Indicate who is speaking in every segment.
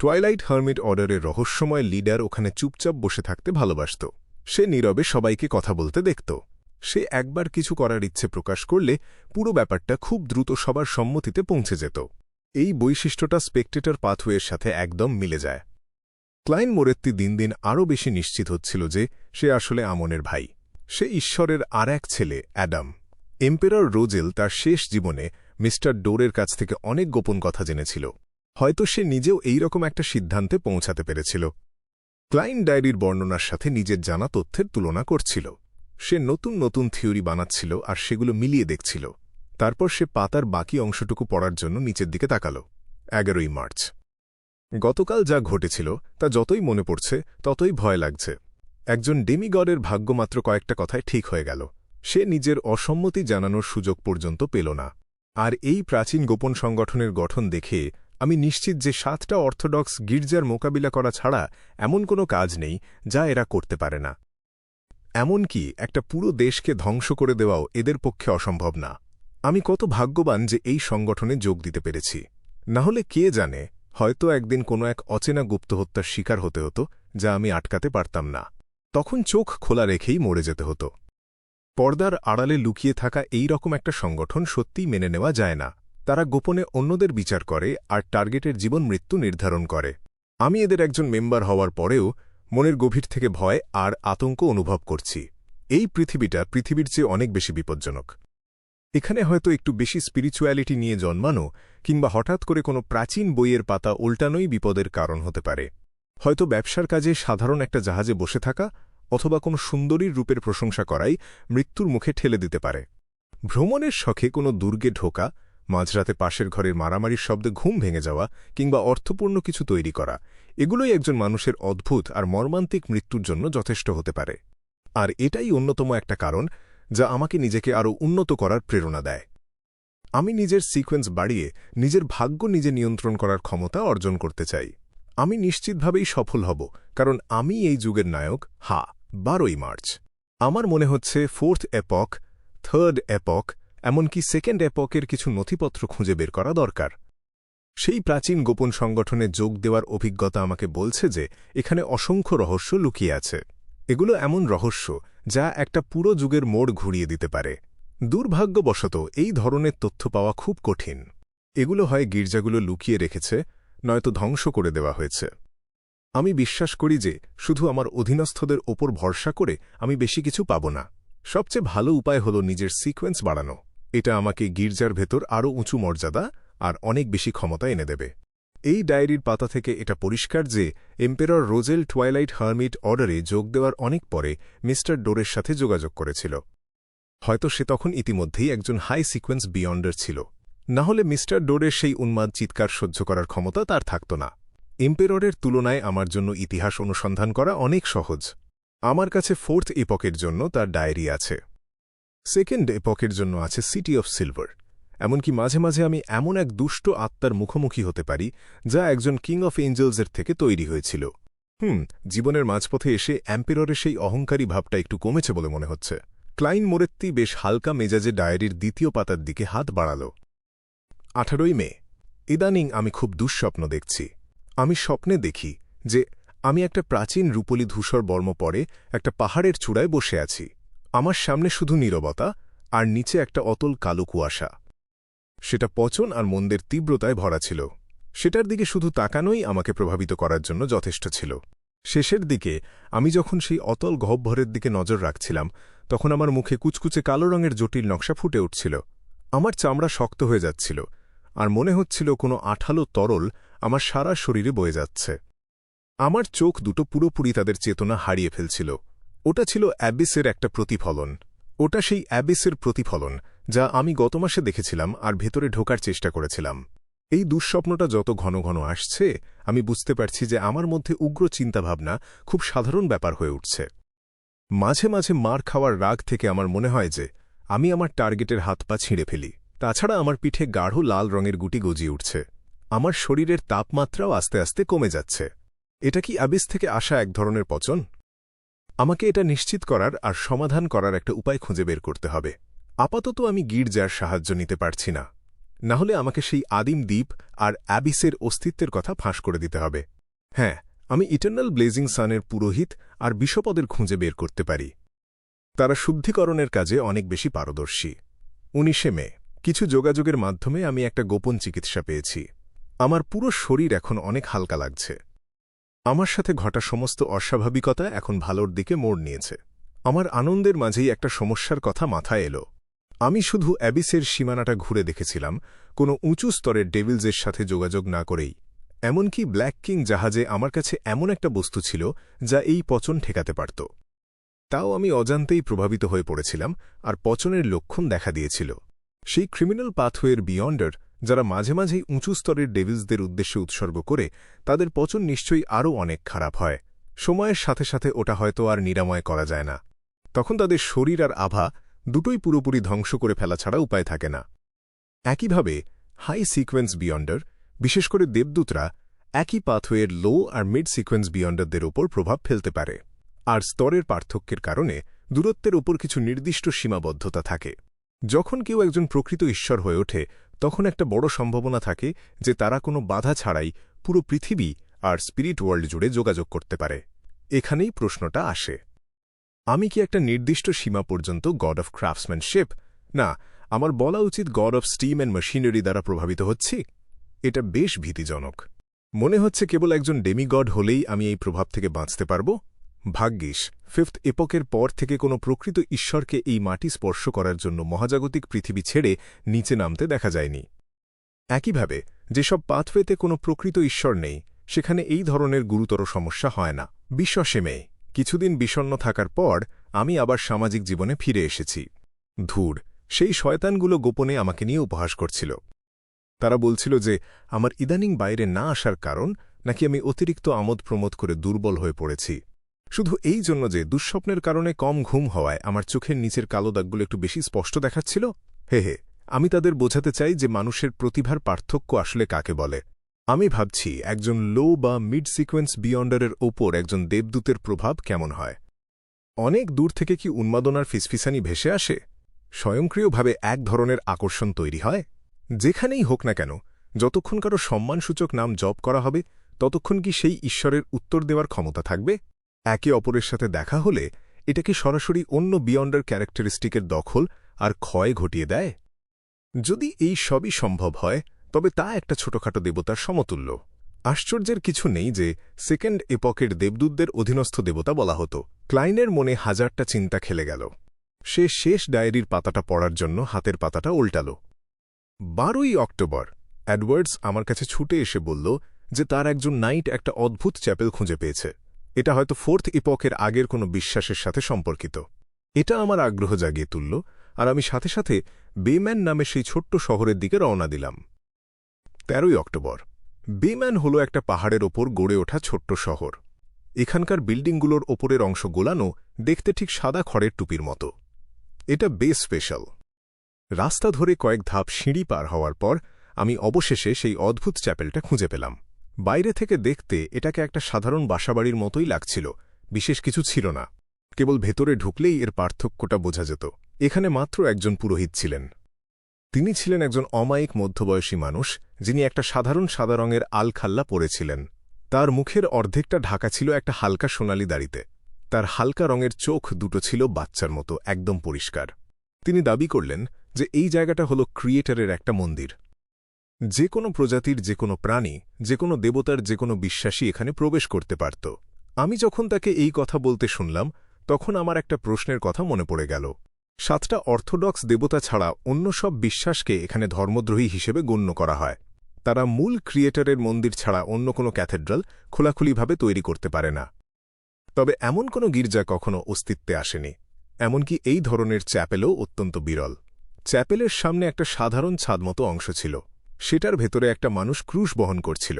Speaker 1: Twilight hermit অর্ডারের রহস্যময় leader ওখানে চুপচাপ বসে থাকতে ভালোবাসত। সে নীরবে সবাইকে কথা বলতে দেখত। সে একবার কিছু করার ইচ্ছে প্রকাশ করলে পুরো ব্যাপারটা খুব দ্রুত সবার সম্মতিতে পৌঁছে যেত। এই বৈশিষ্ট্যটা স্পেকটেটর পাথওয়ের সাথে একদম মিলে যায়। ক্লাইন মোরেত্তি দিন দিন আরও বেশি নিশ্চিত হচ্ছিল যে সে আসলে আমনের ভাই। সে ঈশ্বরের আর এক ছেলে অ্যাডাম। এম্পেরর রোজেল তার শেষ জীবনে মিস্টার ডোরের কাছ থেকে অনেক গোপন কথা জেনেছিল। হয়তো সে নিজেও এইরকম একটা সিদ্ধান্তে পৌঁছাতে পেরেছিল। ক্লাইন ডায়েরির বর্ণনার সাথে নিজের জানা তথ্যের তুলনা করছিল। সে নতুন নতুন থিওরি বানাচ্ছিল আর সেগুলো মিলিয়ে দেখছিল। তারপর সে পাতার বাকি অংশটুকু পড়ার জন্য নিচের দিকে তাকাল। 11ই মার্চ। গতকাল যা ঘটেছিল তা যতই মনে পড়ছে ততই ভয় লাগছে। একজন ডেমিগডের ভাগ্য মাত্র কয়েকটা কথায় ঠিক হয়ে গেল। সে নিজের অসম্মতি জানানোর সুযোগ পর্যন্ত পেল না। আর এই প্রাচীন গোপন সংগঠনের গঠন দেখে আমি নিশ্চিত যে 7টা অর্থোডক্স গির্জার মোকাবিলা করা ছাড়া এমন কোনো কাজ নেই যা এরা করতে পারে না। এমনকি একটা পুরো দেশকে ধ্বংস করে দেওয়াও এদের পক্ষে অসম্ভব না। আমি কত ভাগ্যবান যে এই সংগঠনে যোগ দিতে পেরেছি। নাহলে কে জানে, হয়তো একদিন কোনো এক অচেনা গুপ্তহত্যার শিকার হতে হতো যা আমি আটকাতে পারতাম না। তখন চোখ খোলা রেখেই মরে যেতে হতো। পর্দার আড়ালে লুকিয়ে থাকা এই রকম একটা সংগঠন সত্যিই মেনে নেওয়া যায় না। তারা গোপনে অন্যদের বিচার করে আর টার্গেটের জীবন মৃত্যু নির্ধারণ করে। আমি এদের একজন মেম্বার হওয়ার পরেও মনের গভীর থেকে ভয় আর আতঙ্ক অনুভব করছি। এই পৃথিবীটা পৃথিবীর চেয়ে অনেক বেশি বিপজ্জনক। এখানে হয়তো একটু বেশি স্পিরিচুয়ালিটি নিয়ে জন্মানো কিংবা হঠাৎ করে কোনো প্রাচীন বইয়ের পাতা উল্টানোই বিপদের কারণ হতে পারে। হয়তো ব্যবসার কাজে সাধারণ একটা জাহাজে বসে থাকা অথবা কোনো সুন্দরীর রূপের প্রশংসা করাই মৃত্যুর মুখে ঠেলে দিতে পারে। ভ্রমণের শখে কোনো দুর্গে ঢোকা, মাঝরাতে পাশের ঘরের মারামারির শব্দে ঘুম ভেঙে যাওয়া কিংবা অর্থপূর্ণ কিছু তৈরি করা, এগুলোই একজন মানুষের অদ্ভুত আর মর্মান্তিক মৃত্যুর জন্য যথেষ্ট হতে পারে। আর এটাই অন্যতম একটা কারণ যা আমাকে নিজেকে আরও উন্নত করার প্রেরণা দেয়। আমি নিজের সিকোয়েন্স বাড়িয়ে নিজের ভাগ্য নিজে নিয়ন্ত্রণ করার ক্ষমতা অর্জন করতে চাই। আমি নিশ্চিতভাবেই সফল হব, কারণ আমি এই যুগের নায়ক। 12ই মার্চ। আমার মনে হচ্ছে 4th এপক, 3rd এপক, এমনকি 2nd এপকের কিছু নথিপত্র খুঁজে বের করা দরকার। সেই প্রাচীন গোপন সংগঠনে যোগ দেওয়ার অভিজ্ঞতা আমাকে বলছে যে এখানে অসংখ্য রহস্য লুকিয়ে আছে। এগুলো এমন রহস্য যা একটা পুরো যুগের মোড় ঘুরিয়ে দিতে পারে। দুর্ভাগ্যবশত এই ধরনের তথ্য পাওয়া খুব কঠিন। এগুলো হয় গির্জাগুলো লুকিয়ে রেখেছে, নয়তো ধ্বংস করে দেওয়া হয়েছে। আমি বিশ্বাস করি যে শুধু আমার অধীনস্থদের ওপর ভরসা করে আমি বেশি কিছু পাব না। সবচেয়ে ভালো উপায় হল নিজের সিকোয়েন্স বাড়ানো। এটা আমাকে গির্জার ভেতর আরও উঁচু মর্যাদা আর অনেক বেশি ক্ষমতা এনে দেবে। এই ডায়েরির পাতা থেকে এটা পরিষ্কার যে এম্পেরর রোজেল টুয়াইলাইট হার্মিট অর্ডারে যোগ দেওয়ার অনেক পরে মিস্টার ডোরের সাথে যোগাযোগ করেছিল। হয়তো সে তখন ইতিমধ্যেই একজন হাই সিকোয়েন্স বিয়ন্ডার ছিল। না হলে মিস্টার ডোরের সেই উন্মাদ চিৎকার সহ্য করার ক্ষমতা তার থাকত না। এম্পেররের তুলনায় আমার জন্য ইতিহাস অনুসন্ধান করা অনেক সহজ। আমার কাছে 4th এপকের জন্য তার ডায়েরি আছে। 2nd এপকের জন্য আছে সিটি অফ সিলভার। এমনকি মাঝে মাঝে আমি এমন এক দুষ্ট আত্মার মুখোমুখি হতে পারি যা একজন কিং অফ এঞ্জেলসের থেকে তৈরি হয়েছিল। জীবনের মাঝপথে এসে এম্পেররের সেই অহংকারী ভাবটা একটু কমেছে বলে মনে হচ্ছে। ক্লাইন মোরেত্তি বেশ হালকা মেজাজে ডায়েরির দ্বিতীয় পাতার দিকে হাত বাড়াল। 18ই মে। ইদানিং আমি খুব দুঃস্বপ্ন দেখছি। আমি স্বপ্নে দেখি যে আমি একটা প্রাচীন রূপলি ধূসর বর্ম পরে একটা পাহাড়ের চূড়ায় বসে আছি। আমার সামনে শুধু নীরবতা আর নিচে একটা অতল কালো কুয়াশা। সেটা পচন আর মন্দের তীব্রতায় ভরা ছিল। সেটার দিকে শুধু তাকানোই আমাকে প্রভাবিত করার জন্য যথেষ্ট ছিল। শেষের দিকে আমি যখন সেই অতল গহ্বরের দিকে নজর রাখছিলাম, তখন আমার মুখে কুচকুচে কালো রঙের জটিল নকশা ফুটে উঠছিল। আমার চামড়া শক্ত হয়ে যাচ্ছিল আর মনে হচ্ছিল কোনো আঠালো তরল আমার সারা শরীরে বয়ে যাচ্ছে। আমার চোখ দুটো পুরোপুরি তাদের চেতনা হারিয়ে ফেলছিল। ওটা ছিল অ্যাবিসের একটা প্রতিফলন। ওটা সেই অ্যাবিসের প্রতিফলন যা আমি গত মাসে দেখেছিলাম আর ভেতরে ঢোকার চেষ্টা করেছিলাম। এই দুঃস্বপ্নটা যত ঘন ঘন আসছে, আমি বুঝতে পারছি যে আমার মধ্যে উগ্র চিন্তাভাবনা খুব সাধারণ ব্যাপার হয়ে উঠছে। মাঝে মাঝে মার খাওয়ার রাগ থেকে আমার মনে হয় যে আমি আমার টার্গেটের হাত পা ছিঁড়ে ফেলি। তাছাড়া আমার পিঠে গাঢ় লাল রঙের গুটি গজিয়ে উঠছে। আমার শরীরের তাপমাত্রাও আস্তে আস্তে কমে যাচ্ছে। এটা কি অ্যাবিস থেকে আসা এক ধরনের পচন? আমাকে এটা নিশ্চিত করার আর সমাধান করার একটা উপায় খুঁজে বের করতে হবে। আপাতত আমি গির্জার সাহায্য নিতে পারছি না। না হলে আমাকে সেই আদিম দ্বীপ আর অ্যাবিসের অস্তিত্বের কথা ফাঁস করে দিতে হবে। হ্যাঁ, আমি ইটার্নাল ব্লেজিং সানের পুরোহিত আর বিশ্বপদের খুঁজে বের করতে পারি। তারা শুদ্ধিকরণের কাজে অনেক বেশি পারদর্শী। 19 মে কিছু যোগাযোগের মাধ্যমে আমি একটা গোপন চিকিৎসা পেয়েছি। আমার পুরো শরীর এখন অনেক হালকা লাগছে। আমার সাথে ঘটা সমস্ত অস্বাভাবিকতা এখন ভালোর দিকে মোড় নিয়েছে। আমার আনন্দের মাঝেই একটা সমস্যার কথা মাথায় এলো। আমি শুধু অ্যাবিসের সীমানাটা ঘুরে দেখেছিলাম, কোনো উঁচু স্তরের ডেভিলসের সাথে যোগাযোগ না করেই। এমনকি ব্ল্যাক কিং জাহাজে আমার কাছে এমন একটা বস্তু ছিল যা এই পচন ঠেকাতে পারত। তাও আমি অজান্তেই প্রভাবিত হয়ে পড়েছিলাম, আর পচনের লক্ষণ দেখা দিয়েছিল। সেই ক্রিমিনাল পাথওয়ের বিয়ন্ডার, যারা মাঝে মাঝেই উঁচু স্তরের ডেভিলসদের উদ্দেশ্যে উৎসর্গ করে, তাদের পচন নিশ্চয়ই আরও অনেক খারাপ হয়। সময়ের সাথে সাথে ওটা হয়তো আর নিরাময় করা যায় না। তখন তাদের শরীর আর আভা দুটোই পুরোপুরি ধ্বংস করে ফেলা ছাড়া উপায় থাকে না। একইভাবে হাই সিকোয়েন্স বিয়ন্ডার, বিশেষ করে দেবদূতরা, একই পাথওয়ের লো আর মিড সিকোয়েন্স বিয়ন্ডারদের ওপর প্রভাব ফেলতে পারে। আর স্তরের পার্থক্যের কারণে দূরত্বের ওপর কিছু নির্দিষ্ট সীমাবদ্ধতা থাকে। যখন কেউ একজন প্রকৃত ঈশ্বর হয়ে ওঠে, তখন একটা বড় সম্ভাবনা থাকে যে তারা কোনো বাধা ছাড়াই পুরো পৃথিবী আর স্পিরিট ওয়ার্ল্ড জুড়ে যোগাযোগ করতে পারে। এখানেই প্রশ্নটা আসে, আমি কি একটা নির্দিষ্ট সীমা পর্যন্ত গড অফ ক্রাফটসম্যানশিপ, না আমার বলা উচিত god of steam and machinery দ্বারা প্রভাবিত হচ্ছি? এটা বেশ ভীতিজনক। মনে হচ্ছে কেবল একজন ডেমিগড হলেই আমি এই প্রভাব থেকে বাঁচতে পারব। ভাগ্যিস 5th এপকের পর থেকে কোনো প্রকৃত ঈশ্বরকে এই মাটি স্পর্শ করার জন্য মহাজাগতিক পৃথিবী ছেড়ে নিচে নামতে দেখা যায়নি। একইভাবে যেসব পাথওয়েতে কোনো প্রকৃত ঈশ্বর নেই, সেখানে এই ধরনের গুরুতর সমস্যা হয় না। 20 মে কিছুদিন বিষণ্ণ থাকার পর আমি আবার সামাজিক জীবনে ফিরে এসেছি। ধুর, সেই শয়তানগুলো গোপনে আমাকে নিয়ে উপহাস করছিল। তারা বলছিল যে আমার ইদানিং বাইরে না আসার কারণ নাকি আমি অতিরিক্ত আমোদ প্রমোদ করে দুর্বল হয়ে পড়েছি, শুধু এই জন্য যে দুঃস্বপ্নের কারণে কম ঘুম হওয়ায় আমার চোখের নিচের কালো দাগগুলো একটু বেশি স্পষ্ট দেখাচ্ছিল। হে, আমি তাদের বোঝাতে চাই যে মানুষের প্রতিভার পার্থক্য আসলে কাকে বলে। আমি ভাবছি একজন লো বা মিড সিকোয়েন্স বিয়ন্ডারের ওপর একজন দেবদূতের প্রভাব কেমন হয়। অনেক দূর থেকে কি উন্মাদনার ফিসফিসানি ভেসে আসে? স্বয়ংক্রিয়ভাবে এক ধরনের আকর্ষণ তৈরি হয়? যেখানেই হোক না কেন, যতক্ষণ কারো সম্মানসূচক নাম জপ করা হবে, ততক্ষণ কি সেই ঈশ্বরের উত্তর দেওয়ার ক্ষমতা থাকবে? একে অপরের সাথে দেখা হলে এটা কি সরাসরি অন্য বিয়ন্ডার ক্যারেক্টারিস্টিকের দখল আর ক্ষয় ঘটিয়ে দেয়? যদি এই সবই সম্ভব হয়, তবে তা একটা ছোটখাটো দেবতার সমতুল্য। আশ্চর্যের কিছু নেই যে 2nd এপকের দেবদূতদের অধীনস্থ দেবতা বলা হতো। ক্লাইনের মনে হাজারটা চিন্তা খেলে গেল। সে শেষ ডায়েরির পাতাটা পড়ার জন্য হাতের পাতাটা উল্টাল। 12 অক্টোবর এডওয়ার্ডস আমার কাছে ছুটে এসে বলল যে তার একজন নাইট একটা অদ্ভুত চ্যাপেল খুঁজে পেয়েছে। এটা হয়তো 4th এপকের আগের কোনো বিশ্বাসের সাথে সম্পর্কিত। এটা আমার আগ্রহ জাগিয়ে তুলল, আর আমি সাথে সাথে বেম্যান নামে সেই ছোট্ট শহরের দিকে রওনা দিলাম। 13 অক্টোবর বেম্যান হল একটা পাহাড়ের ওপর গড়ে ওঠা ছোট্ট শহর। এখানকার বিল্ডিংগুলোর ওপরের অংশ গোলানো, দেখতে ঠিক সাদা খড়ের টুপির মতো। এটা বেশ স্পেশাল। রাস্তা ধরে কয়েক ধাপ সিঁড়ি পার হওয়ার পর আমি অবশেষে সেই অদ্ভুত চ্যাপেলটা খুঁজে পেলাম। বাইরে থেকে দেখতে এটাকে একটা সাধারণ বাসাবাড়ির মতোই লাগছিল, বিশেষ কিছু ছিল না। কেবল ভেতরে ঢুকলেই এর পার্থক্যটা বোঝা যেত। এখানে মাত্র একজন পুরোহিত ছিলেন। তিনি ছিলেন একজন অমায়িক মধ্যবয়সী মানুষ, যিনি একটা সাধারণ সাদা রঙের আলখাল্লা পরেছিলেন। তার মুখের অর্ধেকটা ঢাকা ছিল একটা হালকা সোনালি দাড়িতে। তার হালকা রঙের চোখ দুটো ছিল বাচ্চার মতো, একদম পরিষ্কার। তিনি দাবি করলেন যে এই জায়গাটা হল ক্রিয়েটরের একটা মন্দির। যে কোনো প্রজাতির যে কোনো প্রাণী, যে কোনো দেবতার যে কোনো বিশ্বাসী এখানে প্রবেশ করতে পারত। আমি যখন তাকে এই কথা বলতে শুনলাম, তখন আমার একটা প্রশ্নের কথা মনে পড়ে গেল। 7টা অর্থোডক্স দেবতা ছাড়া অন্য সব বিশ্বাসকে এখানে ধর্মদ্রোহী হিসেবে গণ্য করা হয়। তারা মূল ক্রিয়েটরের মন্দির ছাড়া অন্য কোনো ক্যাথেড্রাল খোলাখুলিভাবে তৈরি করতে পারে না। তবে এমন কোনো গির্জা কখনো অস্তিত্বে আসেনি। এমনকি এই ধরনের চ্যাপেলও অত্যন্ত বিরল। চ্যাপেলের সামনে একটা সাধারণ ছাদমতো অংশ ছিল। সেটার ভেতরে একটা মানুষ ক্রুশ বহন করছিল।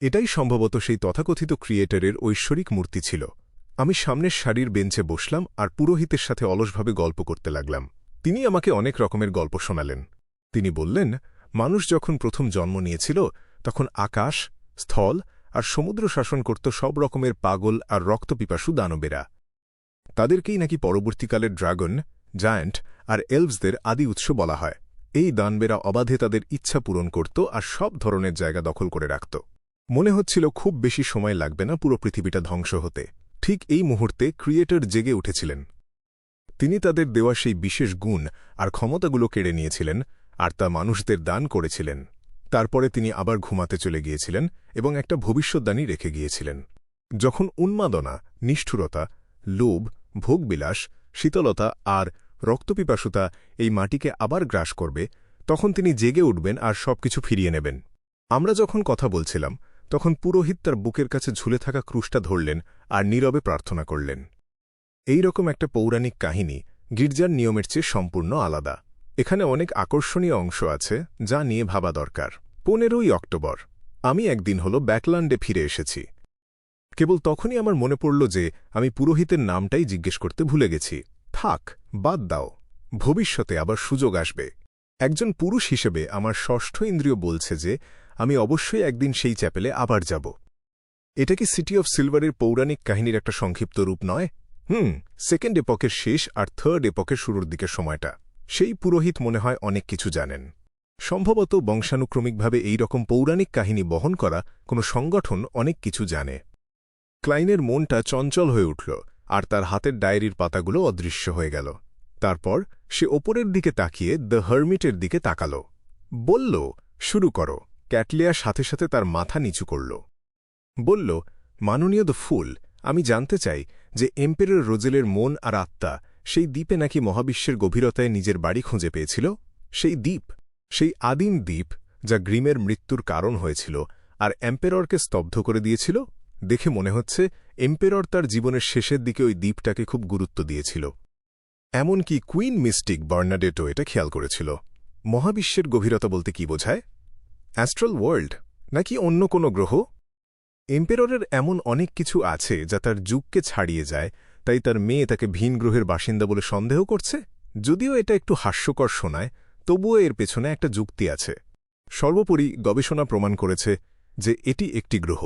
Speaker 1: এটাই সম্ভবত সেই তথাকথিত ক্রিয়েটরের ঐশ্বরিক মূর্তি ছিল। আমি সামনের সারির বেঞ্চে বসলাম আর পুরোহিতের সাথে অলসভাবে গল্প করতে লাগলাম। তিনি আমাকে অনেক রকমের গল্প শোনালেন। তিনি বললেন, মানুষ যখন প্রথম জন্ম নিয়েছিল, তখন আকাশ, স্থল আর সমুদ্র শাসন করত সব রকমের পাগল আর রক্তপিপাসু দানবেরা। তাদেরকেই নাকি পরবর্তীকালের ড্রাগন, জায়ান্ট আর এলভসদের আদি উৎস বলা হয়। এই দানবেরা অবাধে তাদের ইচ্ছা পূরণ করত আর সব ধরনের জায়গা দখল করে রাখত। মনে হচ্ছিল খুব বেশি সময় লাগবে না পুরো পৃথিবীটা ধ্বংস হতে। ঠিক এই মুহূর্তে ক্রিয়েটর জেগে উঠেছিলেন। তিনি তাদের দেওয়া সেই বিশেষ গুণ আর ক্ষমতাগুলো কেড়ে নিয়েছিলেন আর তা মানুষদের দান করেছিলেন। তারপরে তিনি আবার ঘুমাতে চলে গিয়েছিলেন এবং একটা ভবিষ্যদ্বাণী রেখে গিয়েছিলেন। যখন উন্মাদনা, নিষ্ঠুরতা, লোভ, ভোগবিলাস, শীতলতা আর রক্তপিপাসুতা এই মাটিকে আবার গ্রাস করবে, তখন তিনি জেগে উঠবেন আর সবকিছু ফিরিয়ে নেবেন। আমরা যখন কথা বলছিলাম তখন পুরোহিত তার বুকের কাছে ঝুলে থাকা ক্রুশটা ধরলেন আর নীরবে প্রার্থনা করলেন। এই রকম একটা পৌরাণিক কাহিনী গির্জার নিয়মের চেয়ে সম্পূর্ণ আলাদা। এখানে অনেক আকর্ষণীয় অংশ আছে যা নিয়ে ভাবা দরকার। 15ই অক্টোবর আমি একদিন হল ব্যাকল্যান্ডে ফিরে এসেছি। কেবল তখনই আমার মনে পড়ল যে আমি পুরোহিতের নামটাই জিজ্ঞেস করতে ভুলে গেছি। থাক, বাদ দাও, ভবিষ্যতে আবার সুযোগ আসবে। একজন পুরুষ হিসেবে আমার ষষ্ঠ ইন্দ্রিয় বলছে যে আমি অবশ্যই একদিন সেই চ্যাপেলে আবার যাব। এটা কি সিটি অফ সিলভারের পৌরাণিক কাহিনীর একটা সংক্ষিপ্ত রূপ নয়? সেকেন্ড এপকের শেষ আর থার্ড এপকের শুরুর দিকের সময়টা। সেই পুরোহিত মনে হয় অনেক কিছু জানেন। সম্ভবত বংশানুক্রমিকভাবে এই রকম পৌরাণিক কাহিনী বহন করা কোনো সংগঠন অনেক কিছু জানে। ক্লাইনের মনটা চঞ্চল হয়ে উঠল আর তার হাতের ডায়েরির পাতাগুলো অদৃশ্য হয়ে গেল। তারপর সে ওপরের দিকে তাকিয়ে দ্য হার্মিটের দিকে তাকাল। বলল, শুরু করো। ক্যাটলিয়া সাথে সাথে তার মাথা নিচু করল। বলল, মাননীয় দ্য ফুল, আমি জানতে চাই যে এম্পেরর রোজেলের মন আর আত্মা সেই দ্বীপে নাকি মহাবিশ্বের গভীরতায় নিজের বাড়ি খুঁজে পেয়েছিল। সেই দ্বীপ, সেই আদিম দ্বীপ যা গ্রিমের মৃত্যুর কারণ হয়েছিল আর এম্পেররকে স্তব্ধ করে দিয়েছিল। দেখে মনে হচ্ছে এম্পেরর তার জীবনের শেষের দিকে ওই দ্বীপটাকে খুব গুরুত্ব দিয়েছিল। এমনকি কুইন মিস্টিক বার্নাডেটও এটা খেয়াল করেছিল। মহাবিশ্বের গভীরতা বলতে কি বোঝায়? অ্যাস্ট্রাল ওয়ার্ল্ড নাকি অন্য কোনো গ্রহ? এম্পেররের এমন অনেক কিছু আছে যা তার যুগকে ছাড়িয়ে যায়, তাই তার মেয়ে তাকে ভিন গ্রহের বাসিন্দা বলে সন্দেহ করছে। যদিও এটা একটু হাস্যকর শোনায়, তবুও এর পেছনে একটা যুক্তি আছে। সর্বোপরি গবেষণা প্রমাণ করেছে যে এটি একটি গ্রহ,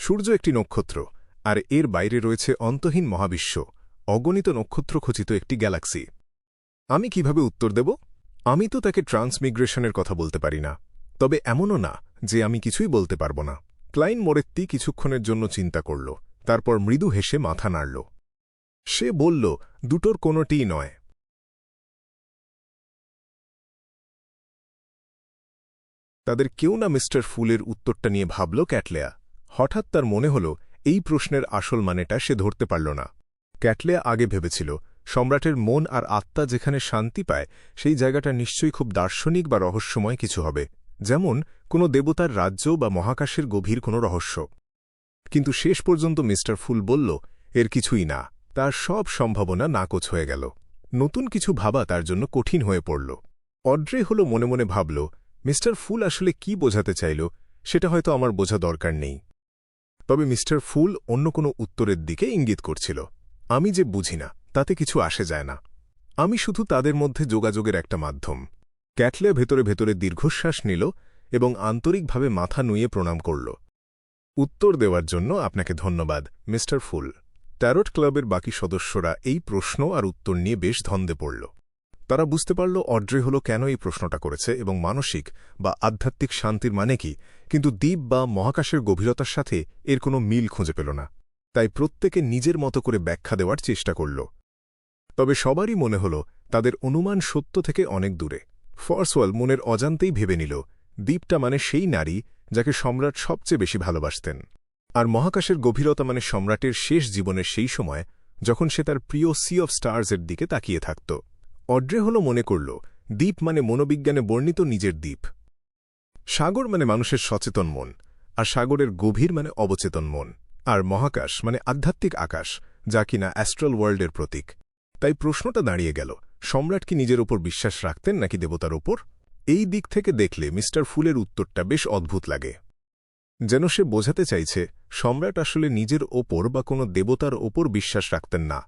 Speaker 1: সূর্য একটি নক্ষত্র, আর এর বাইরে রয়েছে অন্তহীন মহাবিশ্ব, অগণিত নক্ষত্রখচিত একটি গ্যালাক্সি। আমি কিভাবে উত্তর দেব? আমি তো তাকে ট্রান্সমিগ্রেশনের কথা বলতে পারি না, তবে এমনও না যে আমি কিছুই বলতে পারব না। ক্লাইন মোরেত্তি কিছুক্ষণের জন্য চিন্তা করল, তারপর মৃদু হেসে মাথা নাড়ল। সে বলল, দুটোর কোনোটিই নয়। তাদের কেউ না মিস্টার ফুলের উত্তরটা নিয়ে ভাবল ক্যাটলেয়া। হঠাৎ তার মনে হল এই প্রশ্নের আসল মানেটা সে ধরতে পারল না। ক্যাটলেয়া আগে ভেবেছিল সম্রাটের মন আর আত্মা যেখানে শান্তি পায় সেই জায়গাটা নিশ্চয়ই খুব দার্শনিক বা রহস্যময় কিছু হবে, যেমন কোনো দেবতার রাজ্য বা মহাকাশের গভীর কোনো রহস্য। কিন্তু শেষ পর্যন্ত মিস্টার ফুল বলল, এর কিছুই না। তার সব সম্ভাবনা নাকচ হয়ে গেল। নতুন কিছু ভাবা তার জন্য কঠিন হয়ে পড়ল। অড্রে হল মনে মনে ভাবল, মিস্টার ফুল আসলে কি বোঝাতে চাইল সেটা হয়তো আমার বোঝা দরকার নেই। তবে মিস্টার ফুল অন্য কোনো উত্তরের দিকে ইঙ্গিত করছিল। আমি যে বুঝি না তাতে কিছু আসে যায় না। আমি শুধু তাদের মধ্যে যোগাযোগের একটা মাধ্যম। ক্যাটলেয়া ভেতরে ভেতরে দীর্ঘশ্বাস নিল এবং আন্তরিকভাবে মাথা নুয়ে প্রণাম করল। উত্তর দেওয়ার জন্য আপনাকে ধন্যবাদ, মিস্টার ফুল। ট্যারট ক্লাবের বাকি সদস্যরা এই প্রশ্ন আর উত্তর নিয়ে বেশ ধন্দে পড়ল। তারা বুঝতে পারল অড্রে হল কেন এই প্রশ্নটা করেছে এবং মানসিক বা আধ্যাত্মিক শান্তির মানে কি, কিন্তু দ্বীপ বা মহাকাশের গভীরতার সাথে এর কোনো মিল খুঁজে পেল না। তাই প্রত্যেকে নিজের মতো করে ব্যাখ্যা দেওয়ার চেষ্টা করল। তবে সবারই মনে হল তাদের অনুমান সত্য থেকে অনেক দূরে। ফর্সওয়াল মনের অজান্তেই ভেবে নিল দ্বীপটা মানে সেই নারী যাকে সম্রাট সবচেয়ে বেশি ভালোবাসতেন, আর মহাকাশের গভীরতা মানে সম্রাটের শেষ জীবনের সেই সময় যখন সে তার প্রিয় সি অফ স্টার্সের দিকে তাকিয়ে থাকত। অড্রে হল মনে করল দ্বীপ মানে মনোবিজ্ঞানে বর্ণিত নিজের দ্বীপ। সাগর মানে মানুষের সচেতন মন, আর সাগরের গভীর মানে অবচেতন মন, আর মহাকাশ মানে আধ্যাত্মিক আকাশ, যা কিনা অ্যাস্ট্রাল ওয়ার্ল্ডের প্রতীক। তাই প্রশ্নটা দাঁড়িয়ে গেল, সম্রাট কি নিজের ওপর বিশ্বাস রাখতেন নাকি দেবতার ওপর? এই দিক থেকে দেখলে মিস্টার ফুলের উত্তরটা বেশ অদ্ভুত লাগে। যেন সে বোঝাতে চাইছে সম্রাট আসলে নিজের ওপর বা কোনো দেবতার ওপর বিশ্বাস রাখতেন না।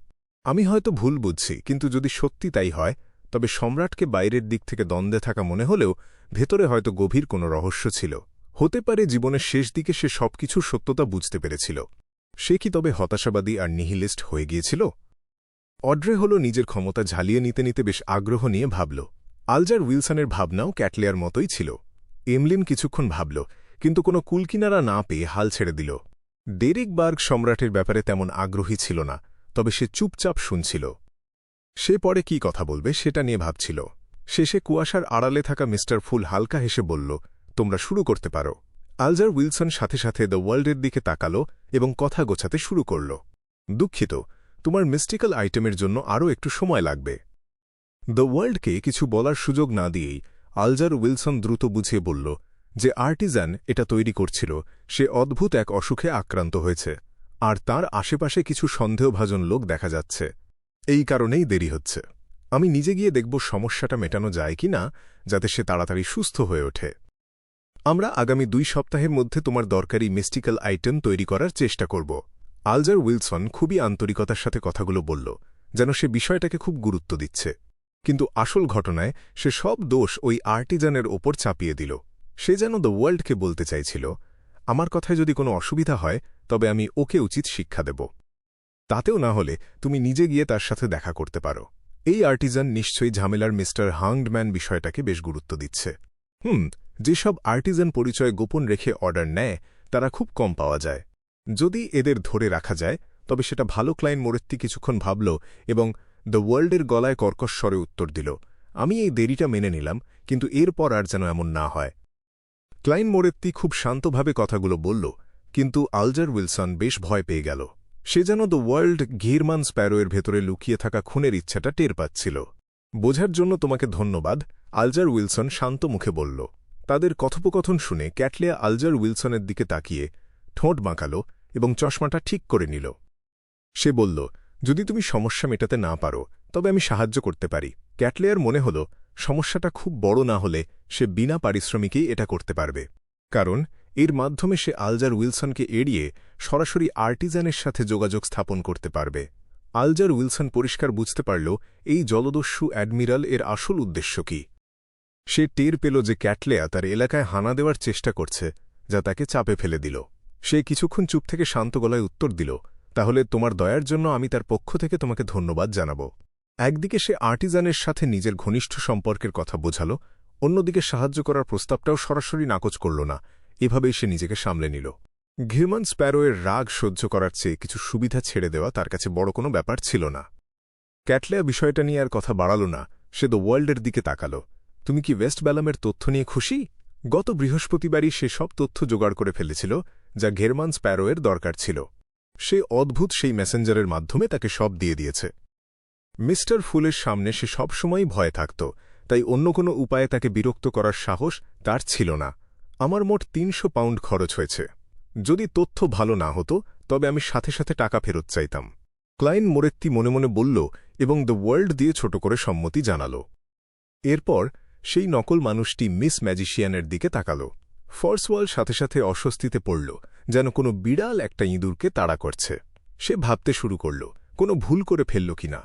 Speaker 1: আমি হয়তো ভুল বুঝছি, কিন্তু যদি সত্যি তাই হয় তবে সম্রাটকে বাইরের দিক থেকে দ্বন্দ্বে থাকা মনে হলেও ভেতরে হয়তো গভীর কোনো রহস্য ছিল। হতে পারে জীবনের শেষ দিকে সে সবকিছুর সত্যতা বুঝতে পেরেছিল। সে কি তবে হতাশাবাদী আর নিহিলিস্ট হয়ে গিয়েছিল? অড্রে হল নিজের ক্ষমতা ঝালিয়ে নিতে নিতে বেশ আগ্রহ নিয়ে ভাবল, আলজার উইলসনের ভাবনাও ক্যাটলেয়ার মতোই ছিল। এমলিন কিছুক্ষণ ভাবল, কিন্তু কোনো কুলকিনারা না পেয়ে হাল ছেড়ে দিল। ডেরিক বার্গ সম্রাটের ব্যাপারে তেমন আগ্রহী ছিল না, তবে সে চুপচাপ শুনছিল। সে পরে কি কথা বলবে সেটা নিয়ে ভাবছিল। শেষে কুয়াশার আড়ালে থাকা মিস্টার ফুল হালকা হেসে বলল, তোমরা শুরু করতে পারো। আলজার উইলসন সাথে সাথে দ্য ওয়ার্ল্ডের দিকে তাকাল এবং কথা গোছাতে শুরু করল। দুঃখিত, তোমার মিস্টিক্যাল আইটেমের জন্য আরও একটু সময় লাগবে। দ্য ওয়ার্ল্ডকে কিছু বলার সুযোগ না দিয়েই আলজার উইলসন দ্রুত বুঝিয়ে বলল যে আর্টিজান এটা তৈরি করছিল সে অদ্ভুত এক অসুখে আক্রান্ত হয়েছে, আর তার আশেপাশে কিছু সন্দেহভাজন লোক দেখা যাচ্ছে। এই কারণেই দেরি হচ্ছে। আমি নিজে গিয়ে দেখব সমস্যাটা মেটানো যায় কি না, যাতে সে তাড়াতাড়ি সুস্থ হয়ে ওঠে। আমরা আগামী 2 সপ্তাহের মধ্যে তোমার দরকারি মিস্টিক্যাল আইটেম তৈরি করার চেষ্টা করব। আলজার উইলসন খুবই আন্তরিকতার সাথে কথাগুলো বলল, যেন সে বিষয়টাকে খুব গুরুত্ব দিচ্ছে। কিন্তু আসল ঘটনায় সে সব দোষ ওই আর্টিজানের ওপর চাপিয়ে দিল। সে যেন দ্য ওয়ার্ল্ডকে বলতে চাইছিল, আমার কথায় যদি কোনো অসুবিধা হয় তবে আমি ওকে উচিত শিক্ষা দেব। তাতেও না হলে তুমি নিজে গিয়ে তার সাথে দেখা করতে পারো। এই আর্টিজান নিশ্চয়ই ঝামেলার মিস্টার হাংডম্যান বিষয়টাকে বেশ গুরুত্ব দিচ্ছে। যেসব আর্টিজান পরিচয় গোপন রেখে অর্ডার নেয় তারা খুব কম পাওয়া যায়। যদি এদের ধরে রাখা যায় তবে সেটা ভালো। ক্লাইন মোরেত্তি কিছুক্ষণ ভাবল এবং দ্য ওয়ার্ল্ডের গলায় কর্কশ স্বরে উত্তর দিল, আমি এই দেরিটা মেনে নিলাম, কিন্তু এরপর আর যেন এমন না হয়। ক্লাইন মোরেত্তি খুব শান্তভাবে কথাগুলো বলল, কিন্তু আলজার উইলসন বেশ ভয় পেয়ে গেল। সে যেন দ্য ওয়ার্ল্ড ঘিরমান স্প্যারোয়ের ভেতরে লুকিয়ে থাকা খুনের ইচ্ছাটা টের পাচ্ছিল। বোঝার জন্য তোমাকে ধন্যবাদ, আলজার উইলসন শান্ত মুখে বলল। তাদের কথোপকথন শুনে ক্যাটলেয়া আলজার উইলসনের দিকে তাকিয়ে ঠোঁট বাঁকাল এবং চশমাটা ঠিক করে নিল। সে বলল, যদি তুমি সমস্যা মেটাতে না পারো তবে আমি সাহায্য করতে পারি। ক্যাটলেয়ার মনে হল সমস্যাটা খুব বড় না হলে সে বিনা পারিশ্রমিকেই এটা করতে পারবে, কারণ এর মাধ্যমে সে আলজার উইলসনকে এড়িয়ে সরাসরি আর্টিজানের সাথে যোগাযোগ স্থাপন করতে পারবে। আলজার উইলসন পরিষ্কার বুঝতে পারল এই জলদস্যু অ্যাডমিরাল এর আসল উদ্দেশ্য কি। সে টের পেল যে ক্যাটলেয়া তার এলাকায় হানা দেওয়ার চেষ্টা করছে, যা তাকে চাপে ফেলে দিল। সে কিছুক্ষণ চুপ থেকে শান্ত গলায় উত্তর দিল, তাহলে তোমার দয়ার জন্য আমি তার পক্ষ থেকে তোমাকে ধন্যবাদ জানাব। একদিকে সে আর্টিজানের সাথে নিজের ঘনিষ্ঠ সম্পর্কের কথা বোঝাল, অন্যদিকে সাহায্য করার প্রস্তাবটাও সরাসরি নাকচ করল না। এভাবেই সে নিজেকে সামলে নিল। ঘিরমান স্প্যারোয়ের রাগ সহ্য করার চেয়ে কিছু সুবিধা ছেড়ে দেওয়া তার কাছে বড় কোনো ব্যাপার ছিল না। ক্যাটলেয়া বিষয়টা নিয়ে আর কথা বাড়াল না। সে দ্য ওয়ার্ল্ডের দিকে তাকাল। তুমি কি ওয়েস্ট ব্যালামের তথ্য নিয়ে খুশি? গত বৃহস্পতিবারই সে সব তথ্য জোগাড় করে ফেলেছিল যা ঘিরমান স্প্যারোয়ের দরকার ছিল। সে অদ্ভুত সেই মেসেঞ্জারের মাধ্যমে তাকে সব দিয়ে দিয়েছে। মিস্টার ফুলের সামনে সে সবসময়ই ভয়ে থাকত, তাই অন্য কোনো উপায়ে তাকে বিরক্ত করার সাহস তার ছিল না। আমার মোট 300 পাউন্ড খরচ হয়েছে। যদি তথ্য ভালো না হতো তবে আমি সাথে সাথে টাকা ফেরত চাইতাম। ক্লাইন মোরেত্তি মনে মনে বলল এবং দ্য ওয়ার্ল্ড দিয়ে ছোট করে সম্মতি জানাল। এরপর সেই নকল মানুষটি মিস ম্যাজিশিয়ানের দিকে তাকাল। ফর্সওয়াল সাথে সাথে অস্বস্তিতে পড়ল, যেন কোনো বিড়াল একটা ইঁদুরকে তাড়া করছে। সে ভাবতে শুরু করল কোনো ভুল করে ফেলল কিনা।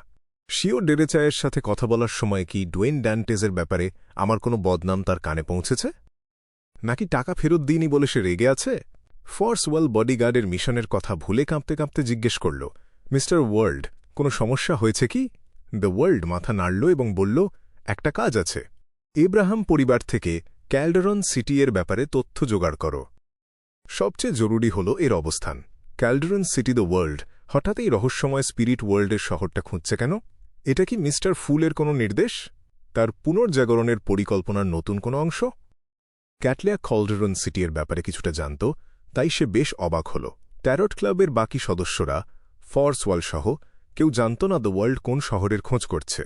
Speaker 1: শিও ডেরেচায়ের সাথে কথা বলার সময় কি ডোয়েন ড্যান্টেজের ব্যাপারে আমার কোনো বদনাম তার কানে পৌঁছেছে, নাকি টাকা ফেরত দিইনি বলে সে রেগে আছে? ফর্সওয়াল বডিগার্ডের মিশনের কথা ভুলে কাঁপতে কাঁপতে জিজ্ঞেস করল, মিস্টার ওয়ার্ল্ড, কোনো সমস্যা হয়েছে কি? দ্য ওয়ার্ল্ড মাথা নাড়ল এবং বলল, একটা কাজ আছে। এব্রাহাম পরিবার থেকে ক্যালডেরন সিটি এর ব্যাপারে তথ্য জোগাড় করো। সবচেয়ে জরুরি হল এর অবস্থান। ক্যালডেরন সিটি দ্য ওয়ার্ল্ড হঠাৎ এই রহস্যময় স্পিরিট ওয়ার্ল্ডের শহরটা খুঁজছে কেন? এটা কি মিস্টার ফুলের কোনো নির্দেশ? তার পুনর্জাগরণের পরিকল্পনার নতুন কোনো অংশ? ক্যাটলেয়া ক্যালডেরন সিটি এর ব্যাপারে কিছুটা জানত, তাই সে বেশ অবাক হল। ট্যারট ক্লাবের বাকি সদস্যরা, ফর্সওয়াল সহ, কেউ জানত না দ্য ওয়ার্ল্ড কোন শহরের খোঁজ করছে।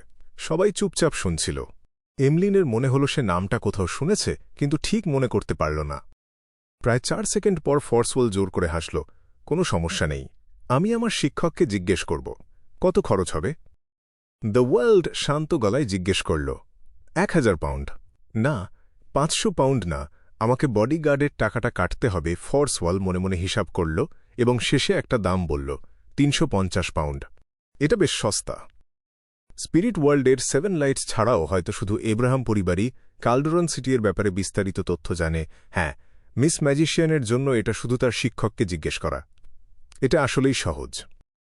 Speaker 1: সবাই চুপচাপ শুনছিল। এমলিনের মনে হল সে নামটা কোথাও শুনেছে, কিন্তু ঠিক মনে করতে পারল না। প্রায় 4 সেকেন্ড পর ফর্সওয়াল জোর করে হাসল, কোনো সমস্যা নেই, আমি আমার শিক্ষককে জিজ্ঞেস করব। কত খরচ হবে? দ্য ওয়ার্ল্ড শান্ত গলায় জিজ্ঞেস করল, 1000 পাউন্ড। না, 500 পাউন্ড না, আমাকে বডিগার্ডের টাকাটা কাটতে হবে। ফর্সওয়াল মনে মনে হিসাব করল এবং শেষে একটা দাম বলল, 350 পাউন্ড। এটা বেশ সস্তা। স্পিরিট ওয়ার্ল্ডের 7 লাইটস ছাড়াও হয়তো শুধু এব্রাহাম পরিবারই ক্যালডেরন সিটির ব্যাপারে বিস্তারিত তথ্য জানে। হ্যাঁ, মিস ম্যাজিশিয়ানের জন্য এটা শুধু তার শিক্ষককে জিজ্ঞেস করা। এটা আসলেই সহজ।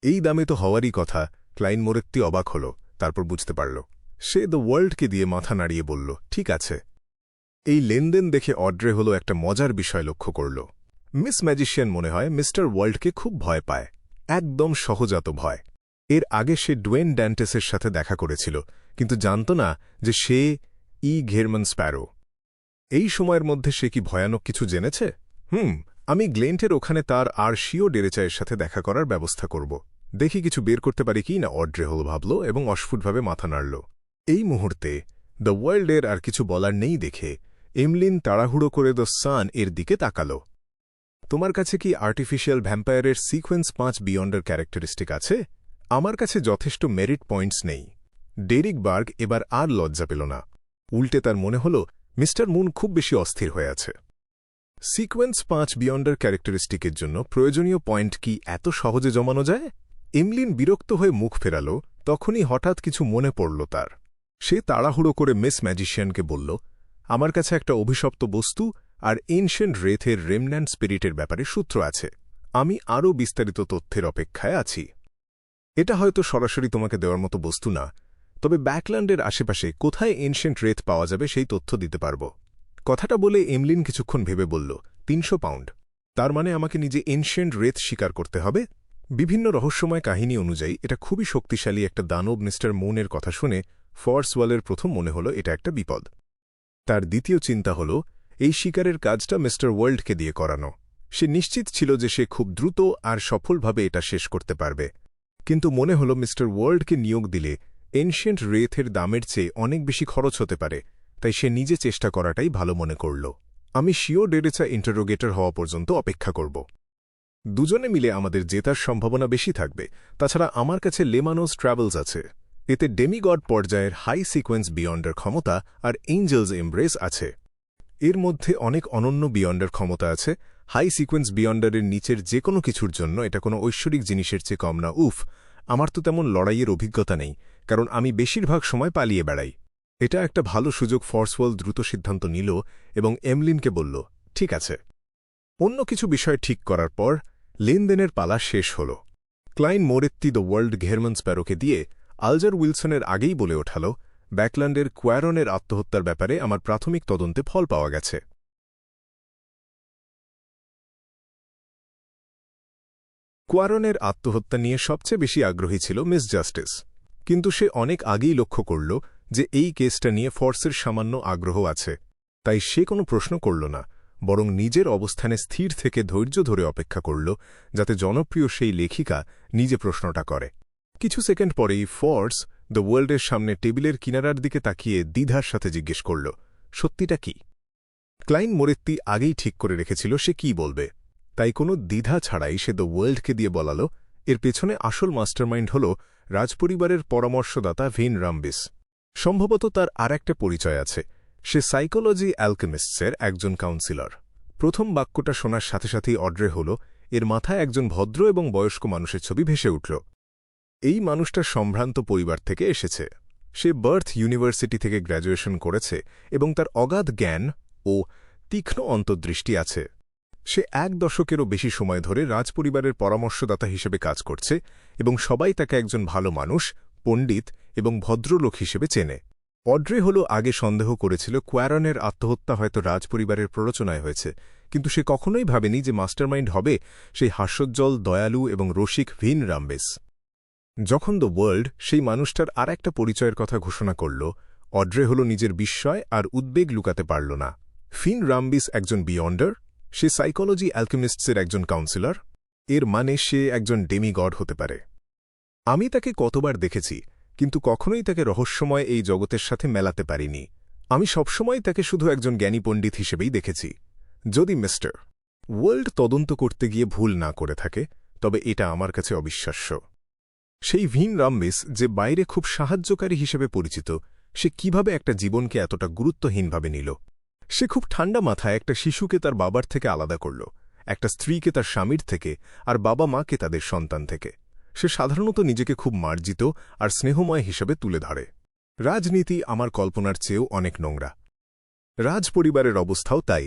Speaker 1: এই দামে তো হওয়ারই কথা। ক্লাইন মোরেত্তি অবাক হল, তারপর বুঝতে পারল। সে দ্য ওয়ার্ল্ডকে দিয়ে মাথা নাড়িয়ে বলল, ঠিক আছে। এই লেনদেন দেখে অড্রে হলো একটা মজার বিষয় লক্ষ্য করল। মিস ম্যাজিশিয়ান মনে হয় মিস্টার ওয়ার্ল্ডকে খুব ভয় পায়, একদম সহজাত ভয়। এর আগে সে ডুয়েন ড্যান্টেসের সাথে দেখা করেছিল, কিন্তু জানত না যে সে ঘেরমান স্প্যারো। এই সময়ের মধ্যে সে কি ভয়ানক কিছু জেনেছে? আমি গ্লেন্টের ওখানে তার আর শিও ডেরেচায়ের সাথে দেখা করার ব্যবস্থা করব। দেখি কিছু বের করতে পারি কি না, অড্রে হল ভাবল এবং অস্ফুটভাবে মাথা নাড়ল। এই মুহূর্তে দ্য ওয়ার্ল্ডের আর কিছু বলার নেই দেখে এমলিন তাড়াহুড়ো করে দ্য সান এর দিকে তাকাল। তোমার কাছে কি আর্টিফিশিয়াল ভ্যাম্পায়ারের সিকোয়েন্স 5 বিয়ন্ডের ক্যারেক্টারিস্টিক আছে? আমার কাছে যথেষ্ট মেরিট পয়েন্টস নেই। ডেরিক বার্গ এবার আর লজ্জা পেল না। উল্টে তার মনে হল মিস্টার মুন খুব বেশি অস্থির হয়ে আছে। সিকোয়েন্স 5 বিয়ন্ডের ক্যারেক্টারিস্টিকের জন্য প্রয়োজনীয় পয়েন্ট কি এত সহজে জমানো যায়? এমলিন বিরক্ত হয়ে মুখ ফেরাল। তখনই হঠাৎ কিছু মনে পড়ল তার। সে তাড়াহুড়ো করে মিস ম্যাজিশিয়ানকে বলল, আমার কাছে একটা অভিশপ্ত বস্তু আর এনশিয়েন্ট রেথের রেমন্যান্ট স্পিরিটের ব্যাপারে সূত্র আছে। আমি আরও বিস্তারিত তথ্যের অপেক্ষায় আছি। এটা হয়তো সরাসরি তোমাকে দেওয়ার মতো বস্তু না, তবে ব্যাকল্যান্ডের আশেপাশে কোথায় এনশিয়েন্ট রেথ পাওয়া যাবে সেই তথ্য দিতে পারব। কথাটা বলে এমলিন কিছুক্ষণ ভেবে বলল, 300 পাউন্ড। তার মানে আমাকে নিজে এনশিয়েন্ট রেথ স্বীকার করতে হবে? বিভিন্ন রহস্যময় কাহিনী অনুযায়ী এটা খুবই শক্তিশালী একটা দানব। মিস্টার মুনের কথা শুনে ফর্সওয়ালের প্রথম মনে হল এটা একটা বিপদ। তার দ্বিতীয় চিন্তা হল এই শিকারের কাজটা মিস্টার ওয়ার্ল্ডকে দিয়ে করানো। সে নিশ্চিত ছিল যে সে খুব দ্রুত আর সফলভাবে এটা শেষ করতে পারবে, কিন্তু মনে হল মিস্টার ওয়ার্ল্ডকে নিয়োগ দিলে এনশিয়েন্ট রেথের দামের চেয়ে অনেক বেশি খরচ হতে পারে, তাই সে নিজে চেষ্টা করাটাই ভালো মনে করল। আমি শিও ডেরেচা ইন্টারোগেটর হওয়া পর্যন্ত অপেক্ষা করব। দুজনে মিলে আমাদের জেতার সম্ভাবনা বেশি থাকবে। তাছাড়া আমার কাছে লেমানোস ট্রাভেলস আছে, এতে ডেমিগড পর্যায়ের হাই সিকোয়েন্স বিয়ন্ডের ক্ষমতা আর এঞ্জেলস এমব্রেস আছে। এর মধ্যে অনেক অনন্য বিয়ন্ডের ক্ষমতা আছে। হাই সিকোয়েন্স বিয়ন্ডারের নিচের যে কোনো কিছুর জন্য এটা কোনো ঐশ্বরিক জিনিসের চেয়ে কম না। আমার তো তেমন লড়াইয়ের অভিজ্ঞতা নেই, কারণ আমি বেশিরভাগ সময় পালিয়ে বেড়াই। এটা একটা ভালো সুযোগ। ফর্সওয়াল দ্রুত সিদ্ধান্ত নিল এবং এমলিনকে বলল, ঠিক আছে। অন্য কিছু বিষয় ঠিক করার পর লেনদেনের পালা শেষ হল। ক্লাইন মোরেত্তি দ্য ওয়ার্ল্ড ঘেরমান স্প্যারোকে দিয়ে আলজার উইলসনের আগেই বলে ওঠাল, ব্যাকল্যান্ডের কোয়ারনের আত্মহত্যার ব্যাপারে আমার প্রাথমিক তদন্তে ফল পাওয়া গেছে। কোয়ারনের আত্মহত্যা নিয়ে সবচেয়ে বেশি আগ্রহী ছিল মিস জাস্টিস, কিন্তু সে অনেক আগেই লক্ষ্য করল যে এই কেসটা নিয়ে ফর্সের সামান্য আগ্রহ আছে। তাই সে কোনো প্রশ্ন করল না, বরং নিজের অবস্থানে স্থির থেকে ধৈর্য ধরে অপেক্ষা করল যাতে জনপ্রিয় সেই লেখিকা নিজে প্রশ্নটা করে। কিছু সেকেন্ড পরেই ফর্স দ্য ওয়ার্ল্ডের সামনে টেবিলের কিনারার দিকে তাকিয়ে দ্বিধার সাথে জিজ্ঞেস করল, সত্যিটা কি? ক্লাইন মোরেত্তি আগেই ঠিক করে রেখেছিল সে কি বলবে, তাই কোনো দ্বিধা ছাড়াই সে দ্য ওয়ার্ল্ডকে দিয়ে বলাল, এর পেছনে আসল মাস্টারমাইন্ড হল রাজপরিবারের পরামর্শদাতা ভিন রাম্বিস। সম্ভবত তার আর একটা পরিচয় আছে, সে সাইকোলজি অ্যালকেমিস্টসের একজন কাউন্সিলর। প্রথম বাক্যটা শোনার সাথে সাথেই অড্রে হল এর মাথায় একজন ভদ্র এবং বয়স্ক মানুষের ছবি ভেসে উঠল। এই মানুষটা সম্ভ্রান্ত পরিবার থেকে এসেছে। সে বার্থ ইউনিভার্সিটি থেকে গ্র্যাজুয়েশন করেছে এবং তার অগাধ জ্ঞান ও তীক্ষ্ণ অন্তর্দৃষ্টি আছে। সে 1 দশকেরও বেশি সময় ধরে রাজপরিবারের পরামর্শদাতা হিসেবে কাজ করছে এবং সবাই তাকে একজন ভালো মানুষ, পণ্ডিত এবং ভদ্রলোক হিসেবে চেনে। অড্রে হল আগে সন্দেহ করেছিল কোয়ারনের আত্মহত্যা হয়তো রাজপরিবারের প্ররোচনায় হয়েছে, কিন্তু সে কখনোই ভাবেনি যে মাস্টারমাইন্ড হবে সেই হাস্যোজ্জ্বল, দয়ালু এবং রসিক ভিন রাম্বেস। যখন দ্য ওয়ার্ল্ড সেই মানুষটার আর একটা পরিচয়ের কথা ঘোষণা করল, অড্রে হল নিজের বিস্ময় আর উদ্বেগ লুকাতে পারল না। ভিন রাম্বিস একজন বিয়ন্ডার, সে সাইকোলজি অ্যালকেমিস্টসের একজন কাউন্সিলর, এর মানে সে একজন ডেমিগড হতে পারে। আমি তাকে কতবার দেখেছি, কিন্তু কখনোই তাকে রহস্যময় এই জগতের সাথে মেলাতে পারিনি। আমি সবসময় তাকে শুধু একজন জ্ঞানী পণ্ডিত হিসেবেই দেখেছি। যদি মিস্টার ওয়ার্ল্ড তদন্ত করতে গিয়ে ভুল না করে থাকে, তবে এটা আমার কাছে অবিশ্বাস্য। সেই ভিন রাম্বিস যে বাইরে খুব সাহায্যকারী হিসেবে পরিচিত, সে কিভাবে একটা জীবনকে এতটা গুরুত্বহীনভাবে নিল? সে খুব ঠান্ডা মাথায় একটা শিশুকে তার বাবার থেকে আলাদা করল, একটা স্ত্রীকে তার স্বামীর থেকে আর বাবা মাকে তাদের সন্তান থেকে। সে সাধারণত নিজেকে খুব মার্জিত আর স্নেহময় হিসেবে তুলে ধরে। রাজনীতি আমার কল্পনার চেয়েও অনেক নোংরা। রাজপরিবারের অবস্থাও তাই।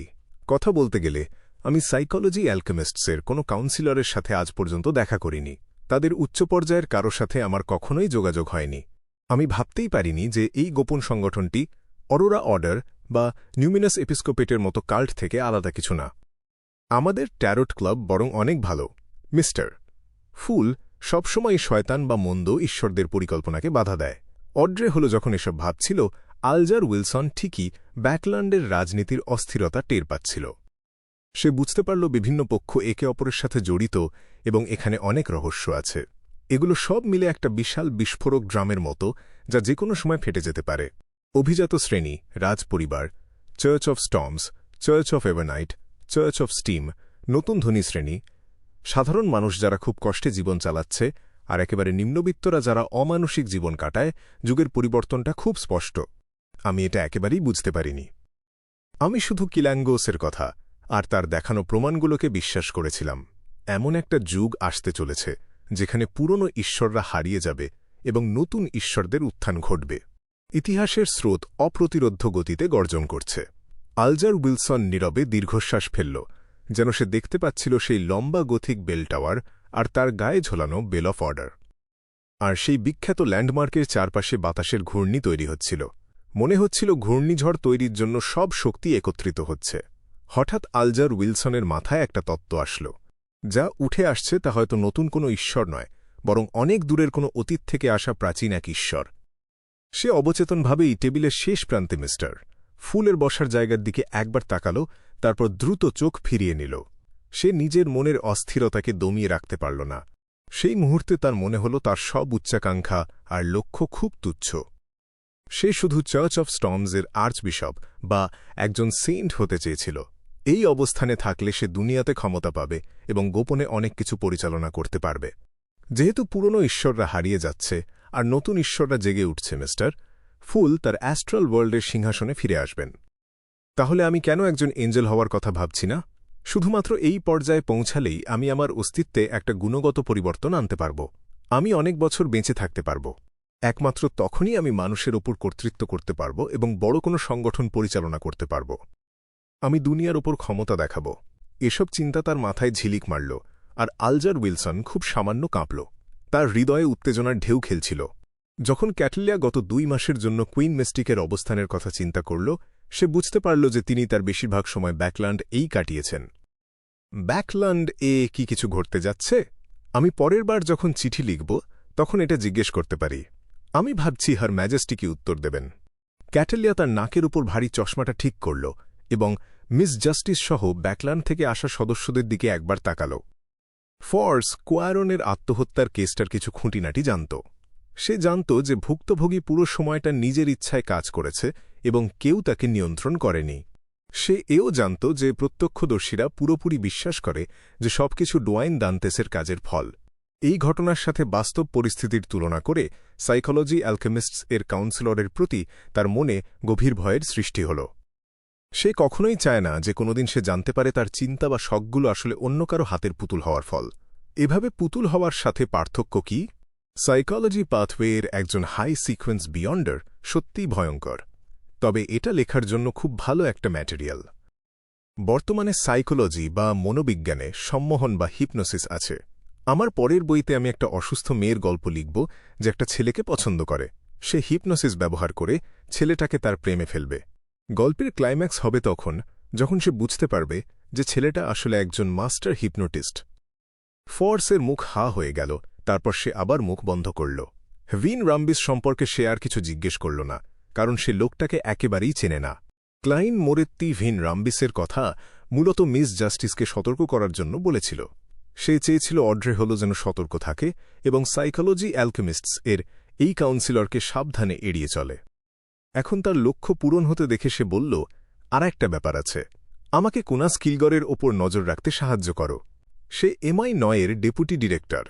Speaker 1: কথা বলতে গেলে আমি সাইকোলজি অ্যালকেমিস্টসের কোনো কাউন্সিলরের সাথে আজ পর্যন্ত দেখা করিনি। তাদের উচ্চ পর্যায়ের কারো সাথে আমার কখনোই যোগাযোগ হয়নি। আমি ভাবতেই পারিনি যে এই গোপন সংগঠনটি অরোরা অর্ডার বা নিউমিনাস এপিস্কোপেটের মতো কাল্ট থেকে আলাদা কিছু না। আমাদের ট্যারোট ক্লাব বরং অনেক ভালো, মিস্টার। ফুল সবসময় শয়তান বা মন্দ ঈশ্বরদের পরিকল্পনাকে বাধা দেয়। অড্রে হল যখন এসব ভাবছিল, আলজার উইলসন ঠিকই ব্যাকল্যান্ডের রাজনীতির অস্থিরতা টের পাচ্ছিল। সে বুঝতে পারল বিভিন্ন পক্ষ একে অপরের সাথে জড়িত এবং এখানে অনেক রহস্য আছে। এগুলো সব মিলে একটা বিশাল বিস্ফোরক ড্রামের মতো, যা যে কোনো সময় ফেটে যেতে পারে। অভিজাত শ্রেণী, রাজপরিবার, church of Storms, church of Evernight, church of Steam, নতুন ধনী শ্রেণী, সাধারণ মানুষ যারা খুব কষ্টে জীবন চালাচ্ছে, আর একেবারে নিম্নবিত্তরা যারা অমানসিক জীবন কাটায়। যুগের পরিবর্তনটা খুব স্পষ্ট। আমি এটা একেবারেই বুঝতে পারিনি। আমি শুধু কিল্যাঙ্গোসের কথা আর তার দেখানো প্রমাণগুলোকে বিশ্বাস করেছিলাম। এমন একটা যুগ আসতে চলেছে যেখানে পুরনো ঈশ্বররা হারিয়ে যাবে এবং নতুন ঈশ্বরদের উত্থান ঘটবে। ইতিহাসের স্রোত অপ্রতিরোধ্য গতিতে গর্জন করছে। আলজার উইলসন নীরবে দীর্ঘশ্বাস ফেলল, যেন সে দেখতে পাচ্ছিল সেই লম্বা গথিক বেল টাওয়ার আর তার গায়ে ঝোলানো বেল অফ অর্ডার। আর সেই বিখ্যাত ল্যান্ডমার্কের চারপাশে বাতাসের ঘূর্ণি তৈরি হচ্ছিল। মনে হচ্ছিল ঘূর্ণিঝড় তৈরির জন্য সব শক্তি একত্রিত হচ্ছে। হঠাৎ আলজার উইলসনের মাথায় একটা তত্ত্ব আসল। যা উঠে আসছে তা হয়তো নতুন কোনো ঈশ্বর নয়, বরং অনেক দূরের কোনো অতীত থেকে আসা প্রাচীন এক ঈশ্বর। সে অবচেতনভাবেই টেবিলের শেষ প্রান্তে মিস্টার ফুলের বসার জায়গার দিকে একবার তাকাল, তারপর দ্রুত চোখ ফিরিয়ে নিল। সে নিজের মনের অস্থিরতাকে দমিয়ে রাখতে পারল না। সেই মুহূর্তে তার মনে হল তার সব উচ্চাকাঙ্ক্ষা আর লক্ষ্য খুব তুচ্ছ। সে শুধু চার্চ অফ স্টর্মসের আর্চবিশপ বা একজন সেন্ট হতে চেয়েছিল। এই অবস্থানে থাকলে সে দুনিয়াতে ক্ষমতা পাবে এবং গোপনে অনেক কিছু পরিচালনা করতে পারবে। যেহেতু পুরনো ঈশ্বররা হারিয়ে যাচ্ছে আর নতুন ঈশ্বররা জেগে উঠছে, মিস্টার ফুল তার অ্যাস্ট্রাল ওয়ার্ল্ডের সিংহাসনে ফিরে আসবেন। তাহলে আমি কেন একজন এঞ্জেল হওয়ার কথা ভাবছি না? শুধুমাত্র এই পর্যায়ে পৌঁছালেই আমি আমার অস্তিত্বে একটা গুণগত পরিবর্তন আনতে পারব। আমি অনেক বছর বেঁচে থাকতে পারব। একমাত্র তখনই আমি মানুষের ওপর কর্তৃত্ব করতে পারব এবং বড় কোনো সংগঠন পরিচালনা করতে পারব। আমি দুনিয়ার ওপর ক্ষমতা দেখাব। এসব চিন্তা তার মাথায় ঝিলিক মারল, আর আলজার উইলসন খুব সামান্য কাঁপল। তার হৃদয়ে উত্তেজনার ঢেউ খেলছিল। যখন ক্যাটলিয়া গত 2 মাসের জন্য কুইন মিস্টিকের অবস্থানের কথা চিন্তা করল, সে বুঝতে পারল যে তিনি তার বেশিরভাগ সময় ব্যাকল্যান্ড এই কাটিয়েছেন। ব্যাকল্যান্ড কি কিছু ঘটতে যাচ্ছে? আমি পরের বার যখন চিঠি লিখব তখন এটা জিজ্ঞেস করতে পারি। আমি ভাবছি হার ম্যাজেস্টি কি উত্তর দেবেন। ক্যাটেলিয়া তার নাকের উপর ভারী চশমাটা ঠিক করল এবং মিস জাস্টিস সহ ব্যাকল্যান্ড থেকে আসা সদস্যদের দিকে একবার তাকাল। ফর্স কোয়ারনের আত্মহত্যার কেসটার কিছু খুঁটিনাটি জানত। সে জানত যে ভুক্তভোগী পুরো সময়টা নিজের ইচ্ছায় কাজ করেছে এবং কেউ তাকে নিয়ন্ত্রণ করেনি। সে এও জানত যে প্রত্যক্ষদর্শীরা পুরোপুরি বিশ্বাস করে যে সবকিছু ডোয়াইন দান্তেসের কাজের ফল। এই ঘটনার সাথে বাস্তব পরিস্থিতির তুলনা করে সাইকোলজি অ্যালকেমিস্টস এর কাউন্সিলরের প্রতি তার মনে গভীর ভয়ের সৃষ্টি হল। সে কখনোই চায় না যে কোনোদিন সে জানতে পারে তার চিন্তা বা শখগুলো আসলে অন্য কারো হাতের পুতুল হওয়ার ফল। এভাবে পুতুল হওয়ার সাথে পার্থক্য কি? সাইকোলজি পাথওয়ের একজন হাই সিকোয়েন্স বিয়ন্ডার সত্যিই ভয়ঙ্কর, তবে এটা লেখার জন্য খুব ভালো একটা ম্যাটেরিয়াল। বর্তমানে সাইকোলজি বা মনোবিজ্ঞানে সম্মোহন বা হিপনোসিস আছে। আমার পরের বইতে আমি একটা অসুস্থ মেয়ের গল্প লিখব যে একটা ছেলেকে পছন্দ করে। সে হিপনোসিস ব্যবহার করে ছেলেটাকে তার প্রেমে ফেলবে। গল্পের ক্লাইম্যাক্স হবে তখন যখন সে বুঝতে পারবে যে ছেলেটা আসলে একজন মাস্টার হিপনোটিস্ট। ফর্সের মুখ হা হয়ে গেল, তারপর সে আবার মুখ বন্ধ করল। ভিন রাম্বিস সম্পর্কে সে আর কিছু জিজ্ঞেস করল না, কারণ সে লোকটাকে একেবারেই চেনে না। ক্লাইন মোরেত্তি ভিন রাম্বিসের কথা মূলত মিস জাস্টিসকে সতর্ক করার জন্য বলেছিল। সে চেয়েছিল অড্রে হল যেন সতর্ক থাকে এবং সাইকোলজি অ্যালকেমিস্টস এর এই কাউন্সিলরকে সাবধানে এড়িয়ে চলে। এখন তার লক্ষ্য পূরণ হতে দেখে সে বলল, আর একটা ব্যাপার আছে, আমাকে কোনাস কিলগরের ওপর নজর রাখতে সাহায্য করো। সে MI9 এর ডেপুটি ডিরেক্টর।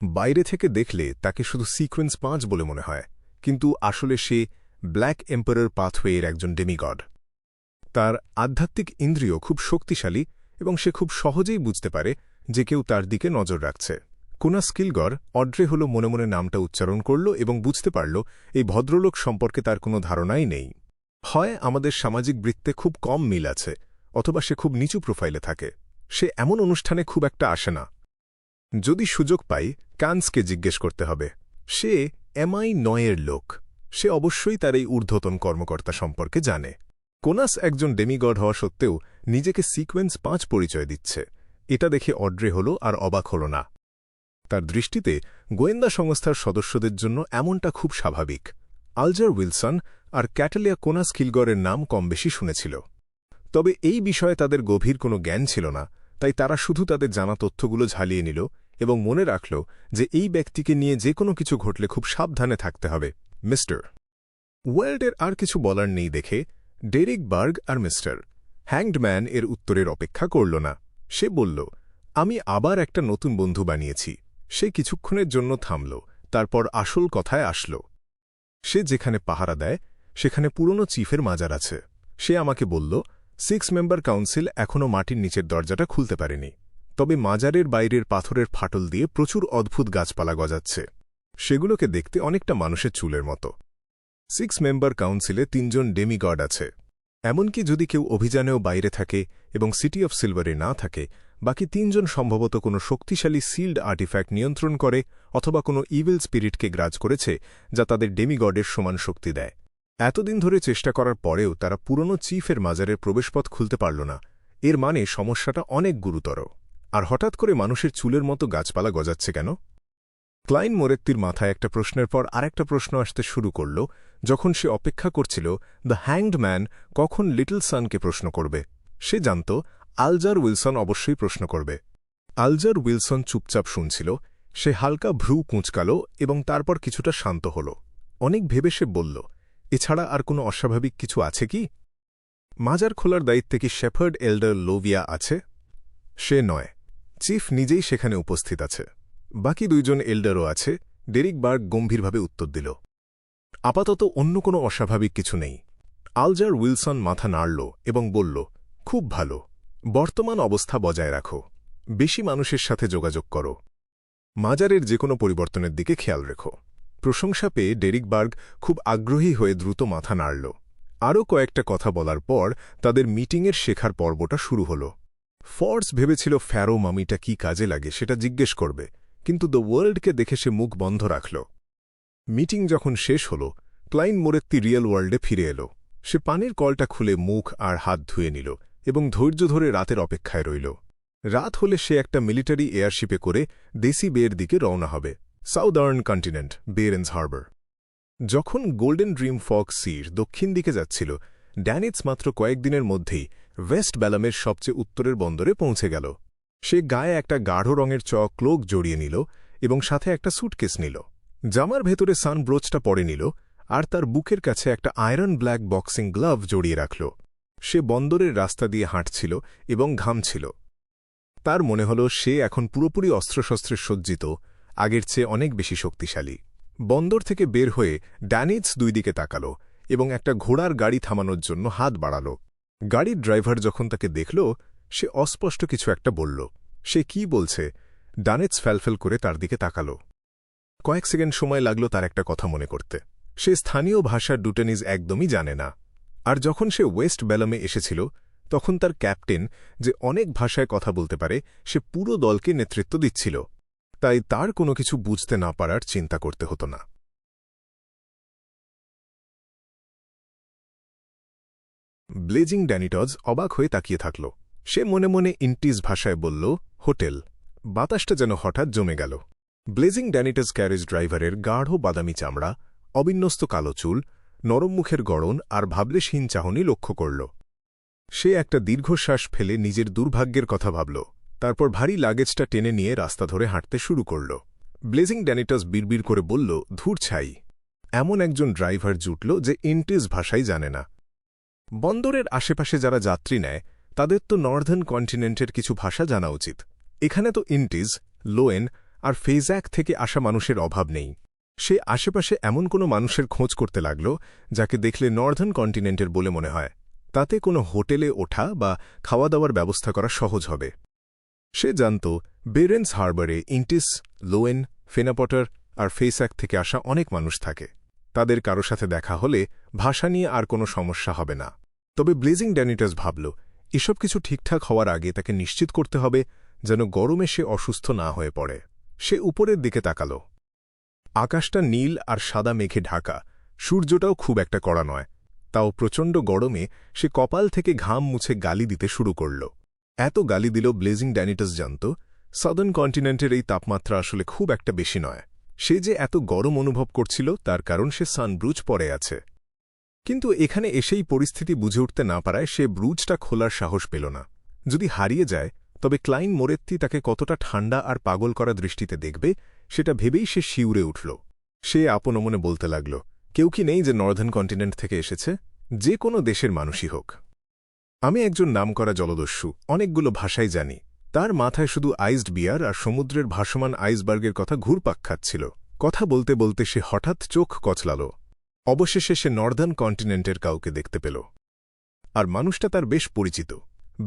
Speaker 1: বাইরে থেকে দেখলে তাকে শুধু সিকোয়েন্স 5 বলে মনে হয়, কিন্তু আসলে সে ব্ল্যাক এম্পারার পাথওয়ের একজন ডেমিগড। তার আধ্যাত্মিক ইন্দ্রিয় খুব শক্তিশালী এবং সে খুব সহজেই বুঝতে পারে যে কেউ তার দিকে নজর রাখছে। কোনাস কিলগর অড্রে হল মনে মনে নামটা উচ্চারণ করল এবং বুঝতে পারল এই ভদ্রলোক সম্পর্কে তার কোনো ধারণাই নেই। হয় আমাদের সামাজিক বৃত্তে খুব কম মিল আছে, অথবা সে খুব নিচু প্রোফাইলে থাকে। সে এমন অনুষ্ঠানে খুব একটা আসে না। যদি সুযোগ পাই, কান্সকে জিজ্ঞেস করতে হবে। সে MI9 লোক। সে অবশ্যই তার এই ঊর্ধ্বতন কর্মকর্তা সম্পর্কে জানে। কোনাস একজন ডেমিগড হওয়া সত্ত্বেও নিজেকে সিকোয়েন্স 5 পরিচয় দিচ্ছে। এটা দেখে অড্রে হল আর অবাক হল না। তার দৃষ্টিতে গোয়েন্দা সংস্থার সদস্যদের জন্য এমনটা খুব স্বাভাবিক। আলজার উইলসন আর ক্যাটালিয়া কোনাস কিলগরের নাম কম বেশি শুনেছিল, তবে এই বিষয়ে তাদের গভীর কোনো জ্ঞান ছিল না। তাই তারা শুধু তাদের জানা তথ্যগুলো ঝালিয়ে নিল এবং মনে রাখল যে এই ব্যক্তিকে নিয়ে যে কোনো কিছু ঘটলে খুব সাবধানে থাকতে হবে। মিস্টার ওয়ার্ল্ডের আর কিছু বলার নেই দেখে ডেরিক বার্গ আর মিস্টার হ্যাংডম্যান এর উত্তরের অপেক্ষা করল না। সে বলল, আমি আবার একটা নতুন বন্ধু বানিয়েছি। সে কিছুক্ষণের জন্য থামল, তারপর আসল কথায় আসল। সে যেখানে পাহারা দেয় সেখানে পুরনো চিফের মাজার আছে। সে আমাকে বলল 6 মেম্বার কাউন্সিল এখনও মাটির নিচের দরজাটা খুলতে পারেনি, তবে মাজারের বাইরের পাথরের ফাটল দিয়ে প্রচুর অদ্ভুত গাছপালা গজাচ্ছে। সেগুলোকে দেখতে অনেকটা মানুষের চুলের মতো। 6 মেম্বার কাউন্সিলে 3 জন ডেমিগড আছে। এমনকি যদি কেউ অভিযানেও বাইরে থাকে এবং সিটি অফ সিলভারে না থাকে, বাকি 3 জন সম্ভবত কোনো শক্তিশালী সিল্ড আর্টিফ্যাক্ট নিয়ন্ত্রণ করে অথবা কোনো ইভিল স্পিরিটকে গ্রাজ করেছে যা তাদের ডেমিগডের সমান শক্তি দেয়। এতদিন ধরে চেষ্টা করার পরেও তারা পুরনো চিফের মাজারের প্রবেশপথ খুলতে পারল না। এর মানে সমস্যাটা অনেক গুরুতর। আর হঠাৎ করে মানুষের চুলের মতো গাছপালা গজাচ্ছে কেন? ক্লাইন মোরেত্তির মাথায় একটা প্রশ্নের পর আরেকটা প্রশ্ন আসতে শুরু করল, যখন সে অপেক্ষা করছিল দ্য হ্যাংড ম্যান কখন লিটল সানকে প্রশ্ন করবে। সে জানত আলজার উইলসন অবশ্যই প্রশ্ন করবে। আলজার উইলসন চুপচাপ শুনছিল। সে হালকা ভ্রু কুঁচকাল এবং তারপর কিছুটা শান্ত হল। অনেক ভেবে সে বলল, এছাড়া আর কোনো অস্বাভাবিক কিছু আছে কি? মাজার খোলার দায়িত্বে কি শেফার্ড এল্ডার লোভিয়া আছে? সে নয়। চিফ নিজেই সেখানে উপস্থিত আছে। বাকি 2 জন এল্ডারও আছে। ডেরিক বার্গ গম্ভীরভাবে উত্তর দিল, আপাতত অন্য কোনো অস্বাভাবিক কিছু নেই। আলজার উইলসন মাথা নাড়ল এবং বলল, খুব ভালো। বর্তমান অবস্থা বজায় রাখো। বেশি মানুষের সাথে যোগাযোগ করো। মাজারের যে কোনো পরিবর্তনের দিকে খেয়াল রেখো। প্রশংসা পেয়ে ডেরিক বার্গ খুব আগ্রহী হয়ে দ্রুত মাথা নাড়ল। আরও কয়েকটা কথা বলার পর তাদের মিটিংয়ের শেখার পর্বটা শুরু হল। ফর্স ভেবেছিল ফ্যারো মামিটা কি কাজে লাগে সেটা জিজ্ঞেস করবে, কিন্তু দ্য ওয়ার্ল্ডকে দেখে সে মুখ বন্ধ রাখল। মিটিং যখন শেষ হল, ক্লাইন মোরেত্তি রিয়েল ওয়ার্ল্ডে ফিরে এল। সে পানির কলটা খুলে মুখ আর হাত ধুয়ে নিল এবং ধৈর্য ধরে রাতের অপেক্ষায় রইল। রাত হলে সে একটা মিলিটারি এয়ারশিপে করে দেশি বের দিকে রওনা হবে, সাউদার্ন কন্টিনেন্ট, বেরেন্স হারবার। যখন গোল্ডেন ড্রিম ফগ সির দক্ষিণ দিকে যাচ্ছিল, ড্যানিটস মাত্র কয়েকদিনের মধ্যেই ওয়েস্ট ব্যালামের সবচেয়ে উত্তরের বন্দরে পৌঁছে গেল। সে গায়ে একটা গাঢ় রঙের ক্লোক জড়িয়ে নিল এবং সাথে একটা স্যুটকেস নিল। জামার ভেতরে সানব্রোচটা পরে নিল আর তার বুকের কাছে একটা আয়রন ব্ল্যাক বক্সিং গ্লাভ জড়িয়ে রাখল। সে বন্দরের রাস্তা দিয়ে হাঁটছিল এবং ঘামছিল। তার মনে হল সে এখন পুরোপুরি অস্ত্রশস্ত্রে সজ্জিত, আগের চেয়ে অনেক বেশি শক্তিশালী। বন্দর থেকে বের হয়ে ড্যানিটস 2 দিকে তাকাল এবং একটা ঘোড়ার গাড়ি থামানোর জন্য হাত বাড়াল। গাড়ির ড্রাইভার যখন তাকে দেখল, সে অস্পষ্ট কিছু একটা বলল। সে কি বলছে ড্যানিটস ফ্যালফেল করে তার দিকে তাকাল। কয়েক সেকেন্ড সময় লাগল তার একটা কথা মনে করতে। সে স্থানীয় ভাষার ডুটেনিজ একদমই জানে না। আর যখন সে ওয়েস্ট ব্যালামে এসেছিল, তখন তার ক্যাপ্টেন, যে অনেক ভাষায় কথা বলতে পারে, সে পুরো দলকে নেতৃত্ব দিচ্ছিল। তাই তার কোনো কিছু বুঝতে না পারার চিন্তা করতে হতো না। ব্লেজিং ড্যানিটজ অবাক হয়ে তাকিয়ে থাকল। সে মনে মনে ইন্টিজ ভাষায় বলল, হোটেল। বাতাসটা যেন হঠাৎ জমে গেল। ব্লেজিং ড্যানিটজ ক্যারেজ ড্রাইভারের গাঢ় বাদামি চামড়া, অবিন্যস্ত কালো চুল, নরম মুখের গড়ন আর ভাবলেশহীন চাহনি লক্ষ্য করল। সে একটা দীর্ঘশ্বাস ফেলে নিজের দুর্ভাগ্যের কথা ভাবল, তারপর ভারী লাগেজটা টেনে নিয়ে রাস্তা ধরে হাঁটতে শুরু করল। ব্লেজিং ড্যানিটজ বিড়বিড় করে বলল, ধুর ছাই। এমন একজন ড্রাইভার জুটল যে ইন্টিজ ভাষাই জানে না। বন্দরের আশেপাশে যারা যাত্রী নেয় তাদের তো নর্দার্ন কন্টিনেন্টের কিছু ভাষা জানা উচিত। এখানে তো ইন্টিজ, লোয়েন আর ফেজাক থেকে আসা মানুষের অভাব নেই। সে আশেপাশে এমন কোনো মানুষের খোঁজ করতে লাগল যাকে দেখলে নর্দার্ন কন্টিনেন্টের বলে মনে হয়। তাতে কোনো হোটেলে ওঠা বা খাওয়া দাওয়ার ব্যবস্থা করা সহজ হবে। সে জানত বেরেন্স হারবারে ইন্টিস, লোয়েন, ফেনাপটার আর ফেসাক থেকে আসা অনেক মানুষ থাকে। তাদের কারো সাথে দেখা হলে ভাষা নিয়ে আর কোনো সমস্যা হবে না। তবে ব্লেজিং ড্যানিটজ ভাবল, এসব কিছু ঠিকঠাক হওয়ার আগে তাকে নিশ্চিত করতে হবে যেন গরমে সে অসুস্থ না হয়ে পড়ে। সে উপরের দিকে তাকাল। আকাশটা নীল আর সাদা মেঘে ঢাকা, সূর্যটাও খুব একটা কড়া নয়। তাও প্রচণ্ড গরমে সে কপাল থেকে ঘাম মুছে গালি দিতে শুরু করল। এত গালি দিল ব্লেজিং ড্যানিটাস জানত সাদার্ন কন্টিনেন্টের এই তাপমাত্রা আসলে খুব একটা বেশি নয়। সে যে এত গরম অনুভব করছিল তার কারণ সে সানব্রুজ পরে আছে। কিন্তু এখানে এসেই পরিস্থিতি বুঝে উঠতে না পারায় সে ব্রুজটা খোলার সাহস পেল না। যদি হারিয়ে যায় তবে ক্লাইন মোরেত্তি তাকে কতটা ঠান্ডা আর পাগল করা দৃষ্টিতে দেখবে সেটা ভেবেই সে শিউরে উঠল। সে আপনমনে বলতে লাগল, কেউ কি নেই যে নর্দার্ন কন্টিনেন্ট থেকে এসেছে? যে কোনো দেশের মানুষই হোক। আমি একজন নামকরা জলদস্যু, অনেকগুলো ভাষাই জানি। তার মাথায় শুধু আইসড বিয়ার আর সমুদ্রের ভাসমান আইসবার্গের কথা ঘুরপাক খাচ্ছিল। কথা বলতে বলতে সে হঠাৎ চোখ কচলাল। অবশেষে সে নর্দার্ন কন্টিনেন্টের কাউকে দেখতে পেল। আর মানুষটা তার বেশ পরিচিত।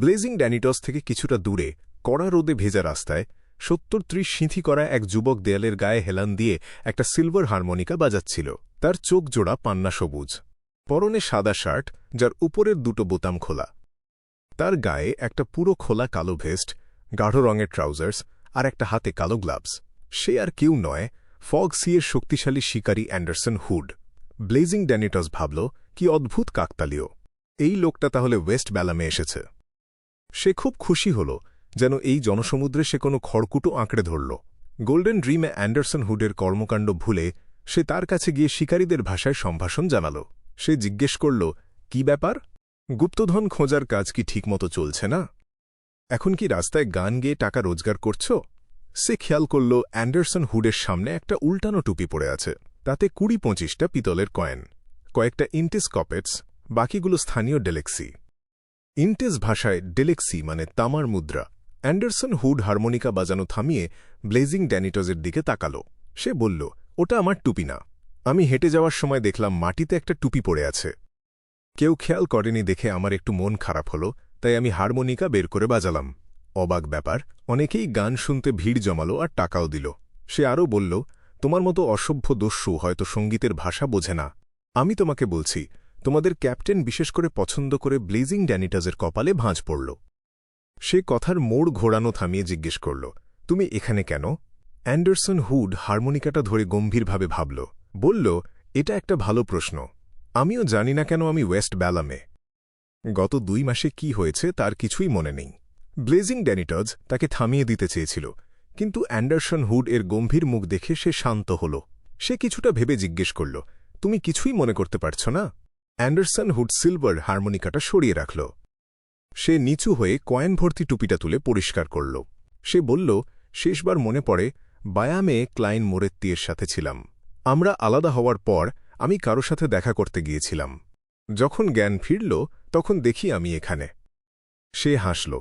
Speaker 1: ব্লেজিং ড্যানিটস থেকে কিছুটা দূরে কড়া রোদে ভেজা রাস্তায় 70-30 সিঁথি করা এক যুবক দেয়ালের গায়ে হেলান দিয়ে একটা সিলভার হারমোনিকা বাজাচ্ছিল। তার চোখ জোড়া পান্না সবুজ, পরনে সাদা শার্ট যার উপরের দুটো বোতাম খোলা। তার গায়ে একটা পুরো খোলা কালো ভেস্ট, গাঢ় রঙের ট্রাউজার্স আর একটা হাতে কালো গ্লাভস। সে আর কেউ নয়, ফগ সিয়ের শক্তিশালী শিকারী অ্যান্ডারসন হুড। ব্লেজিং ড্যানিটস ভাবল, কি অদ্ভুত কাকতালীয়, এই লোকটা তাহলে ওয়েস্ট ব্যালামে এসেছে। সে খুব খুশি হল, যেন এই জনসমুদ্রে সে কোনো খড়কুটো আঁকড়ে ধরল। গোল্ডেন ড্রিমে অ্যান্ডারসন হুডের কর্মকাণ্ড ভুলে সে তার কাছে গিয়ে শিকারীদের ভাষায় সম্ভাষণ জানাল। সে জিজ্ঞেস করল, কি ব্যাপার? গুপ্তধন খোঁজার কাজ কি ঠিকমতো চলছে না? এখন কি রাস্তায় গান গেয়ে টাকা রোজগার করছ? সে খেয়াল করল অ্যান্ডারসন হুডের সামনে একটা উল্টানো টুপি পড়ে আছে। তাতে 20-25টা পিতলের কয়েন, কয়েকটা ইন্টেস কপেটস, বাকিগুলো স্থানীয় ডেলেক্সি। ইন্টেস ভাষায় ডেলেক্সি মানে তামার মুদ্রা। অ্যান্ডারসন হুড হারমোনিকা বাজানো থামিয়ে ব্লেজিং ড্যানিটসের দিকে তাকাল। সে বলল, ওটা আমার টুপি না। আমি হেঁটে যাওয়ার সময় দেখলাম মাটিতে একটা টুপি পড়ে আছে। কেউ খেয়াল করেনি দেখে আমার একটু মন খারাপ হল, তাই আমি হারমোনিকা বের করে বাজালাম। অবাক ব্যাপার, অনেকেই গান শুনতে ভিড় জমালো আর টাকাও দিল। সে আরও বলল, তোমার মতো অসভ্য দস্যু হয়তো সঙ্গীতের ভাষা বোঝে না। আমি তোমাকে বলছি, তোমাদের ক্যাপ্টেন বিশেষ করে পছন্দ করে ব্লেজিং ড্যানিটসের কপালে ভাঁজ পড়ল। সে কথার মোড় ঘোরানো থামিয়ে জিজ্ঞেস করল, তুমি এখানে কেন? অ্যান্ডারসন হুড হারমোনিকাটা ধরে গম্ভীরভাবে ভাবল। বলল, এটা একটা ভালো প্রশ্ন। আমিও জানি না কেন আমি ওয়েস্ট ব্যালামে। গত 2 মাসে কি হয়েছে তার কিছুই মনে নেই। ব্লেজিং ড্যানিটস তাকে থামিয়ে দিতে চেয়েছিল, কিন্তু অ্যান্ডারসন হুড এর গম্ভীর মুখ দেখে সে শান্ত হল। সে কিছুটা ভেবে জিজ্ঞেস করল, তুমি কিছুই মনে করতে পারছ না? অ্যান্ডারসন হুড সিলভার হারমোনিকাটা সরিয়ে রাখল। সে নিচু হয়ে কয়েন ভর্তি টুপিটা তুলে পরিষ্কার করল। সে বলল, শেষবার মনে পড়ে বায়ামে ক্লাইন মোরেত্তির সাথে ছিলাম। আমরা আলাদা হওয়ার পর আমি কারো সাথে দেখা করতে গিয়েছিলাম। যখন জ্ঞান ফিরল তখন দেখি আমি এখানে। সে হাসল,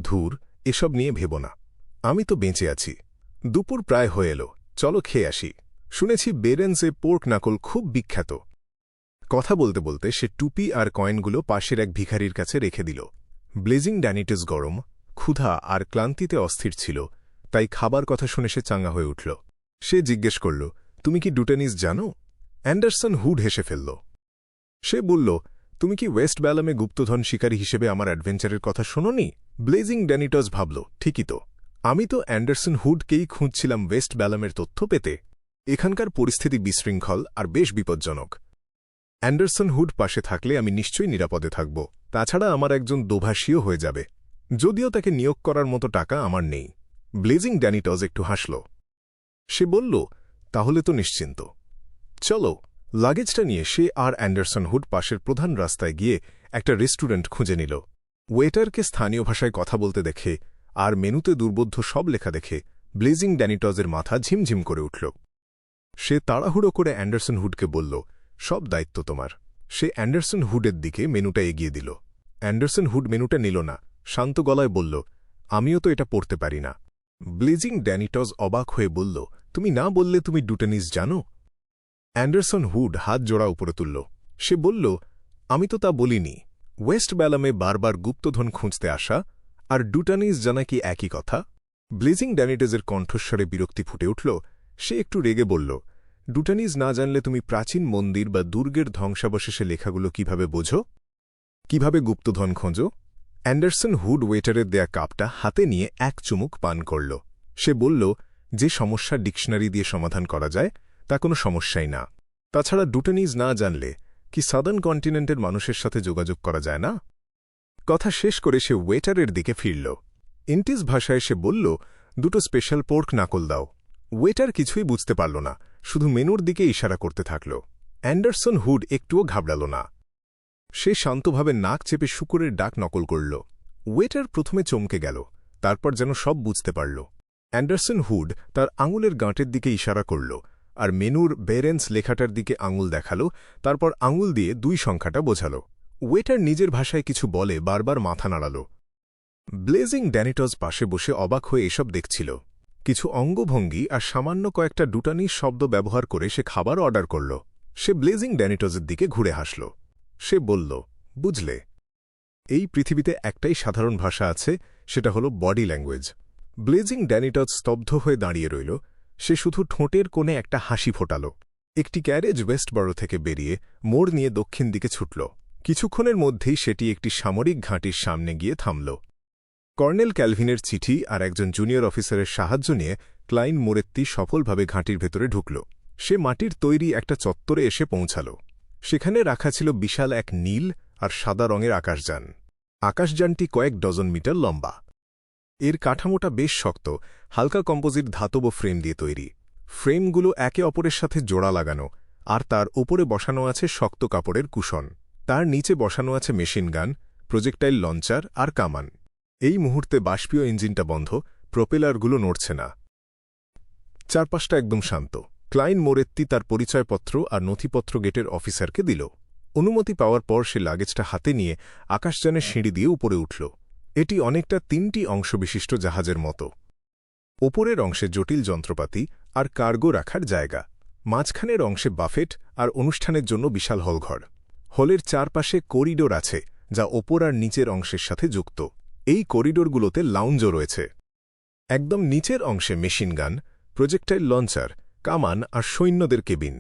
Speaker 1: ধুর, এসব নিয়ে ভেব না। আমি তো বেঁচে আছি। দুপুর প্রায় হয়ে এলো, চলো খেয়ে আসি। শুনেছি বেরেন্সে পোর্ক নাকল খুব বিখ্যাত। কথা বলতে বলতে সে টুপি আর কয়েনগুলো পাশের এক ভিখারির কাছে রেখে দিল। ব্লেজিং ড্যানিটস গরম, ক্ষুধা আর ক্লান্তিতে অস্থির ছিল, তাই খাবার কথা শুনে সে চাঙ্গা হয়ে উঠল। সে জিজ্ঞেস করল, তুমি কি ডুটেনিস জানো? অ্যান্ডারসন হুড হেসে ফেলল। সে বলল, তুমি কি ওয়েস্ট ব্যালামে গুপ্তধন শিকারী হিসেবে আমার অ্যাডভেঞ্চারের কথা শোনোনি? ব্লেজিং ড্যানিটস ভাবল, ঠিকই তো, আমি তো অ্যান্ডারসন হুডকেই খুঁজছিলাম ওয়েস্ট ব্যালামের তথ্য পেতে। এখানকার পরিস্থিতি বিশৃঙ্খল আর বেশ বিপজ্জনক। অ্যান্ডারসন হুড পাশে থাকলে আমি নিশ্চয়ই নিরাপদে থাকব। তাছাড়া আমার একজন দোভাষীও হয়ে যাবে, যদিও তাকে নিয়োগ করার মতো টাকা আমার নেই। ব্লেজিং ড্যানিটস একটু হাসল। সে বলল, তাহলে তো নিশ্চিন্ত। চলো। লাগেজটা নিয়ে সে আর অ্যান্ডারসন হুড পাশের প্রধান রাস্তায় গিয়ে একটা রেস্টুরেন্ট খুঁজে নিল। ওয়েটারকে স্থানীয় ভাষায় কথা বলতে দেখে আর মেনুতে দুর্বোধ্য সব লেখা দেখে ব্লেজিং ড্যানিটসের মাথা ঝিমঝিম করে উঠল। সে তাড়াহুড়ো করে অ্যান্ডারসন হুডকে বলল, সব দায়িত্ব তোমার। সে অ্যান্ডারসন হুডের দিকে মেনুটা এগিয়ে দিল। অ্যান্ডারসন হুড মেনুটা নিল না, শান্ত গলায় বলল, আমিও তো এটা পড়তে পারি না। ব্লেজিং ড্যানিটস অবাক হয়ে বলল, তুমি না বললে তুমি ডুটেনিস জানো? অ্যান্ডারসন হুড হাত জোড়া উপরে তুলল। সে বলল, আমি তো তা বলিনি। ওয়েস্ট ব্যালামে বারবার গুপ্তধন খুঁজতে আসা আর ডুটানিস জানা কি একই কথা? ব্লেজিং ড্যানিটসের কণ্ঠস্বরে বিরক্তি ফুটে উঠল। সে একটু রেগে বলল, ডুটানিস না জানলে তুমি প্রাচীন মন্দির বা দুর্গের ধ্বংসাবশেষে লেখাগুলো কিভাবে বোঝো? কিভাবে গুপ্তধন খোঁজো? অ্যান্ডারসন হুড ওয়েটারের দেয়া কাপটা হাতে নিয়ে 1 চুমুক পান করল। সে বলল, যে সমস্যা ডিকশনারি দিয়ে সমাধান করা যায় তা কোনো সমস্যাই না। তাছাড়া ডুটানিজ না জানলে কি সাদার্ন কন্টিনেন্টের মানুষের সাথে যোগাযোগ করা যায় না? কথা শেষ করে সে ওয়েটারের দিকে ফিরল। ইন্টিস ভাষায় সে বলল, 2টো স্পেশাল পোর্ক নাকল দাও। ওয়েটার কিছুই বুঝতে পারল না, শুধু মেনুর দিকে ইশারা করতে থাকল। অ্যান্ডারসন হুড একটুও ঘাবড়াল না। সে শান্তভাবে নাক চেপে শূকরের ডাক নকল করল। ওয়েটার প্রথমে চমকে গেল, তারপর যেন সব বুঝতে পারল। অ্যান্ডারসন হুড তার আঙুলের গাঁটের দিকে ইশারা করল, আর মেনুর বেরেন্স লেখাটার দিকে আঙুল দেখাল, তারপর আঙুল দিয়ে 2 সংখ্যাটা বোঝাল। ওয়েটার নিজের ভাষায় কিছু বলে বারবার মাথা নাড়াল। ব্লেজিং ড্যানিটজ পাশে বসে অবাক হয়ে এসব দেখছিল। কিছু অঙ্গভঙ্গি আর সামান্য কয়েকটা ডুটানিজ শব্দ ব্যবহার করে সে খাবার অর্ডার করল। সে ব্লেজিং ড্যানিটজের দিকে ঘুরে হাসল। সে বলল, বুঝলে, এই পৃথিবীতে একটাই সাধারণ ভাষা আছে, সেটা হলো বডি ল্যাঙ্গুয়েজ। ব্লেজিং ড্যানিটজ স্তব্ধ হয়ে দাঁড়িয়ে রইল। সে শুধু ঠোঁটের কোণে একটা হাসি ফোটাল। একটি ক্যারেজ ওয়েস্টবরো থেকে বেরিয়ে মোড় নিয়ে দক্ষিণ দিকে ছুটল। কিছুক্ষণের মধ্যেই সেটি একটি সামরিক ঘাঁটির সামনে গিয়ে থামল। কর্নেল ক্যালভিনের চিঠি আর একজন জুনিয়র অফিসারের সাহায্য নিয়ে ক্লাইন মোরেত্তি সফলভাবে ঘাঁটির ভেতরে ঢুকল। সে মাটির তৈরি একটা চত্বরে এসে পৌঁছাল। সেখানে রাখা ছিল বিশাল এক নীল আর সাদা রঙের আকাশযান। আকাশযানটি কয়েক ডজন মিটার লম্বা। এর কাঠামোটা বেশ শক্ত, হালকা কম্পোজিট ধাতব ফ্রেম দিয়ে তৈরি। ফ্রেমগুলো একে অপরের সাথে জোড়া লাগানো, আর তার ওপরে বসানো আছে শক্ত কাপড়ের কুশন। তার নিচে বসানো আছে মেশিন গান, প্রজেক্টাইল লঞ্চার আর কামান। এই মুহূর্তে বাষ্পীয় ইঞ্জিনটা বন্ধ, প্রোপেলারগুলো নড়ছে না। চারপাশটা একদম শান্ত। ক্লাইন মোরেত্তি তার পরিচয়পত্র আর নথিপত্র গেটের অফিসারকে দিল। অনুমতি পাওয়ার পর সে লাগেজটা হাতে নিয়ে আকাশযানের সিঁড়ি দিয়ে উপরে উঠল। এটি অনেকটা 3টি অংশবিশিষ্ট জাহাজের মতো। ওপরের অংশে জটিল যন্ত্রপাতি আর কার্গো রাখার জায়গা। মাঝখানের অংশে বাফেট আর অনুষ্ঠানের জন্য বিশাল হলঘর। হলের চারপাশে করিডোর আছে, যা ওপর আর নিচের অংশের সাথে যুক্ত। এই করিডোরগুলোতে লাউঞ্জও রয়েছে। একদম নিচের অংশে মেশিন গান, প্রজেক্টাইল লঞ্চার, কামান আর সৈন্যদের কেবিন।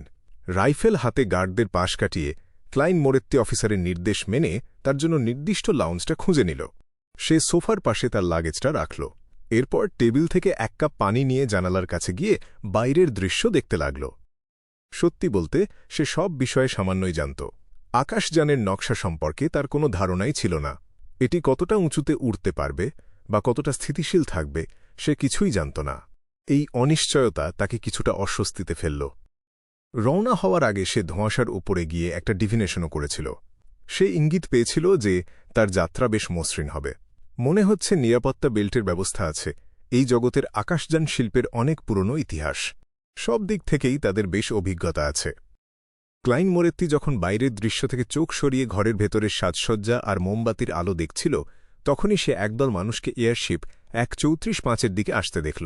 Speaker 1: রাইফেল হাতে গার্ডদের পাশ কাটিয়ে ক্লাইন মোরেত্তি অফিসারের নির্দেশ মেনে তার জন্য নির্দিষ্ট লাউঞ্জটা খুঁজে নিল। সে সোফার পাশে তার লাগেজটা রাখল। এরপর টেবিল থেকে 1 কাপ পানি নিয়ে জানালার কাছে গিয়ে বাইরের দৃশ্য দেখতে লাগল। সত্যি বলতে সে সব বিষয়ে সামান্যই জানত। আকাশযানের নকশা সম্পর্কে তার কোনো ধারণাই ছিল না। এটি কতটা উঁচুতে উড়তে পারবে বা কতটা স্থিতিশীল থাকবে সে কিছুই জানত না। এই অনিশ্চয়তা তাকে কিছুটা অস্বস্তিতে ফেলল। রওনা হওয়ার আগে সে ধোঁয়াশার উপরে গিয়ে একটা ডিভিনেশনও করেছিল। সে ইঙ্গিত পেয়েছিল যে তার যাত্রা বেশ মসৃণ হবে। মনে হচ্ছে নিরাপত্তা বেল্টের ব্যবস্থা আছে। এই জগতের আকাশযান শিল্পের অনেক পুরনো ইতিহাস। সব দিক থেকেই তাদের বেশ অভিজ্ঞতা আছে। ক্লাইন মোরেত্তি যখন বাইরের দৃশ্য থেকে চোখ সরিয়ে ঘরের ভেতরের সাজসজ্জা আর মোমবাতির আলো দেখছিল, তখনই সে একদল মানুষকে এয়ারশিপ 134-5 দিকে আসতে দেখল।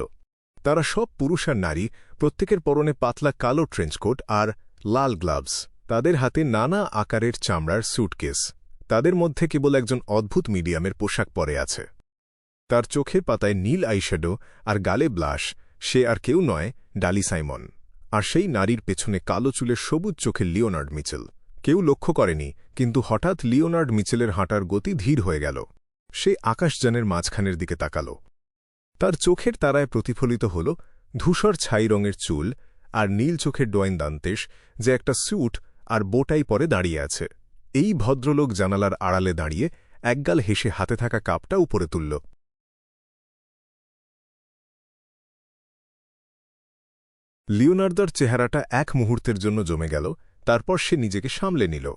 Speaker 1: তারা সব পুরুষ আর নারী, প্রত্যেকের পরনে পাতলা কালো ট্রেঞ্চকোট আর লাল গ্লাভস। তাদের হাতে নানা আকারের চামড়ার স্যুটকেস। তাদের মধ্যে কেবল একজন অদ্ভুত মিডিয়ামের পোশাক পরে আছে। তার চোখের পাতায় নীল আইশ্যাডো আর গালে ব্লাশ। সে আর কেউ নয়, ডালি সাইমন। আর সেই নারীর পেছনে কালো চুলের সবুজ চোখের লিওনার্ড মিচেল। কেউ লক্ষ্য করেনি, কিন্তু হঠাৎ লিওনার্ড মিচেলের হাঁটার গতি ধীর হয়ে গেল। সে আকাশযানের মাঝখানের দিকে তাকাল। তার চোখের তারায় প্রতিফলিত হল ধূসর ছাই রঙের চুল আর নীল চোখের ডোয়েন দান্তেশ, যে একটা স্যুট আর বোটাই পরে দাঁড়িয়ে আছে। এই ভদ্রলোক জানালার আড়ালে দাঁড়িয়ে একগাল হেসে হাতে থাকা কাপটা উপরে তুলল। লিওনার্দোর চেহারাটা এক মুহূর্তের জন্য জমে গেল, তারপর সে নিজেকে সামলে নিল।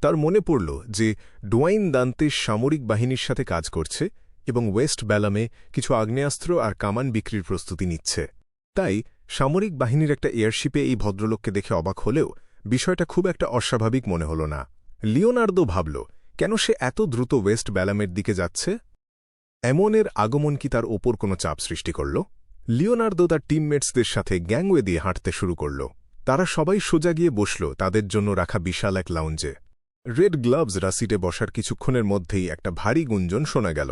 Speaker 1: তার মনে পড়ল যে ডোয়াইন দান্তেশ সামরিক বাহিনীর সাথে কাজ করছে এবং ওয়েস্ট ব্যালামে কিছু আগ্নেয়াস্ত্র আর কামান বিক্রির প্রস্তুতি নিচ্ছে। তাই সামরিক বাহিনীর একটা এয়ারশিপে এই ভদ্রলোককে দেখে অবাক হলেও বিষয়টা খুব একটা অস্বাভাবিক মনে হল না। লিওনার্দো ভাবল, কেন সে এত দ্রুত ওয়েস্ট ব্যালামের দিকে যাচ্ছে? এমনের আগমন কি তার ওপর কোনো চাপ সৃষ্টি করল? লিওনার্দো তার টিমমেটসদের সাথে গ্যাংওয়ে দিয়ে হাঁটতে শুরু করল। তারা সবাই সোজা গিয়ে বসল তাদের জন্য রাখা বিশাল এক লাউঞ্জে। রেড গ্লাভসরা সিটে বসার কিছুক্ষণের মধ্যেই একটা ভারী গুঞ্জন শোনা গেল।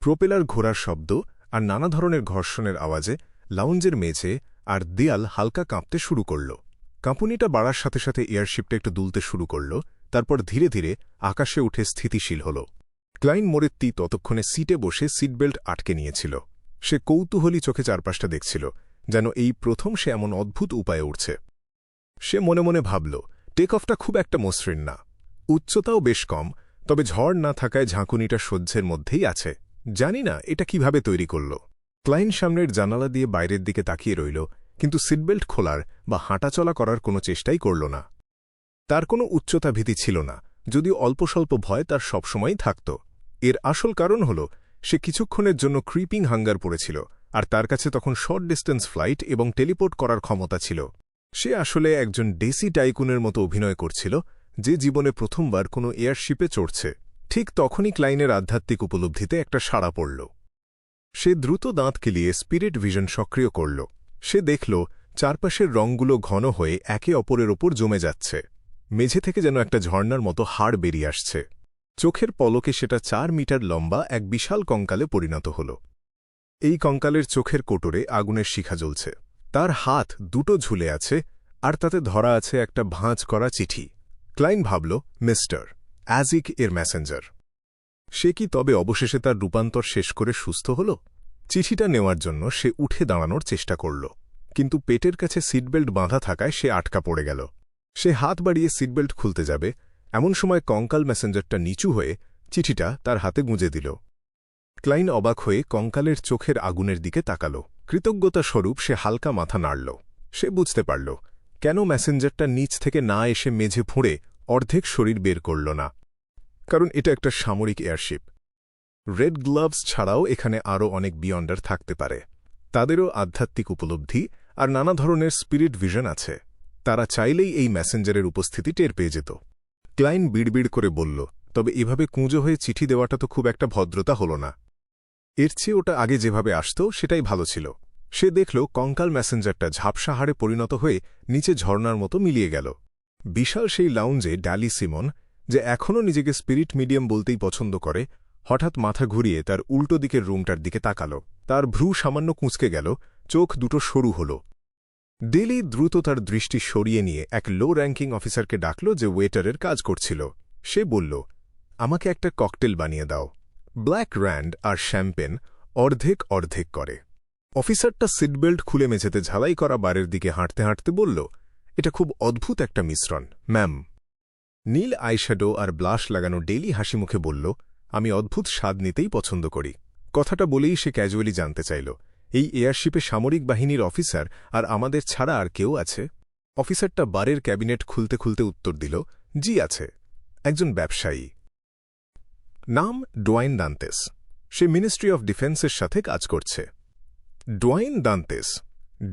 Speaker 1: প্রোপেলার ঘোরার শব্দ আর নানা ধরনের ঘর্ষণের আওয়াজে লাউঞ্জের মেঝে আর দেয়াল হালকা কাঁপতে শুরু করল। কাঁপুনিটা বাড়ার সাথে সাথে এয়ারশিপটা একটু দুলতে শুরু করল, তারপর ধীরে ধীরে আকাশে উঠে স্থিতিশীল হল। ক্লাইন মোরেত্তি ততক্ষণে সিটে বসে সিটবেল্ট আটকে নিয়েছিল। সে কৌতূহলী চোখে চারপাশটা দেখছিল, যেন এই প্রথম সে এমন অদ্ভুত উপায়ে উঠছে। সে মনে মনে ভাবল, টেক অফটা খুব একটা মসৃণ না, উচ্চতাও বেশ কম, তবে ঝড় না থাকায় ঝাঁকুনিটা সহ্যের মধ্যেই আছে। জানি না এটা কিভাবে তৈরি করল। ক্লাইন সামনের জানালা দিয়ে বাইরের দিকে তাকিয়ে রইল, কিন্তু সিটবেল্ট খোলার বা হাঁটাচলা করার কোনো চেষ্টাই করল না। তার কোনো উচ্চতা ভীতি ছিল না, যদিও অল্প স্বল্প ভয় তার সবসময়ই থাকত। এর আসল কারণ হল সে কিছুক্ষণের জন্য ক্রিপিং হাঙ্গার পড়েছিল, আর তার কাছে তখন শর্ট ডিস্টেন্স ফ্লাইট এবং টেলিপোর্ট করার ক্ষমতা ছিল। সে আসলে একজন ডেসি টাইকুনের মতো অভিনয় করছিল, যে জীবনে প্রথমবার কোনো এয়ারশিপে চড়ছে। ঠিক তখনই ক্লাইনের আধ্যাত্মিক উপলব্ধিতে একটা সাড়া পড়ল। সে দ্রুত দাঁত কেলিয়ে স্পিরিট ভিশন সক্রিয় করল। সে দেখল চারপাশের রঙগুলো ঘন হয়ে একে অপরের ওপর জমে যাচ্ছে। মেঝে থেকে যেন একটা ঝর্ণার মতো হাড় বেরিয়ে আসছে। চোখের পলকে সেটা 4 মিটার লম্বা এক বিশাল কঙ্কালে পরিণত হল। এই কঙ্কালের চোখের কোটরে আগুনের শিখা জ্বলছে। তার হাত দুটো ঝুলে আছে, আর তাতে ধরা আছে একটা ভাঁজ করা চিঠি। ক্লাইন ভাবল, মিস্টার অ্যাজিক এর মেসেঞ্জার। সে কি তবে অবশেষে তার রূপান্তর শেষ করে সুস্থ হল? চিঠিটা নেওয়ার জন্য সে উঠে দাঁড়ানোর চেষ্টা করল, কিন্তু পেটের কাছে সিটবেল্ট বাঁধা থাকায় সে আটকা পড়ে গেল। সে হাত বাড়িয়ে সিটবেল্ট খুলতে যাবে, এমন সময় কঙ্কাল মেসেঞ্জারটা নিচু হয়ে চিঠিটা তার হাতে গুঁজে দিল। ক্লাইন অবাক হয়ে কঙ্কালের চোখের আগুনের দিকে তাকাল। কৃতজ্ঞতা স্বরূপ সে হালকা মাথা নাড়ল। সে বুঝতে পারল কেন মেসেঞ্জারটা নিচ থেকে না এসে মেঝে ফুঁড়ে অর্ধেক শরীর বের করল না। কারণ এটা একটা সামরিক এয়ারশিপ। রেড গ্লাভস ছাড়াও এখানে আরও অনেক বিয়ন্ডার থাকতে পারে। তাদেরও আধ্যাত্মিক উপলব্ধি আর নানা ধরনের স্পিরিট ভিশন আছে। তারা চাইলেই এই মেসেঞ্জারের উপস্থিতি টের পেয়ে যেত। ক্লাইন বিড়বিড় করে বলল, তবে এভাবে কুঁজো হয়ে চিঠি দেওয়াটা তো খুব একটা ভদ্রতা হল না। এর চেয়ে ওটা আগে যেভাবে আসত সেটাই ভালো ছিল। সে দেখল কঙ্কাল মেসেঞ্জারটা ঝাপসা হাড়ে পরিণত হয়ে নিচে ঝর্ণার মতো মিলিয়ে গেল। বিশাল সেই লাউঞ্জে ড্যালি সিমন, যে এখনও নিজেকে স্পিরিট মিডিয়াম বলতেই পছন্দ করে, হঠাৎ মাথা ঘুরিয়ে তার উল্টো দিকের রুমটার দিকে তাকাল। তার ভ্রু সামান্য কুঁচকে গেল, চোখ দুটো সরু হল। ডেলি দ্রুত তার দৃষ্টি সরিয়ে নিয়ে এক লো র্যাঙ্কিং অফিসারকে ডাকল, যে ওয়েটারের কাজ করছিল। সে বলল, আমাকে একটা ককটেল বানিয়ে দাও। ব্ল্যাক র্যান্ড আর শ্যাম্পেন অর্ধেক অর্ধেক করে। অফিসারটা সিটবেল্ট খুলে মেঝেতে ঝালাই করা বারের দিকে হাঁটতে হাঁটতে বলল, এটা খুব অদ্ভুত একটা মিশ্রণ, ম্যাম। নীল আইশ্যাডো আর ব্লাশ লাগানো ডেলি হাসি মুখে বলল, আমি অদ্ভুত স্বাদ নিতেই পছন্দ করি। কথাটা বলেই সে ক্যাজুয়ালি জানতে চাইল, এই এয়ারশিপে সামরিক বাহিনীর অফিসার আর আমাদের ছাড়া আর কেউ আছে? অফিসারটা বারের ক্যাবিনেট খুলতে খুলতে উত্তর দিল, জি আছে, একজন ব্যবসায়ী। নাম ডোয়াইন দান্তেস। সে মিনিস্ট্রি অফ ডিফেন্সের সাথে কাজ করছে। ডোয়াইন দান্তেস।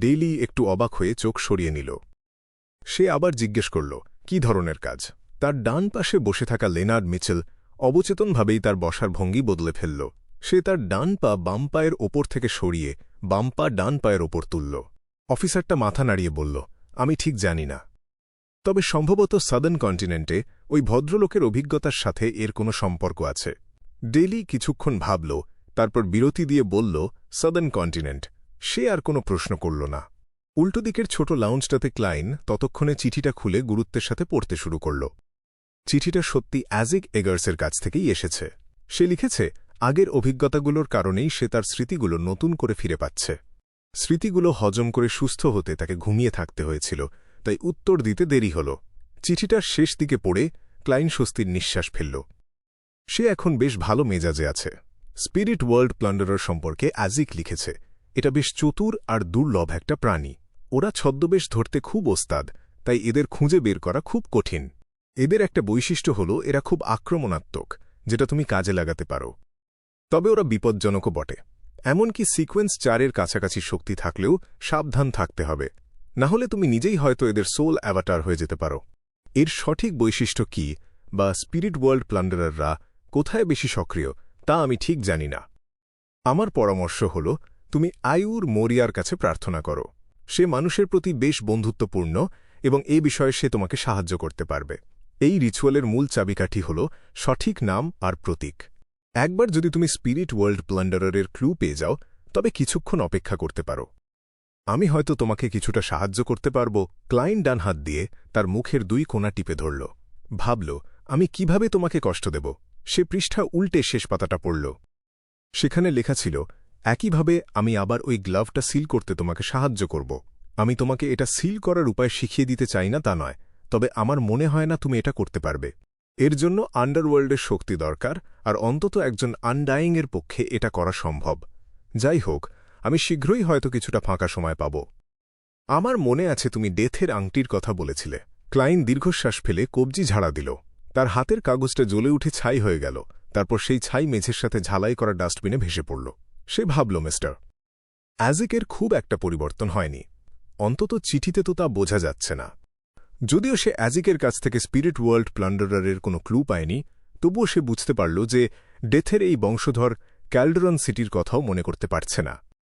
Speaker 1: ডেলি একটু অবাক হয়ে চোখ সরিয়ে নিল। সে আবার জিজ্ঞেস করল, কি ধরনের কাজ? তার ডান পাশে বসে থাকা লেনার্ড মিচেল অবচেতনভাবেই তার বসার ভঙ্গি বদলে ফেলল। সে তার ডান পা বাম পায়ের ওপর থেকে সরিয়ে বাম পা ডান পায়ের ওপর তুলল। অফিসারটা মাথা নাড়িয়ে বলল, আমি ঠিক জানি না, তবে সম্ভবত সাদার্ন কন্টিনেন্টে ওই ভদ্রলোকের অভিজ্ঞতার সাথে এর কোনো সম্পর্ক আছে। ডেলি কিছুক্ষণ ভাবল, তারপর বিরতি দিয়ে বলল, সাদার্ন কন্টিনেন্ট। সে আর কোনো প্রশ্ন করল না। উল্টো দিকের ছোট লাউঞ্জটাতে ক্লাইন ততক্ষণে চিঠিটা খুলে গুরুত্বের সাথে পড়তে শুরু করল। চিঠিটা সত্যি অ্যাজিক এগার্সের কাছ থেকেই এসেছে। সে লিখেছে, আগের অভিজ্ঞতাগুলোর কারণেই সে তার স্মৃতিগুলো নতুন করে ফিরে পাচ্ছে। স্মৃতিগুলো হজম করে সুস্থ হতে তাকে ঘুমিয়ে থাকতে হয়েছিল, তাই উত্তর দিতে দেরি হল। চিঠিটার শেষ দিকে পড়ে ক্লাইন স্বস্তির নিঃশ্বাস ফেলল। সে এখন বেশ ভালো মেজাজে আছে। স্পিরিট ওয়ার্ল্ড প্লান্ডারার সম্পর্কে অ্যাজিক লিখেছে, এটা বেশ চতুর আর দুর্লভ একটা প্রাণী। ওরা ছদ্মবেশ ধরতে খুব ওস্তাদ, তাই এদের খুঁজে বের করা খুব কঠিন। এদের একটা বৈশিষ্ট্য হল এরা খুব আক্রমণাত্মক, যেটা তুমি কাজে লাগাতে পারো। তবে ওরা বিপজ্জনকও বটে। এমনকি সিকোয়েন্স 4-এর কাছাকাছি শক্তি থাকলেও সাবধান থাকতে হবে, না হলে তুমি নিজেই হয়তো এদের সোল অ্যাভাটার হয়ে যেতে পারো। এর সঠিক বৈশিষ্ট্য কি বা স্পিরিট ওয়ার্ল্ড প্লান্ডারাররা কোথায় বেশি সক্রিয় তা আমি ঠিক জানি না। আমার পরামর্শ হল, তুমি আয়ুর মোরিয়ার কাছে প্রার্থনা করো। সে মানুষের প্রতি বেশ বন্ধুত্বপূর্ণ এবং এ বিষয়ে সে তোমাকে সাহায্য করতে পারবে। এই রিচুয়ালের মূল চাবিকাঠি হল সঠিক নাম আর প্রতীক। একবার যদি তুমি স্পিরিট ওয়ার্ল্ড প্লান্ডারারের ক্লু পেয়ে যাও, তবে কিছুক্ষণ অপেক্ষা করতে পারো। আমি হয়তো তোমাকে কিছুটা সাহায্য করতে পারব। ক্লাইন ডান হাত দিয়ে তার মুখের 2 কোণা টিপে ধরল। ভাবল, আমি কিভাবে তোমাকে কষ্ট দেব। সে পৃষ্ঠা উল্টে শেষ পাতাটা পড়ল। সেখানে লেখা ছিল, একইভাবে আমি আবার ওই গ্লাভটা সিল করতে তোমাকে সাহায্য করব। আমি তোমাকে এটা সিল করার উপায় শিখিয়ে দিতে চাই না তা নয়, তবে আমার মনে হয় না তুমি এটা করতে পারবে। এর জন্য আন্ডারওয়ার্ল্ডের শক্তি দরকার, আর অন্তত একজন আনডাইংয়ের পক্ষে এটা করা সম্ভব। যাই হোক, আমি শীঘ্রই হয়তো কিছুটা ফাঁকা সময় পাব। আমার মনে আছে তুমি ডেথের আংটির কথা বলেছিলে। ক্লাইন দীর্ঘশ্বাস ফেলে কবজি ঝাড়া দিল। তার হাতের কাগজটা জ্বলে উঠে ছাই হয়ে গেল। তারপর সেই ছাই মেঝের সাথে ঝালাই করা ডাস্টবিনে ভেসে পড়ল। সে ভাবল, মিস্টার অ্যাজিকের খুব একটা পরিবর্তন হয়নি, অন্তত চিঠিতে তো তা বোঝা যাচ্ছে না। যদিও সে অ্যাজিকের কাছ থেকে স্পিরিট ওয়ার্ল্ড প্লান্ডারারের কোনো ক্লু পায়নি, তবুও সে বুঝতে পারল যে ডেথের এই বংশধর ক্যালডেরন সিটির কথাও মনে করতে পারছে না।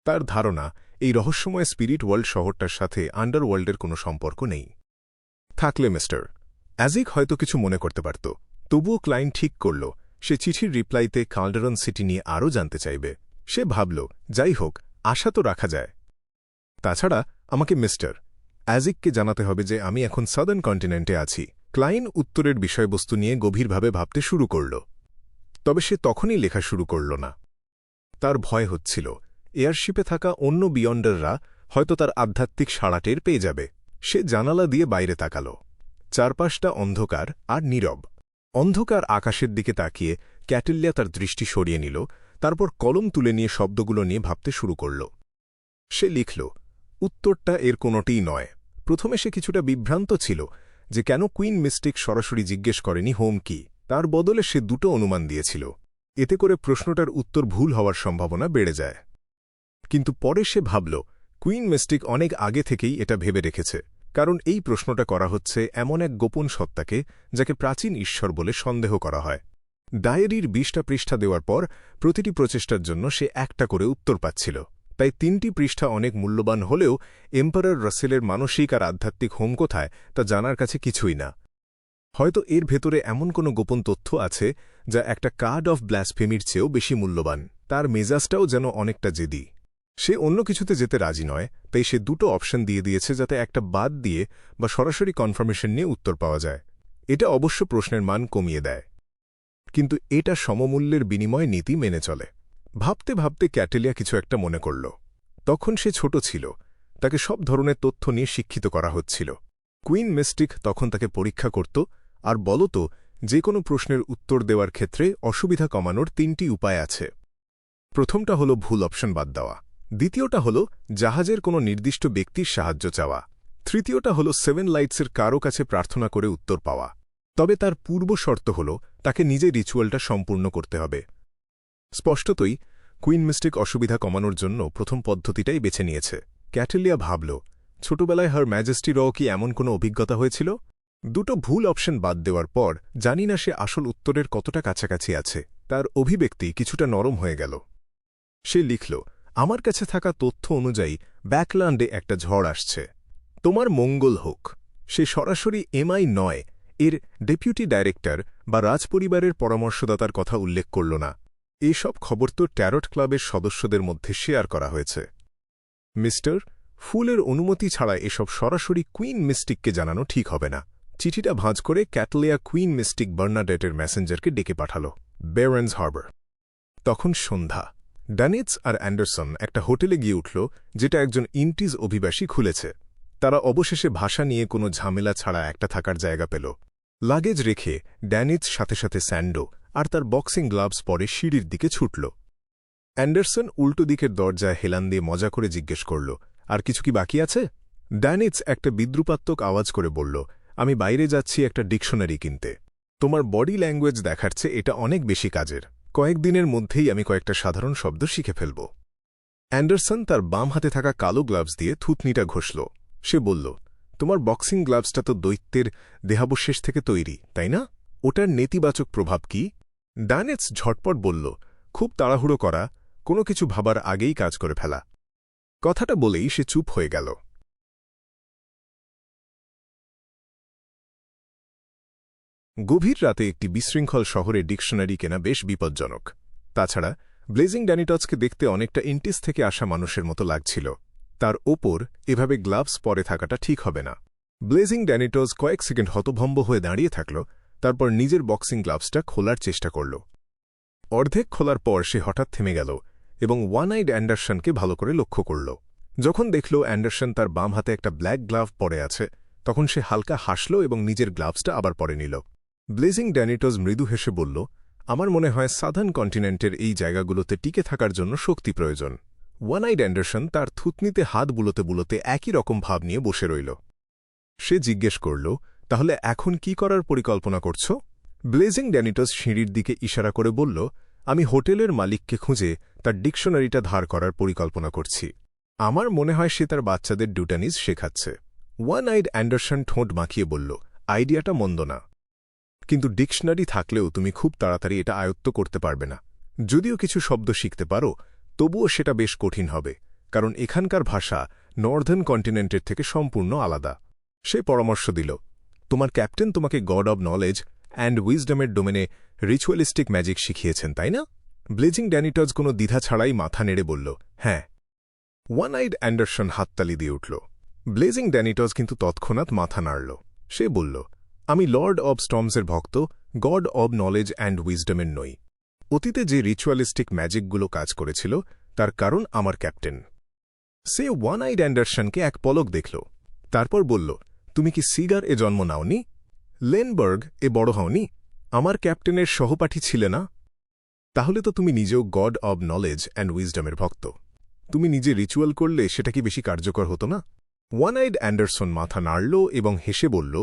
Speaker 1: তার ধারণা এই রহস্যময় স্পিরিট ওয়ার্ল্ড শহরটার সাথে আন্ডারওয়ার্ল্ডের কোনো সম্পর্ক নেই। থাকলে মিস্টার অ্যাজিক হয়তো কিছু মনে করতে পারত, তবুও ক্লাইন ঠিক করল সে চিঠির রিপ্লাইতে ক্যালডেরন সিটি নিয়ে আরও জানতে চাইবে। সে ভাবল, যাই হোক, আশা তো রাখা যায়। তাছাড়া আমাকে মিস্টার অ্যাজিককে জানাতে হবে যে আমি এখন সাদার্ন কন্টিনেন্টে আছি। ক্লাইন উত্তরের বিষয়বস্তু নিয়ে গভীরভাবে ভাবতে শুরু করল, তবে সে তখনই লেখা শুরু করল না। তার ভয় হচ্ছিল এয়ারশিপে থাকা অন্য বিয়ন্ডাররা হয়তো তার আধ্যাত্মিক সাড়া টের পেয়ে যাবে। সে জানালা দিয়ে বাইরে তাকাল। চারপাশটা অন্ধকার আর নীরব। অন্ধকার আকাশের দিকে তাকিয়ে ক্যাটেলিয়া তার দৃষ্টি সরিয়ে নিল, তারপর কলম তুলে নিয়ে শব্দগুলো নিয়ে ভাবতে শুরু করল। সে লিখল, উত্তরটা এর কোনোটিই নয়। প্রথমে সে কিছুটা বিভ্রান্ত ছিল যে কেন কুইন মিস্টিক সরাসরি জিজ্ঞেস করেনি হোম কি। তার বদলে সে দুটো অনুমান দিয়েছিল। এতে করে প্রশ্নটার উত্তর ভুল হওয়ার সম্ভাবনা বেড়ে যায়। কিন্তু পরে সে ভাবল, কুইন মিস্টিক অনেক আগে থেকেই এটা ভেবে রেখেছে, কারণ এই প্রশ্নটা করা হচ্ছে এমন এক গোপন সত্তাকে যাকে প্রাচীন ঈশ্বর বলে সন্দেহ করা হয়। ডায়েরির ২০টা পৃষ্ঠা দেওয়ার পর প্রতিটি প্রচেষ্টার জন্য সে একটা করে উত্তর পাচ্ছিল। তাই ৩টি পৃষ্ঠা অনেক মূল্যবান হলেও এম্পারার রাসেলের মানসিক আর আধ্যাত্মিক হোম কোথায় তা জানার কাছে কিছুই না। হয়তো এর ভেতরে এমন কোনো গোপন তথ্য আছে যা একটা কার্ড অফ ব্লাসফেমির চেয়েও বেশি মূল্যবান। তার মেজাজটাও যেন অনেকটা জেদি। সে অন্য কিছুতে যেতে রাজি নয়, তাই সে দুটো অপশন দিয়ে দিয়েছে যাতে একটা বাদ দিয়ে বা সরাসরি কনফার্মেশন নিয়ে উত্তর পাওয়া যায়। এটা অবশ্য প্রশ্নের মান কমিয়ে দেয়, কিন্তু এটা সমমূল্যের বিনিময় নীতি মেনে চলে। ভাবতে ভাবতে ক্যাটেলিয়া কিছু একটা মনে করল। তখন সে ছোট ছিল, তাকে সব ধরনের তথ্য নিয়ে শিক্ষিত করা হচ্ছিল। কুইন মিস্টিক তখন তাকে পরীক্ষা করত আর বলত যে কোনো প্রশ্নের উত্তর দেওয়ার ক্ষেত্রে অসুবিধা কমানোর ৩টি উপায় আছে। প্রথমটা হল ভুল অপশন বাদ দেওয়া, দ্বিতীয়টা হল জাহাজের কোনো নির্দিষ্ট ব্যক্তির সাহায্য চাওয়া, তৃতীয়টা হল 7 লাইটসের কারো কাছে প্রার্থনা করে উত্তর পাওয়া। তবে তার পূর্ব শর্ত হল তাকে নিজে রিচুয়ালটা সম্পূর্ণ করতে হবে। স্পষ্টতই কুইন মিস্টিক অসুবিধা কমানোর জন্য প্রথম পদ্ধতিটাই বেছে নিয়েছে। ক্যাটেলিয়া ভাবল, ছোটবেলায় হার ম্যাজেস্টিরও কি এমন কোনো অভিজ্ঞতা হয়েছিল? দুটো ভুল অপশন বাদ দেওয়ার পর জানি না সে আসল উত্তরের কতটা কাছাকাছি আছে। তার অভিব্যক্তি কিছুটা নরম হয়ে গেল। সে লিখল, আমার কাছে থাকা তথ্য অনুযায়ী ব্যাকল্যান্ডে একটা ঝড় আসছে। তোমার মঙ্গল হোক। সে সরাসরি এমআই নয়, এর ডেপুটি ডাইরেক্টর বা রাজপরিবারের পরামর্শদাতার কথা উল্লেখ করল না। এসব খবর তো ট্যারট ক্লাবের সদস্যদের মধ্যে শেয়ার করা হয়েছে। মিস্টার ফুলের অনুমতি ছাড়া এসব সরাসরি কুইন মিস্টিককে জানানো ঠিক হবে না। চিঠিটা ভাঁজ করে ক্যাটেলিয়া কুইন মিস্টিক বার্নাডেটের মেসেঞ্জারকে ডেকে পাঠাল বেরেন্স হারবার। তখন সন্ধ্যা। ড্যানিটস আর অ্যান্ডারসন একটা হোটেলে গিয়ে উঠল যেটা একজন ইন্টিজ অভিবাসী খুলেছে। তারা অবশেষে ভাষা নিয়ে কোনো ঝামেলা ছাড়া একটা থাকার জায়গা পেল। লাগেজ রেখে ড্যানিটস সাথে সাথে স্যান্ডো আর তার বক্সিং গ্লাভস পরে সিঁড়ির দিকে ছুটল। অ্যান্ডারসন উল্টো দিকের দরজায় হেলান দিয়ে মজা করে জিজ্ঞেস করল, আর কিছু কি বাকি আছে? ড্যানিটস একটা বিদ্রুপাত্মক আওয়াজ করে বলল, আমি বাইরে যাচ্ছি একটা ডিকশনারি কিনতে। তোমার বডি ল্যাঙ্গুয়েজ দেখাচ্ছে এটা অনেক বেশি কাজের। কয়েকদিনের মধ্যেই আমি কয়েকটা সাধারণ শব্দ শিখে ফেলব। অ্যান্ডারসন তার বাম হাতে থাকা কালো গ্লাভস দিয়ে থুতনিটা ঘষল। সে বলল, তোমার বক্সিং গ্লাভসটা তো দৈত্যের দেহাবশেষ থেকে তৈরি, তাই না? ওটার নেতিবাচক প্রভাব কি? ড্যানিটস ঝটপট বলল, খুব তাড়াহুড়ো করা, কোনো কিছু ভাবার আগেই কাজ করে ফেলা। কথাটা বলেই সে চুপ হয়ে গেল। গভীর রাতে একটি বিশৃঙ্খল শহরে ডিকশনারি কেনা বেশ বিপজ্জনক। তাছাড়া ব্লেজিং ড্যানিটসকে দেখতে অনেকটা ইন্টিস থেকে আসা মানুষের মতো লাগছিল। তার ওপর এভাবে গ্লাভস পরে থাকাটা ঠিক হবে না। ব্লেজিং ড্যানিটস কয়েক সেকেন্ড হতভম্ব হয়ে দাঁড়িয়ে থাকল, তারপর নিজের বক্সিং গ্লাভসটা খোলার চেষ্টা করল। অর্ধেক খোলার পর সে হঠাৎ থেমে গেল, এবং ওয়ান আইড অ্যান্ডারসনকে ভালো করে লক্ষ্য করল। যখন দেখল অ্যান্ডারসন তার বাম হাতে একটা ব্ল্যাক গ্লাভ পরে আছে, তখন সে হালকা হাসল এবং নিজের গ্লাভসটা আবার পরে নিল। ব্লেজিং ড্যানিটস মৃদু হেসে বলল, আমার মনে হয় সাদার্ন কন্টিনেন্টের এই জায়গাগুলোতে টিকে থাকার জন্য শক্তি প্রয়োজন। ওয়ান আইড অ্যান্ডারসন তার থুতনিতে হাত বুলোতে বুলোতে একই রকম ভাব নিয়ে বসে রইল। সে জিজ্ঞেস করল, তাহলে এখন কি করার পরিকল্পনা করছ? ব্লেজিং ড্যানিটস সিঁড়ির দিকে ইশারা করে বলল, আমি হোটেলের মালিককে খুঁজে তার ডিকশনারিটা ধার করার পরিকল্পনা করছি। আমার মনে হয় সে তার বাচ্চাদের ডুটানিজ শেখাচ্ছে। ওয়ান আইড অ্যান্ডারসন ঠোঁট মাখিয়ে বলল, আইডিয়াটা মন্দ না, কিন্তু ডিকশনারি থাকলেও তুমি খুব তাড়াতাড়ি এটা আয়ত্ত করতে পারবে না। যদিও কিছু শব্দ শিখতে পারো, তবুও সেটা বেশ কঠিন হবে, কারণ এখানকার ভাষা নর্দার্ন কন্টিনেন্টের থেকে সম্পূর্ণ আলাদা। সে পরামর্শ দিল, তোমার ক্যাপ্টেন তোমাকে গড অব নলেজ অ্যান্ড উইজডমের ডোমেনে রিচুয়ালিস্টিক ম্যাজিক শিখিয়েছেন, তাই না? ব্লেজিং ড্যানিটস কোনো দ্বিধা ছাড়াই মাথা নেড়ে বলল, হ্যাঁ। ওয়ান আইড অ্যান্ডারসন হাততালি দিয়ে উঠল। ব্লেজিং ড্যানিটস কিন্তু তৎক্ষণাৎ মাথা নাড়ল। সে বলল, আমি লর্ড অব স্টর্মসের ভক্ত, গড অব নলেজ অ্যান্ড উইজডমের নই। অতীতে যে রিচুয়ালিস্টিক ম্যাজিকগুলো কাজ করেছিল তার কারণ আমার ক্যাপ্টেন। সে ওয়ান আইড অ্যান্ডারসনকে এক পলক দেখল, তারপর বলল, তুমি কি সিগার এ জন্ম নাওনি? লেনবার্গ এ বড় হওনি? আমার ক্যাপ্টেনের সহপাঠী ছিলে না? তাহলে তো তুমি নিজেও গড অব নলেজ অ্যান্ড উইজডমের ভক্ত। তুমি নিজে রিচুয়াল করলে সেটা কি বেশি কার্যকর হতো না? ওয়ান আইড অ্যান্ডারসন মাথা নাড়ল এবং হেসে বলল,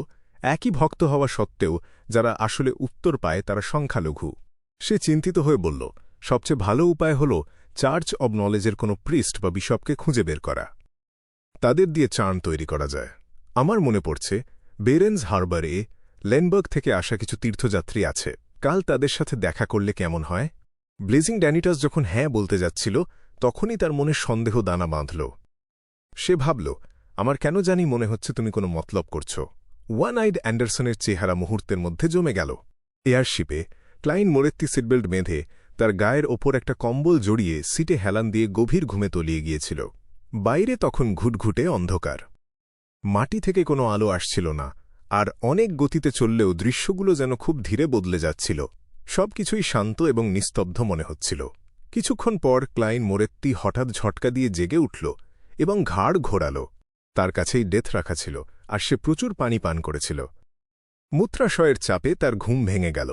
Speaker 1: একই ভক্ত হওয়া সত্ত্বেও যারা আসলে উত্তর পায় তারা সংখ্যালঘু। সে চিন্তিত হয়ে বলল, সবচেয়ে ভালো উপায় হল চার্চ অব নলেজের কোনো প্রিস্ট বা বিশপকে খুঁজে বের করা। তাদের দিয়ে চার্ন তৈরি করা যায়। আমার মনে পড়ছে, বেরেন্স হারবারে লেনবার্গ থেকে আসা কিছু তীর্থযাত্রী আছে। কাল তাদের সাথে দেখা করলে কেমন হয়? ব্লেজিং ড্যানিটস যখন হ্যাঁ বলতে যাচ্ছিল, তখনই তার মনে সন্দেহ দানা বাঁধল। সে ভাবল, আমার কেন জানি মনে হচ্ছে তুমি কোনো মতলব করছ। ওয়ান আইড অ্যান্ডারসনের চেহারা মুহূর্তের মধ্যে জমে গেল। এয়ারশিপে ক্লাইন মোরেত্তি সিটবেল্ট বেঁধে তার গায়ের ওপর একটা কম্বল জড়িয়ে সিটে হেলান দিয়ে গভীর ঘুমে তলিয়ে গিয়েছিল। বাইরে তখন ঘুটঘুটে অন্ধকার। মাটি থেকে কোনো আলো আসছিল না, আর অনেক গতিতে চললেও দৃশ্যগুলো যেন খুব ধীরে বদলে যাচ্ছিল। সবকিছুই শান্ত এবং নিস্তব্ধ মনে হচ্ছিল। কিছুক্ষণ পর ক্লাইন মোরেত্তি হঠাৎ ঝটকা দিয়ে জেগে উঠল এবং ঘাড় ঘোরাল। তার কাছেই ডেথ রাখা ছিল, আর সে প্রচুর পানি পান করেছিল। মূত্রাশয়ের চাপে তার ঘুম ভেঙে গেল।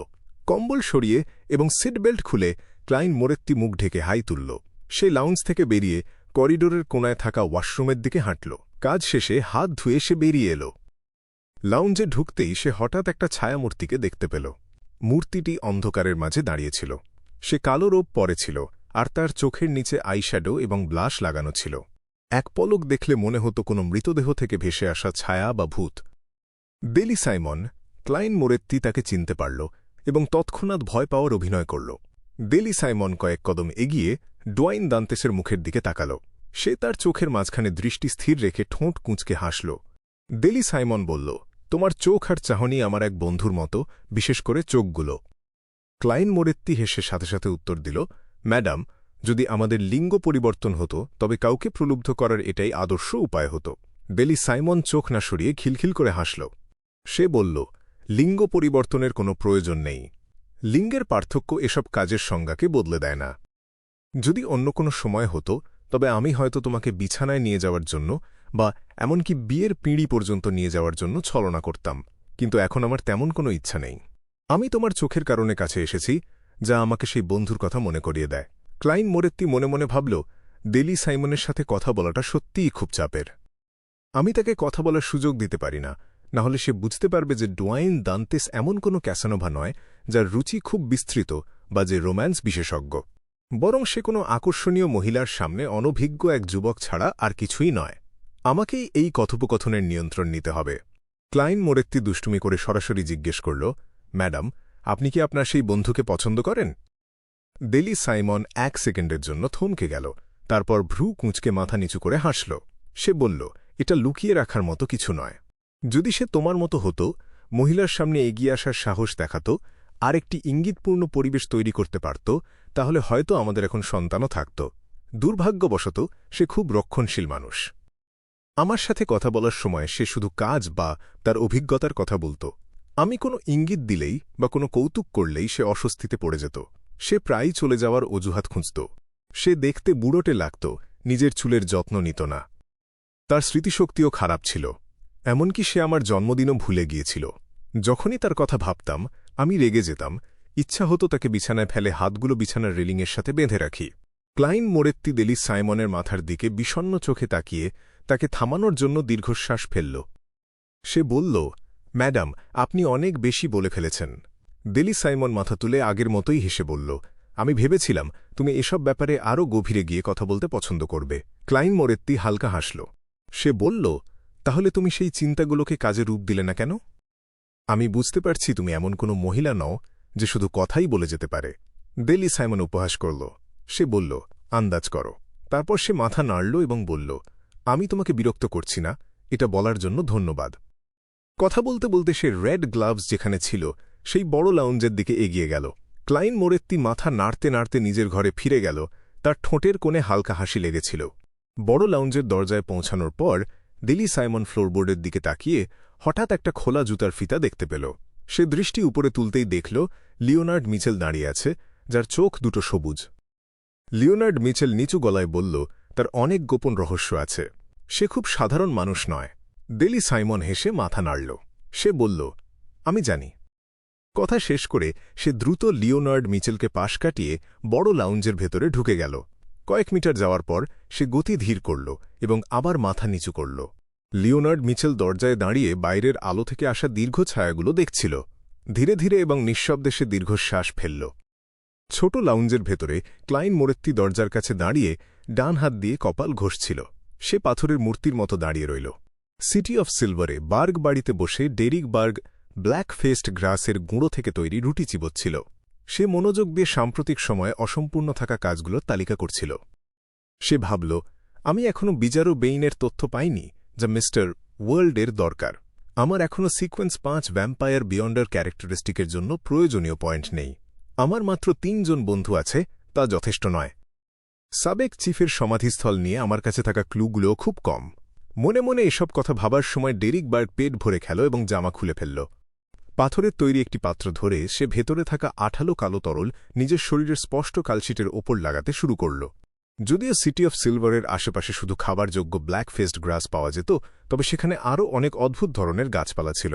Speaker 1: কম্বল সরিয়ে এবং সিটবেল্ট খুলে ক্লাইন মোরেত্তি মুখ ঢেকে হাই তুলল। সে লাউঞ্জ থেকে বেরিয়ে করিডোরের কোনায় থাকা ওয়াশরুমের দিকে হাঁটল। কাজ শেষে হাত ধুয়ে সে বেরিয়ে এল। লাউঞ্জে ঢুকতেই সে হঠাৎ একটা ছায়ামূর্তিকে দেখতে পেল। মূর্তিটি অন্ধকারের মাঝে দাঁড়িয়েছিল। সে কালো রোব পরেছিল, আর তার চোখের নিচে আইশ্যাডো এবং ব্লাশ লাগানো ছিল। এক পলক দেখলে মনে হতো কোনো মৃতদেহ থেকে ভেসে আসা ছায়া বা ভূত। বেলি সাইমন, ক্লাইন মোরেত্তি তাকে চিনতে পারল এবং তৎক্ষণাৎ ভয় পাওয়ার অভিনয় করল। বেলি সাইমন কয়েক কদম এগিয়ে ডোয়াইন দান্তেসের মুখের দিকে তাকাল। সে তার চোখের মাঝখানে দৃষ্টি স্থির রেখে ঠোঁট কুঁচকে হাসল। বেলি সাইমন বলল, তোমার চোখ আর চাহনি আমার এক বন্ধুর মতো, বিশেষ করে চোখগুলো। ক্লাইন মোরেত্তি হেসে সাথে সাথে উত্তর দিল, ম্যাডাম, যদি আমাদের লিঙ্গ পরিবর্তন হতো তবে কাউকে প্রলুব্ধ করার এটাই আদর্শ উপায় হতো। বেলি সাইমন চোখ না সরিয়ে খিলখিল করে হাসল। সে বলল, লিঙ্গ পরিবর্তনের কোনো প্রয়োজন নেই। লিঙ্গের পার্থক্য এসব কাজের সংজ্ঞাকে বদলে দেয় না। যদি অন্য কোনো সময় হতো তবে আমি হয়তো তোমাকে বিছানায় নিয়ে যাওয়ার জন্য বা এমনকি বিয়ের পিঁড়ি পর্যন্ত নিয়ে যাওয়ার জন্য ছলনা করতাম, কিন্তু এখন আমার তেমন কোনো ইচ্ছা নেই। আমি তোমার চোখের কারণে কাছে এসেছি, যা আমাকে সেই বন্ধুর কথা মনে করিয়ে দেয়। ক্লাইন মোরেত্তি মনে মনে ভাবল, বেলি সাইমনের সাথে কথা বলাটা সত্যিই খুব চাপের। আমি তাকে কথা বলার সুযোগ দিতে পারি না, নাহলে সে বুঝতে পারবে যে ডোয়াইন দান্তেস এমন কোনো ক্যাসানোভা নয় যার রুচি খুব বিস্তৃত বা যে রোম্যান্স বিশেষজ্ঞ। বরং সে কোনো আকর্ষণীয় মহিলার সামনে অনভিজ্ঞ এক যুবক ছাড়া আর কিছুই নয়। আমাকেই এই কথোপকথনের নিয়ন্ত্রণ নিতে হবে। ক্লাইন মোরেত্তি দুষ্টুমি করে সরাসরি জিজ্ঞেস করল, ম্যাডাম, আপনি কি আপনার সেই বন্ধুকে পছন্দ করেন? বেলি সাইমন 1 সেকেন্ডের জন্য থমকে গেল, তারপর ভ্রু কুঁচকে মাথা নিচু করে হাসল। সে বলল, এটা লুকিয়ে রাখার মতো কিছু নয়। যদি সে তোমার মতো হতো, মহিলার সামনে এগিয়ে আসার সাহস দেখাত, আর একটি ইঙ্গিতপূর্ণ পরিবেশ তৈরি করতে পারত, তাহলে হয়তো আমাদের এখন সন্তানও থাকত। দুর্ভাগ্যবশত সে খুব রক্ষণশীল মানুষ। আমার সাথে কথা বলার সময় সে শুধু কাজ বা তার অভিজ্ঞতার কথা বলত। আমি কোনো ইঙ্গিত দিলেই বা কোনো কৌতুক করলেই সে অস্বস্তিতে পড়ে যেত। সে প্রায়ই চলে যাওয়ার অজুহাত খুঁজত। সে দেখতে বুড়োটে লাগত, নিজের চুলের যত্ন নিত না। তার স্মৃতিশক্তিও খারাপ ছিল, এমনকি সে আমার জন্মদিনও ভুলে গিয়েছিল। যখনই তার কথা ভাবতাম আমি রেগে যেতাম, ইচ্ছা হতো তাকে বিছানায় ফেলে হাতগুলো বিছানার রেলিংয়ের সাথে বেঁধে রাখি। ক্লাইন মোরেত্তি দেলি সাইমনের মাথার দিকে বিষণ্ণ চোখে তাকিয়ে তাকে থামানোর জন্য দীর্ঘশ্বাস ফেলল। সে বলল, ম্যাডাম, আপনি অনেক বেশি বলে ফেলেছেন। দেলি সাইমন মাথা তুলে আগের মতোই হেসে বলল, আমি ভেবেছিলাম তুমি এসব ব্যাপারে আরও গভীরে গিয়ে কথা বলতে পছন্দ করবে। ক্লাইন মোরেত্তি হালকা হাসল। সে বলল, তাহলে তুমি সেই চিন্তাগুলোকে কাজে রূপ দিলে না কেন? আমি বুঝতে পারছি তুমি এমন কোনো মহিলা নও যে শুধু কথাই বলে যেতে পারে। দেলি সাইমন উপহাস করল। সে বলল, আন্দাজ করো। তারপর সে মাথা নাড়ল এবং বলল, আমি তোমাকে বিরক্ত করছি না, এটা বলার জন্য ধন্যবাদ। কথা বলতে বলতে সে রেড গ্লাভস যেখানে ছিল সেই বড় লাউঞ্জের দিকে এগিয়ে গেল। ক্লাইন মোরেত্তি মাথা নাড়তে নাড়তে নিজের ঘরে ফিরে গেল, তার ঠোঁটের কোণে হালকা হাসি লেগেছিল। বড় লাউঞ্জের দরজায় পৌঁছানোর পর দেলি সাইমন ফ্লোরবোর্ডের দিকে তাকিয়ে হঠাৎ একটা খোলা জুতার ফিতা দেখতে পেল। সে দৃষ্টি উপরে তুলতেই দেখল লিওনার্ড মিচেল দাঁড়িয়ে আছে, যার চোখ দুটো সবুজ। লিওনার্ড মিচেল নিচু গলায় বলল, তার অনেক গোপন রহস্য আছে, সে খুব সাধারণ মানুষ নয়। দেলি সাইমন হেসে মাথা নাড়ল। সে বলল, আমি জানি। কথা শেষ করে সে দ্রুত লিওনার্ড মিচেলকে পাশ কাটিয়ে বড় লাউঞ্জের ভেতরে ঢুকে গেল। কয়েক মিটার যাওয়ার পর সে গতি ধীর করল এবং আবার মাথা নিচু করল। লিওনার্ড মিচেল দরজায় দাঁড়িয়ে বাইরের আলো থেকে আসা দীর্ঘ ছায়াগুলো দেখছিল। ধীরে ধীরে এবং নিঃশব্দে সে দীর্ঘশ্বাস ফেলল। ছোট লাউঞ্জের ভেতরে ক্লাইন মোরেত্তি দরজার কাছে দাঁড়িয়ে ডান হাত দিয়ে কপাল ঘষছিল। সে পাথরের মূর্তির মতো দাঁড়িয়ে রইল। সিটি অফ সিলভারে বার্গ বাড়িতে বসে ডেরিক বার্গ ব্ল্যাক ফেস্ট গ্রাসের গুঁড়ো থেকে তৈরি রুটি চিবোচ্ছিল। সে মনোযোগ দিয়ে সাম্প্রতিক সময়ে অসম্পূর্ণ থাকা কাজগুলোর তালিকা করছিল। সে ভাবল, আমি এখনও বিজারো বেইনের তথ্য পাইনি যা মিস্টার ওয়ার্ল্ডের দরকার। আমার এখনও সিকোয়েন্স 5 ভ্যাম্পায়ার বিয়ন্ডার ক্যারেক্টারিস্টিকের জন্য প্রয়োজনীয় পয়েন্ট নেই। আমার মাত্র 3 জন বন্ধু আছে, তা যথেষ্ট নয়। সাবেক চিফের সমাধিস্থল নিয়ে আমার কাছে থাকা ক্লুগুলোও খুব কম। মনে মনে এসব কথা ভাবার সময় ডেরিক বার্গ পেট ভরে খেল এবং জামা খুলে ফেলল। পাথরের তৈরি একটি পাত্র ধরে সে ভেতরে থাকা আঠালো কালো তরল নিজের শরীরের স্পষ্ট কালশিটের ওপর লাগাতে শুরু করল। যদিও সিটি অফ সিলভারের আশেপাশে শুধু খাবার যোগ্য ব্ল্যাক ফেস্ট গ্রাস পাওয়া যেত, তবে সেখানে আরও অনেক অদ্ভুত ধরনের গাছপালা ছিল।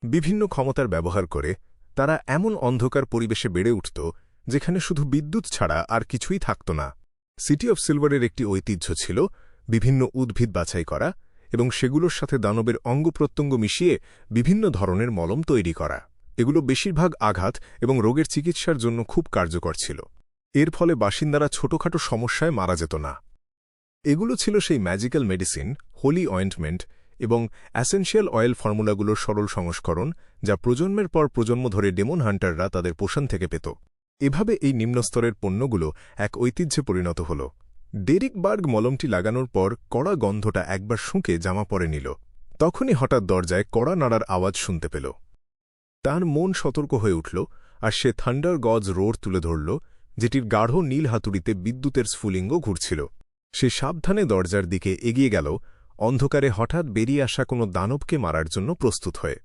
Speaker 1: বিভিন্ন ক্ষমতার ব্যবহার করে তারা এমন অন্ধকার পরিবেশে বেড়ে উঠত যেখানে শুধু বিদ্যুৎ ছাড়া আর কিছুই থাকত না। সিটি অফ সিলভারের একটি ঐতিহ্য ছিল বিভিন্ন উদ্ভিদ বাছাই করা এবং সেগুলোর সাথে দানবের অঙ্গপ্রত্যঙ্গ মিশিয়ে বিভিন্ন ধরনের মলম তৈরি করা। এগুলো বেশিরভাগ আঘাত এবং রোগের চিকিৎসার জন্য খুব কার্যকর ছিল। এর ফলে বাসিন্দারা ছোটখাটো সমস্যায় মারা যেত না। এগুলো ছিল সেই ম্যাজিক্যাল মেডিসিন, হোলি অয়েন্টমেন্ট এবং অ্যাসেনশিয়াল অয়েল ফর্মুলাগুলোর সরল সংস্করণ, যা প্রজন্মের পর প্রজন্ম ধরে ডেমন হান্টাররা তাদের পোষণ থেকে পেত। এভাবে এই নিম্নস্তরের পণ্যগুলো এক ঐতিহ্যে পরিণত হল। ডেরিক বার্গ মলমটি লাগানোর পর কড়া গন্ধটা একবার শুঁকে জামা পরে নিল। তখনই হঠাৎ দরজায় কড়া নাড়ার আওয়াজ শুনতে পেল। তার মন সতর্ক হয়ে উঠল আর সে থান্ডার গজ রোড তুলে ধরল, যেটির গাঢ় নীল হাতুড়িতে বিদ্যুতের স্ফুলিঙ্গ ঘুরছিল। সে সাবধানে দরজার দিকে এগিয়ে গেল, অন্ধকারে হঠাৎ বেরিয়ে আসা কোনো দানবকে মারার জন্য প্রস্তুত হয়ে।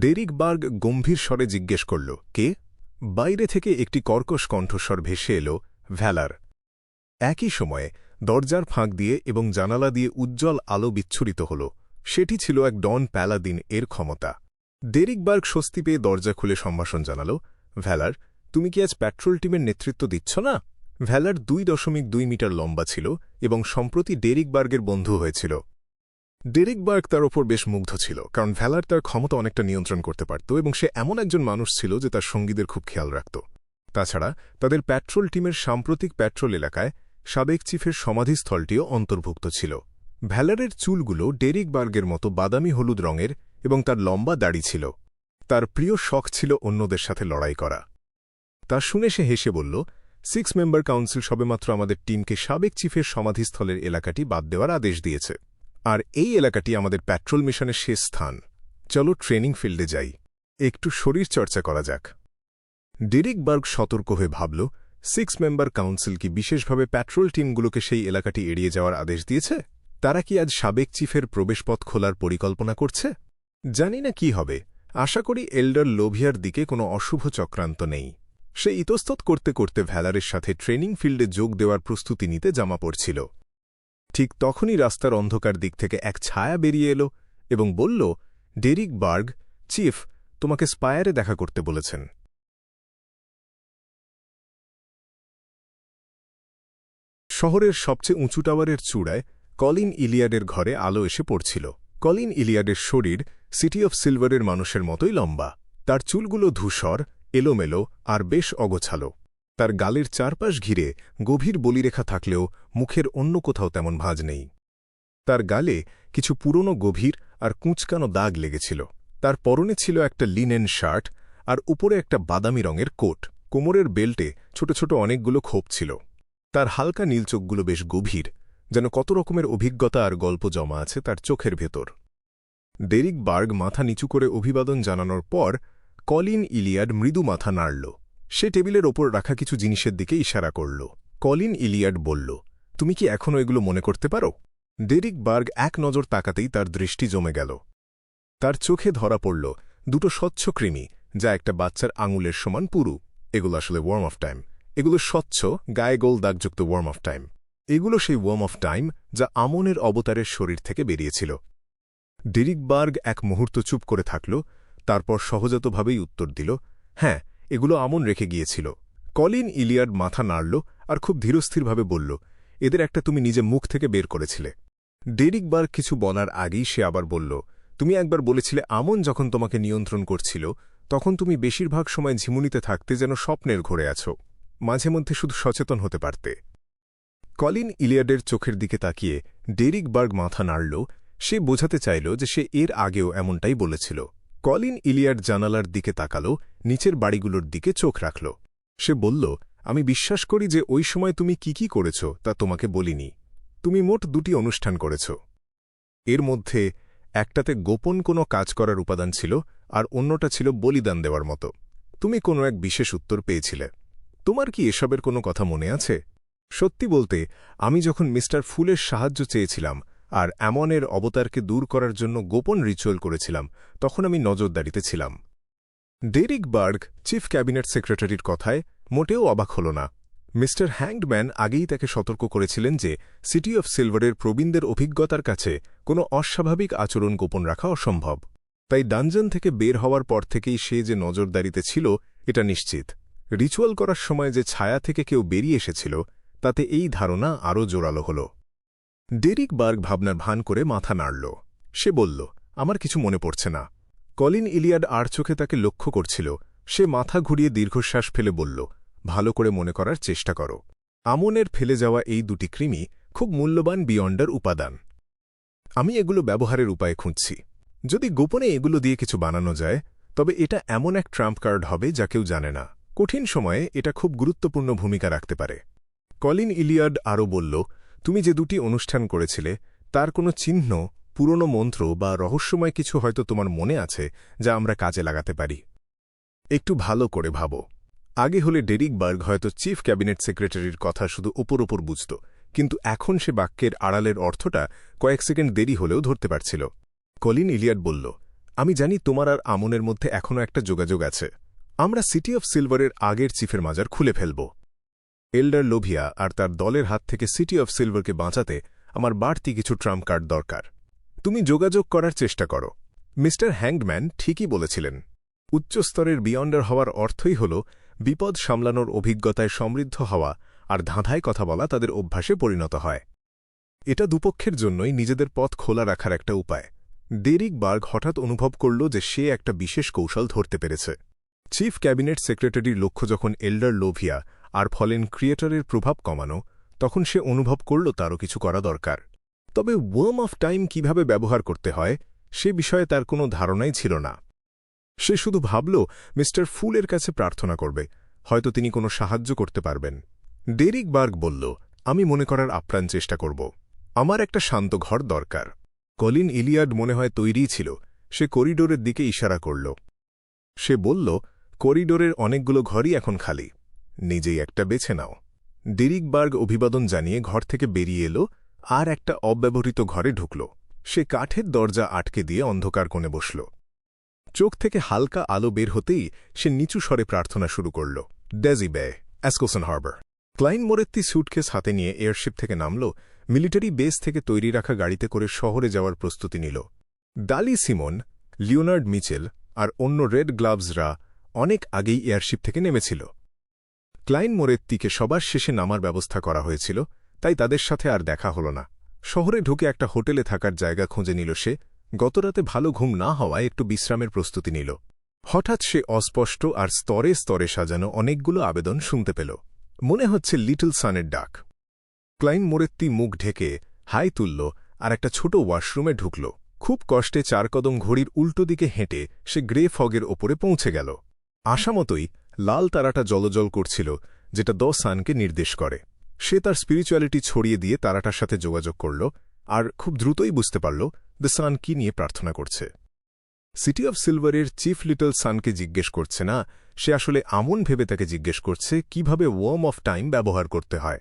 Speaker 1: ডেরিক বার্গ গম্ভীর স্বরে জিজ্ঞেস করল, কে? বাইরে থেকে একটি কর্কশ কণ্ঠস্বর ভেসে এল, ভ্যালার। একই সময়ে দরজার ফাঁক দিয়ে এবং জানালা দিয়ে উজ্জ্বল আলো বিচ্ছুরিত হল। সেটি ছিল এক ডন প্যালাদিন এর ক্ষমতা। ডেরিক বার্গ স্বস্তি পেয়ে দরজা খুলে সম্ভাষণ জানাল, ভ্যালার, তুমি কি আজ প্যাট্রোল টিমের নেতৃত্ব দিচ্ছ না? ভ্যালার 2.2 মিটার লম্বা ছিল এবং সম্প্রতি ডেরিক বার্গের বন্ধু হয়েছিল। ডেরিক বার্গ তার ওপর বেশ মুগ্ধ ছিল, কারণ ভ্যালার তার ক্ষমতা অনেকটা নিয়ন্ত্রণ করতে পারত এবং সে এমন একজন মানুষ ছিল যে তার সঙ্গীদের খুব খেয়াল রাখত। তাছাড়া তাদের প্যাট্রোল টিমের সাম্প্রতিক প্যাট্রোল এলাকায় সাবেক চিফের সমাধিস্থলটিও অন্তর্ভুক্ত ছিল। ভ্যালারের চুলগুলো ডেরিক বার্গের মতো বাদামি হলুদ রঙের এবং তার লম্বা দাড়ি ছিল। তার প্রিয় শখ ছিল অন্যদের সাথে লড়াই করা। তা শুনে সে হেসে বলল, 6 মেম্বার কাউন্সিল সবেমাত্র আমাদের টিমকে সাবেক চিফের সমাধিস্থলের এলাকাটি বাদ দেওয়ার আদেশ দিয়েছে, আর এই এলাকাটি আমাদের প্যাট্রোল মিশনের শেষ স্থান। চলো ট্রেনিং ফিল্ডে যাই, একটু শরীর চর্চা করা যাক। ডেরিক বার্গ সতর্ক হয়ে ভাবল, 6 মেম্বার কাউন্সিল কি বিশেষভাবে প্যাট্রোল টিমগুলোকে সেই এলাকাটি এড়িয়ে যাওয়ার আদেশ দিয়েছে? তারা কি আজ সাবেক চিফের প্রবেশপথ খোলার পরিকল্পনা করছে? জানি না কি হবে। আশা করি এল্ডার লোভিয়ার দিকে কোনো অশুভ চক্রান্ত নেই। সে ইতস্তত করতে করতে ভ্যালারের সাথে ট্রেনিং ফিল্ডে যোগ দেওয়ার প্রস্তুতি নিতে জামা পড়ছিল। ঠিক তখনই রাস্তার অন্ধকার দিক থেকে এক ছায়া বেরিয়ে এলো এবং বলল, ডেরিক বার্গ, চিফ তোমাকে স্পায়ারে দেখা করতে বলেছেন। শহরের সবচেয়ে উঁচু টাওয়ারের চূড়ায় কলিন ইলিয়াডের ঘরে আলো এসে পড়ছিল। কলিন ইলিয়াডের শরীর সিটি অফ সিলভারের মানুষের মতোই লম্বা। তার চুলগুলো ধূসর, এলোমেলো আর বেশ অগোছালো। তার গালের চারপাশ ঘিরে গভীর বলিরেখা থাকলেও মুখের অন্য কোথাও তেমন ভাঁজ নেই। তার গালে কিছু পুরনো গভীর আর কুঁচকানো দাগ লেগেছিল। তার পরনে ছিল একটা লিনেন শার্ট আর উপরে একটা বাদামি রঙের কোট। কোমরের বেল্টে ছোট ছোট অনেকগুলো খোপ ছিল। তার হালকা নীল চোখগুলো বেশ গভীর, যেন কত রকমের অভিজ্ঞতা আর গল্প জমা আছে তার চোখের ভেতর। ডেরিক বার্গ মাথা নিচু করে অভিবাদন জানানোর পর কলিন ইলিয়াড মৃদু মাথা নাড়ল। সে টেবিলের ওপর রাখা কিছু জিনিসের দিকে ইশারা করল। কলিন ইলিয়াড বলল, তুমি কি এখনও এগুলো মনে করতে পারো? ডেরিক বার্গ এক নজর তাকাতেই তার দৃষ্টি জমে গেল। তার চোখে ধরা পড়ল দুটো স্বচ্ছ কৃমি, যা একটা বাচ্চার আঙুলের সমান পুরু। এগুলো আসলে ওয়ার্ম অফ টাইম। এগুলো স্বচ্ছ, গায়ে গোল দাগযুক্ত ওয়ার্ম অফ টাইম। এগুলো সেই ওয়ার্ম অফ টাইম যা আমনের অবতারের শরীর থেকে বেরিয়েছিল। ডেরিক বার্গ এক মুহূর্ত চুপ করে থাকল, তারপর সহজাতভাবেই উত্তর দিল, হ্যাঁ, এগুলো আমন রেখে গিয়েছিল। কলিন ইলিয়াড মাথা নাড়ল আর খুব ধীরস্থিরভাবে বলল, এদের একটা তুমি নিজে মুখ থেকে বের করেছিলে। ডেরিক বার্গ কিছু বলার আগেই সে আবার বলল, তুমি একবার বলেছিলে আমন যখন তোমাকে নিয়ন্ত্রণ করছিল তখন তুমি বেশিরভাগ সময় ঝিমুনিতে থাকতে যেন স্বপ্নের ঘোরে আছো, মাঝে মধ্যে শুধু সচেতন হতে পারতে। কলিন ইলিয়াডের চোখের দিকে তাকিয়ে ডেরিক বার্গ মাথা নাড়ল। সে বোঝাতে চাইল যে সে এর আগেও এমনটাই বলেছিল। কলিন ইলিয়াড জানালার দিকে তাকাল, নিচের বাড়িগুলোর দিকে চোখ রাখল। সে বলল, আমি বিশ্বাস করি যে ওই সময় তুমি কি করেছ তা তোমাকে বলিনি। তুমি মোট 2টি অনুষ্ঠান করেছ। এর মধ্যে একটাতে গোপন কোনো কাজ করার উপাদান ছিল আর অন্যটা ছিল বলিদান দেওয়ার মতো। তুমি কোনো এক বিশেষ উত্তর পেয়েছিলে। তোমার কি এসবের কোনো কথা মনে আছে? সত্যি বলতে, আমি যখন মিস্টার ফুলের সাহায্য চেয়েছিলাম আর অ্যামনের অবতারকে দূর করার জন্য গোপন রিচুয়াল করেছিলাম, তখন আমি নজরদারিতে ছিলাম। ডেরিক বার্গ চিফ ক্যাবিনেট সেক্রেটারির কথায় মোটেও অবাক হল না। মিস্টার হ্যাংডম্যান আগেই তাকে সতর্ক করেছিলেন যে সিটি অফ সিলভারের প্রবীণদের অভিজ্ঞতার কাছে কোনো অস্বাভাবিক আচরণ গোপন রাখা অসম্ভব। তাই ডানজন থেকে বের হওয়ার পর থেকেই সে যে নজরদারিতে ছিল এটা নিশ্চিত। রিচুয়াল করার সময় যে ছায়া থেকে কেউ বেরিয়ে এসেছিল তাতে এই ধারণা আরও জোরালো হল। ডেরিক বার্গ ভাবনার ভান করে মাথা নাড়ল। সে বলল, আমার কিছু মনে পড়ছে না। কলিন ইলিয়াড আর চোখে তাকে লক্ষ্য করছিল। সে মাথা ঘুরিয়ে দীর্ঘশ্বাস ফেলে বলল, ভালো করে মনে করার চেষ্টা করো। আমনের ফেলে যাওয়া এই 2টি কৃমি খুব মূল্যবান বিয়ন্ডার উপাদান। আমি এগুলো ব্যবহারের উপায় খুঁজছি। যদি গোপনে এগুলো দিয়ে কিছু বানানো যায় তবে এটা এমন এক ট্রাম্প কার্ড হবে যা কেউ জানে না। কঠিন সময়ে এটা খুব গুরুত্বপূর্ণ ভূমিকা রাখতে পারে। কলিন ইলিয়াড আরও বলল, তুমি যে 2টি অনুষ্ঠান করেছিলে তার কোনো চিহ্ন, পুরনো মন্ত্র বা রহস্যময় কিছু হয়তো তোমার মনে আছে যা আমরা কাজে লাগাতে পারি। একটু ভালো করে ভাবো। আগে হলে ডেরিক বার্গ হয়তো চিফ ক্যাবিনেট সেক্রেটারির কথা শুধু ওপর বুঝত, কিন্তু এখন সে বাক্যের আড়ালের অর্থটা কয়েক সেকেন্ড দেরি হলেও ধরতে পারছিল। কলিন ইলিয়াড বলল, আমি জানি তোমার আর আমনের মধ্যে এখনও একটা যোগাযোগ আছে। আমরা সিটি অফ সিলভারের আগের চিফের মাজার খুলে ফেলব। এল্ডার লোভিয়া আর তার দলের হাত থেকে সিটি অফ সিলভারকে বাঁচাতে আমার বাড়তি কিছু ট্রাম্প কার্ড দরকার। তুমি যোগাযোগ করার চেষ্টা করো। মিস্টার হ্যাংডম্যান ঠিকই বলেছিলেন। উচ্চস্তরের বিয়ন্ডার হওয়ার অর্থই হল বিপদ সামলানোর অভিজ্ঞতায় সমৃদ্ধ হওয়া আর ধাঁধায় কথা বলা তাদের অভ্যাসে পরিণত হয়। এটা দুপক্ষের জন্যই নিজেদের পথ খোলা রাখার একটা উপায়। ডেরিক বার্গ হঠাৎ অনুভব করল যে সে একটা বিশেষ কৌশল ধরতে পেরেছে। চিফ ক্যাবিনেট সেক্রেটারির লক্ষ্য যখন এল্ডার লোভিয়া আর ফলেন ক্রিয়েটরের প্রভাব কমানো, তখন সে অনুভব করল তারও কিছু করা দরকার। তবে ওয়ার্ম অফ টাইম কিভাবে ব্যবহার করতে হয় সে বিষয়ে তার কোনো ধারণাই ছিল না। সে শুধু ভাবল মিস্টার ফুলের কাছে প্রার্থনা করবে, হয়তো তিনি কোনো সাহায্য করতে পারবেন। ডেরিক বার্গ বলল, আমি মনে করার আপ্রাণ চেষ্টা করব। আমার একটা শান্ত ঘর দরকার। কলিন ইলিয়াড মনে হয় তৈরিই ছিল। সে করিডোরের দিকে ইশারা করল। সে বলল, করিডোরের অনেকগুলো ঘরই এখন খালি, নিজেই একটা বেছে নাও। ডেরিক বার্গ অভিবাদন জানিয়ে ঘর থেকে বেরিয়ে এলো আর একটা অব্যবহৃত ঘরে ঢুকল। সে কাঠের দরজা আটকে দিয়ে অন্ধকার কোণে বসল। চোখ থেকে হালকা আলো বের হতেই সে নিচু স্বরে প্রার্থনা শুরু করল। ডেজি বে, অ্যাসকোসন হারবার। ক্লাইন মোরেত্তি স্যুটকেস হাতে নিয়ে এয়ারশিপ থেকে নামল, মিলিটারি বেস থেকে তৈরি রাখা গাড়িতে করে শহরে যাওয়ার প্রস্তুতি নিল। ডালি সিমন, লিওনার্ড মিচেল আর অন্য রেড গ্লাভসরা অনেক আগেই এয়ারশিপ থেকে নেমেছিল। ক্লাইন মোরেত্তিকে সবার শেষে নামার ব্যবস্থা করা হয়েছিল, তাই তাদের সাথে আর দেখা হল না। শহরে ঢুকে একটা হোটেলে থাকার জায়গা খুঁজে নিল সে। গতরাতে ভালো ঘুম না হওয়ায় একটু বিশ্রামের প্রস্তুতি নিল। হঠাৎ সে অস্পষ্ট আর স্তরে স্তরে সাজানো অনেকগুলো আবেদন শুনতে পেল। মনে হচ্ছে লিটল সানের ডাক। ক্লাইন মোরেত্তি মুখ ঢেকে হাই তুলল আর একটা ছোট ওয়াশরুমে ঢুকল। খুব কষ্টে 4 কদম ঘড়ির উল্টো দিকে হেঁটে সে গ্রে ফগের ওপরে পৌঁছে গেল। আশামতোই লাল তারাটা জলজল করছিল, যেটা দ্য সানকে নির্দেশ করে। সে তার স্পিরিচুয়ালিটি ছড়িয়ে দিয়ে তারাটার সাথে যোগাযোগ করল আর খুব দ্রুতই বুঝতে পারল দ্য সান কি নিয়ে প্রার্থনা করছে। সিটি অফ সিলভারের চিফ লিটল সানকে জিজ্ঞেস করছে না, সে আসলে আমন ভেবে তাকে জিজ্ঞেস করছে কিভাবে ওয়ার্ম অফ টাইম ব্যবহার করতে হয়।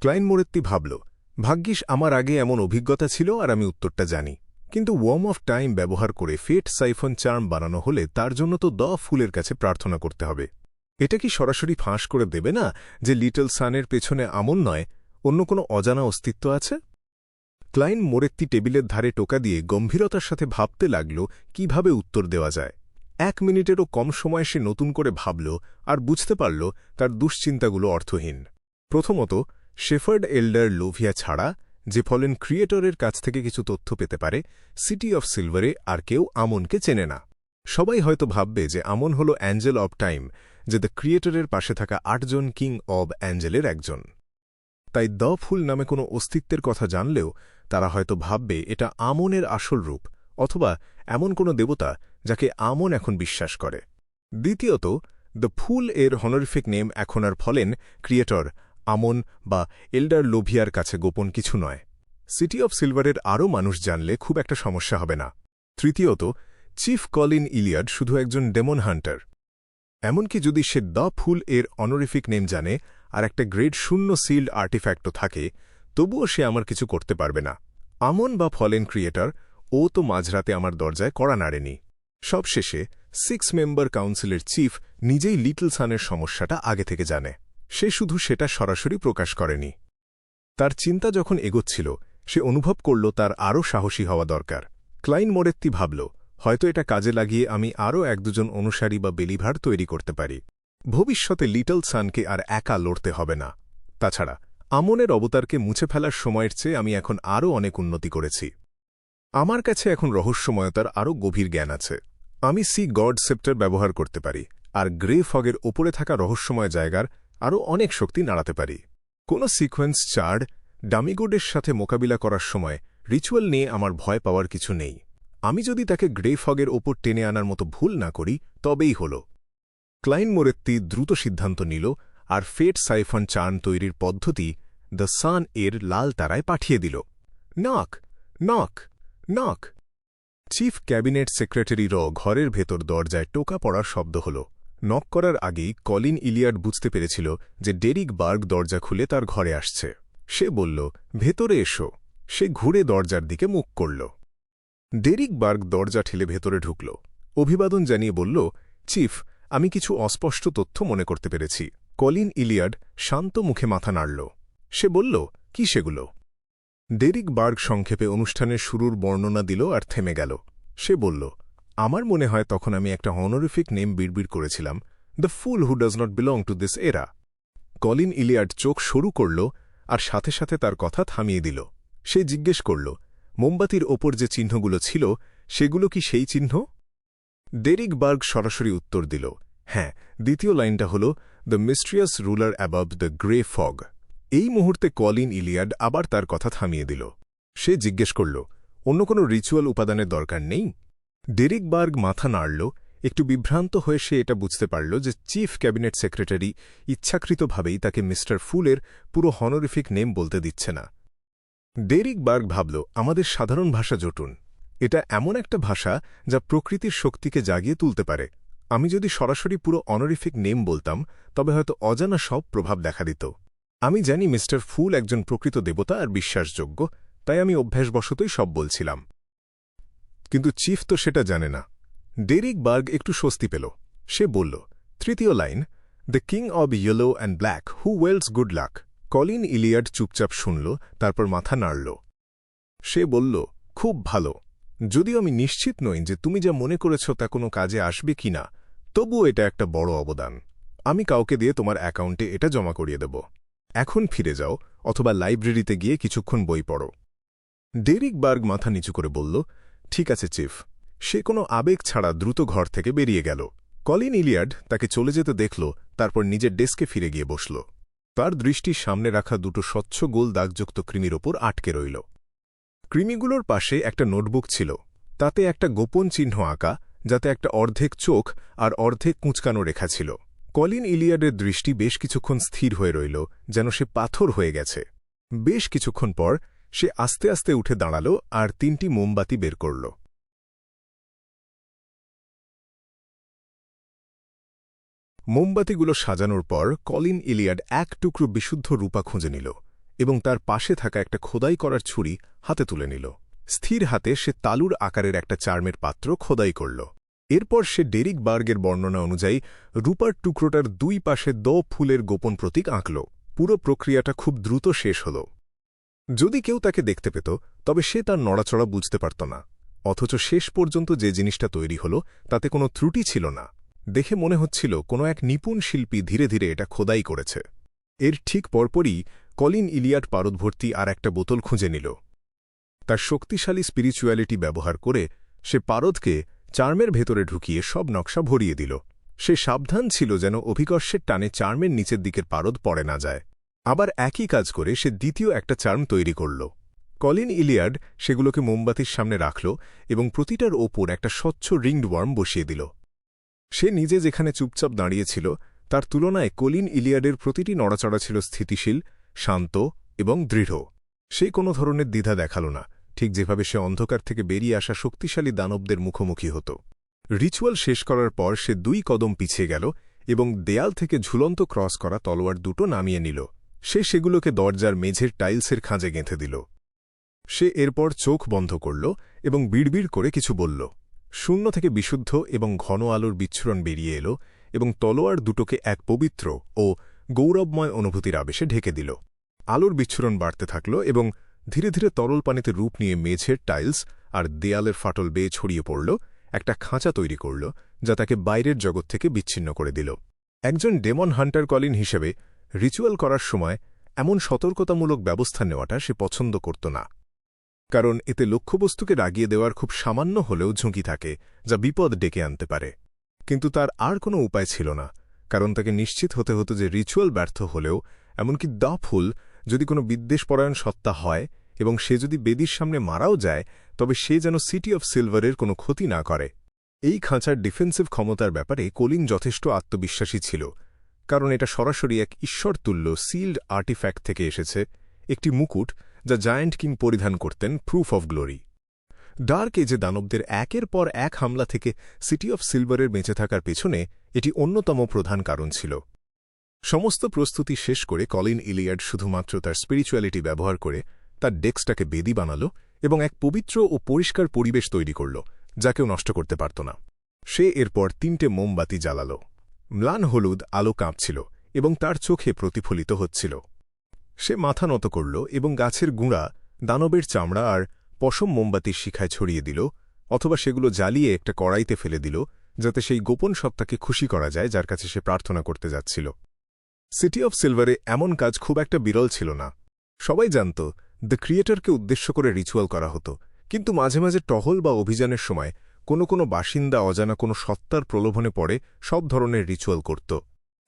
Speaker 1: ক্লাইন মোরেত্তি ভাবল, ভাগ্যিস আমার আগে এমন অভিজ্ঞতা ছিল আর আমি উত্তরটা জানি। কিন্তু ওয়ার্ম অফ টাইম ব্যবহার করে ফেট সাইফন চার্ম বানানো হলে তার জন্য তো দ্য ফুলের কাছে প্রার্থনা করতে হবে। এটা কি সরাসরি ফাঁস করে দেবে না যে লিটল সানের পেছনে আমন নয়, অন্য কোনো অজানা অস্তিত্ব আছে? ক্লাইন মোরেত্তি টেবিলের ধারে টোকা দিয়ে গম্ভীরতার সাথে ভাবতে লাগল কিভাবে উত্তর দেওয়া যায়। 1 মিনিটেরও কম সময় সে নতুন করে ভাবল আর বুঝতে পারল তার দুশ্চিন্তাগুলো অর্থহীন। প্রথমত, শেফার্ড এল্ডার লোভিয়া ছাড়া, যে ফলেন ক্রিয়েটরের কাছ থেকে কিছু তথ্য পেতে পারে, সিটি অফ সিলভারে আর কেউ আমনকে চেনে না। সবাই হয়তো ভাববে যে আমন হল অ্যাঞ্জেল অব টাইম, যে দ্য ক্রিয়েটরের পাশে থাকা 8 জন কিং অব অ্যাঞ্জেলের একজন। তাই দ্য ফুল নামে কোনো অস্তিত্বের কথা জানলেও তারা হয়তো ভাববে এটা আমনের আসল রূপ, অথবা এমন কোনো দেবতা যাকে আমন এখন বিশ্বাস করে। দ্বিতীয়ত, দ্য ফুল এর হনরিফিক নেম এখন আর ফলেন ক্রিয়েটর, আমন বা এল্ডার লোভিয়ার কাছে গোপন কিছু নয়। সিটি অফ সিলভারের আরও মানুষ জানলে খুব একটা সমস্যা হবে না। তৃতীয়ত, চিফ কলিন ইলিয়াড শুধু একজন ডেমন হান্টার। এমনকি যদি সে দ্য ফুল এর অনরিফিক নেম জানে আর একটা গ্রেড 0 সিল্ড আর্টিফ্যাক্টও থাকে, তবুও সে আমার কিছু করতে পারবে না। আমন বা ফলেন ক্রিয়েটর, ও তো মাঝরাতে আমার দরজায় কড়া নাড়েনি। সবশেষে 6 মেম্বার কাউন্সিলের চিফ নিজেই লিটল সানের সমস্যাটা আগে থেকে জানে। সে শুধু সেটা সরাসরি প্রকাশ করেনি। তার চিন্তা যখন এগোচ্ছিল, সে অনুভব করল তার আরও সাহসী হওয়া দরকার। ক্লাইন মোরেত্তি ভাবল, হয়তো এটা কাজে লাগিয়ে আমি আরও 1-2 অনুসারী বা বেলিভার তৈরি করতে পারি। ভবিষ্যতে লিটল সানকে আর একা লড়তে হবে না। তাছাড়া আমনের অবতারকে মুছে ফেলার সময়ের চেয়ে আমি এখন আরও অনেক উন্নতি করেছি। আমার কাছে এখন রহস্যময়তার আরও গভীর জ্ঞান আছে। আমি সি গড সেপ্টার ব্যবহার করতে পারি আর গ্রে ফগের ওপরে থাকা রহস্যময় জায়গার আরও অনেক শক্তি নাড়াতে পারি। কোনো সিকোয়েন্স চার্ড ডামিগোডের সাথে মোকাবিলা করার সময় রিচুয়াল নিয়ে আমার ভয় পাওয়ার কিছু নেই। আমি যদি তাকে গ্রে ফগের ওপর টেনে আনার মতো ভুল না করি, তবেই হল। ক্লাইন মোরেত্তি দ্রুত সিদ্ধান্ত নিল আর ফেট সাইফন চার্ম তৈরির পদ্ধতি দ্য সান এর লাল তারায় পাঠিয়ে দিল। Knock knock knock. Chief cabinet secretary ঘরের ভেতর দরজায় টোকা পড়ার শব্দ হল। নক করার আগেই কলিন ইলিয়াড বুঝতে পেরেছিল যে ডেরিক বার্গ দরজা খুলে তার ঘরে আসছে। সে বলল, ভেতরে এসো। সে ঘুরে দরজার দিকে মুখ করল। ডেরিক বার্গ দরজা ঠেলে ভেতরে ঢুকল। অভিবাদন জানিয়ে বলল, চিফ, আমি কিছু অস্পষ্ট তথ্য মনে করতে পেরেছি। কলিন ইলিয়াড শান্ত মুখে মাথা নাড়ল। সে বলল, কি সেগুলো? ডেরিক বার্গ সংক্ষেপে অনুষ্ঠানের শুরুর বর্ণনা দিল আর থেমে গেল। সে বলল, আমার মনে হয় তখন আমি একটা অনরিফিক নেম বিড়বিড় করেছিলাম, the full who does not belong to this এরা। কলিন ইলিয়াড চোখ সরু করল আর সাথে সাথে তার কথা থামিয়ে দিল। সে জিজ্ঞেস করল, মোমবাতির ওপর যে চিহ্নগুলো ছিল, সেগুলো কি সেই চিহ্ন? ডেরিক বার্গ সরাসরি উত্তর দিল, হ্যাঁ। দ্বিতীয় লাইনটা হল, the mysterious ruler above the grey fog. এই মুহূর্তে কলিন ইলিয়াড আবার তার কথা থামিয়ে দিল। সে জিজ্ঞেস করল, অন্য কোনো রিচুয়াল উপাদানের দরকার নেই? ডেরিক বার্গ মাথা নাড়ল। একটু বিভ্রান্ত হয়ে সে এটা বুঝতে পারল যে চিফ ক্যাবিনেট সেক্রেটারি ইচ্ছাকৃতভাবেই তাকে মিস্টার ফুলের পুরো হনরিফিক নেম বলতে দিচ্ছে না। ডেরিক বার্গ ভাবল, আমাদের সাধারণ ভাষা জটুন। এটা এমন একটা ভাষা যা প্রকৃতির শক্তিকে জাগিয়ে তুলতে পারে। আমি যদি সরাসরি পুরো অনরিফিক নেম বলতাম, তবে হয়তো অজানা সব প্রভাব দেখা দিত। আমি জানি মিস্টার ফুল একজন প্রকৃত দেবতা আর বিশ্বাসযোগ্য, তাই আমি অভ্যাসবশতই সব বলছিলাম। কিন্তু চিফ তো সেটা জানে না। ডেরিক বার্গ একটু স্বস্তি পেল। সে বলল, তৃতীয় line, the king of yellow and black who wells good luck. Colin Iliad চুপচাপ শুনল, তারপর মাথা নাড়ল। সে বলল, খুব ভালো। যদিও আমি নিশ্চিত নই যে তুমি যা মনে করেছ তা কোনো কাজে আসবে কি না, তবুও এটা একটা বড় অবদান। আমি কাউকে দিয়ে তোমার অ্যাকাউন্টে এটা জমা করিয়ে দেব। এখন ফিরে যাও, অথবা লাইব্রেরিতে গিয়ে কিছুক্ষণ বই পড়ো। ডেরিক বার্গ মাথা নিচু করে বলল, ঠিক আছে চিফ। সে কোনো আবেগ ছাড়া দ্রুত ঘর থেকে বেরিয়ে গেল। কলিন ইলিয়াড তাকে চলে যেতে দেখল, তারপর নিজের ডেস্কে ফিরে গিয়ে বসল। তার দৃষ্টি সামনে রাখা দুটো স্বচ্ছ গোল দাগযুক্ত কৃমির ওপর আটকে রইল। কৃমিগুলোর পাশে একটা নোটবুক ছিল, তাতে একটা গোপন চিহ্ন আঁকা, যাতে একটা অর্ধেক চোখ আর অর্ধেক কুঁচকানো রেখা ছিল। কলিন ইলিয়াডের দৃষ্টি বেশ কিছুক্ষণ স্থির হয়ে রইল, যেন সে পাথর হয়ে গেছে। বেশ কিছুক্ষণ পর সে আস্তে আস্তে উঠে দাঁড়াল আর 3টি মোমবাতি বের করল। মোমবাতিগুলো সাজানোর পর কলিন ইলিয়াড এক টুকরো বিশুদ্ধ রূপা খুঁজে নিল এবং তার পাশে থাকা একটা খোদাই করার ছুরি হাতে তুলে নিল। স্থির হাতে সে তালুর আকারের একটা চার্মের পাত্র খোদাই করল। এরপর সে ডেরিক বার্গের বর্ণনা অনুযায়ী রূপার টুকরোটার 2 পাশে ফুলের গোপন প্রতীক আঁকল। পুরো প্রক্রিয়াটা খুব দ্রুত শেষ হল। যদি কেউ তাকে দেখতে পেত, তবে সে তার নড়াচড়া বুঝতে পারত না। অথচ শেষ পর্যন্ত যে জিনিসটা তৈরি হল তাতে কোনো ত্রুটি ছিল না। দেখে মনে হচ্ছিল কোনো এক নিপুণ শিল্পী ধীরে ধীরে এটা খোদাই করেছে। এর ঠিক পরপরই কলিন ইলিয়াড পারদভর্তি আর একটা বোতল খুঁজে নিল। তার শক্তিশালী স্পিরিচুয়ালিটি ব্যবহার করে সে পারদকে চার্মের ভেতরে ঢুকিয়ে সব নকশা ভরিয়ে দিল। সে সাবধান ছিল যেন অভিকর্ষের টানে চার্মের নিচের দিকের পারদ পড়ে না যায়। আবার একই কাজ করে সে দ্বিতীয় একটা চার্ম তৈরি করল। কলিন ইলিয়াড সেগুলোকে মোমবাতির সামনে রাখল এবং প্রতিটার ওপর একটা স্বচ্ছ রিংড ওয়ার্ম বসিয়ে দিল। সে নিজে যেখানে চুপচাপ দাঁড়িয়েছিল তার তুলনায় কলিন ইলিয়াডের প্রতিটি নড়াচড়া ছিল স্থিতিশীল, শান্ত এবং দৃঢ়। সে কোনো ধরনের দ্বিধা দেখাল না, ঠিক যেভাবে সে অন্ধকার থেকে বেরিয়ে আসা শক্তিশালী দানবদের মুখোমুখি হতো। রিচুয়াল শেষ করার পর সে 2 কদম পিছিয়ে গেল এবং দেয়াল থেকে ঝুলন্ত ক্রস করা তলোয়ার দুটো নামিয়ে নিল। সে সেগুলোকে দরজার মেঝের টাইলসের খাঁজে গেঁথে দিল। সে এরপর চোখ বন্ধ করল এবং বিড়বিড় করে কিছু বলল। শূন্য থেকে বিশুদ্ধ এবং ঘন আলোর বিচ্ছুরণ বেরিয়ে এলো এবং তলোয়ার দুটোকে এক পবিত্র ও গৌরবময় অনুভূতির আবেশে ঢেকে দিল। আলোর বিচ্ছুরণ বাড়তে থাকল এবং ধীরে ধীরে তরল পানিতে রূপ নিয়ে মেঝের টাইলস আর দেয়ালের ফাটল বেয়ে ছড়িয়ে পড়ল, একটা খাঁচা তৈরি করল যা তাকে বাইরের জগৎ থেকে বিচ্ছিন্ন করে দিল। একজন ডেমন হান্টার কলিন হিসেবে রিচুয়াল করার সময় এমন সতর্কতামূলক ব্যবস্থা নেওয়াটা সে পছন্দ করত না, কারণ এতে লক্ষ্যবস্তুকে রাগিয়ে দেওয়ার খুব সামান্য হলেও ঝুঁকি থাকে, যা বিপদ ডেকে আনতে পারে। কিন্তু তার আর কোনো উপায় ছিল না, কারণ তাকে নিশ্চিত হতে হতো যে রিচুয়াল ব্যর্থ হলেও, এমনকি দ্য ফুল যদি কোনো বিদ্বেষপরায়ণ সত্তা হয় এবং সে যদি বেদির সামনে মারাও যায়, তবে সে যেন সিটি অফ সিলভারের কোনো ক্ষতি না করে। এই খাঁচার ডিফেন্সিভ ক্ষমতার ব্যাপারে কলিন যথেষ্ট আত্মবিশ্বাসী ছিল, কারণ এটা সরাসরি এক ঈশ্বরতুল্য সিল্ড আর্টিফ্যাক্ট থেকে এসেছে, একটি মুকুট যা জায়ান্ট কিং পরিধান করতেন, প্রুফ অফ গ্লোরি। ডার্ক এজে দানবদের একের পর এক হামলা থেকে সিটি অফ সিলভারের বেঁচে থাকার পেছনে এটি অন্যতম প্রধান কারণ ছিল। সমস্ত প্রস্তুতি শেষ করে কলিন ইলিয়াড শুধুমাত্র তার স্পিরিচুয়ালিটি ব্যবহার করে তার ডেস্কটাকে বেদি বানাল এবং এক পবিত্র ও পরিষ্কার পরিবেশ তৈরি করল, যা কেউ নষ্ট করতে পারত না। সে এরপর 3টে মোমবাতি জ্বালাল। ম্লান হলুদ আলো কাঁপছিল এবং তার চোখে প্রতিফলিত হচ্ছিল। সে মাথা নত করল এবং গাছের গুঁড়া, দানবের চামড়া আর পশম মোমবাতির শিখায় ছড়িয়ে দিল, অথবা সেগুলো জ্বালিয়ে একটা কড়াইতে ফেলে দিল, যাতে সেই গোপন সত্তাকে খুশি করা যায় যার কাছে সে প্রার্থনা করতে যাচ্ছিল। সিটি অফ সিলভারে এমন কাজ খুব একটা বিরল ছিল না। সবাই জানত দ্য ক্রিয়েটরকে উদ্দেশ্য করে রিচুয়াল করা হতো, কিন্তু মাঝে মাঝে টহল বা অভিযানের সময় কোনো বাসিন্দা অজানা কোনো সত্তার প্রলোভনে পড়ে সব ধরনের রিচুয়াল করত।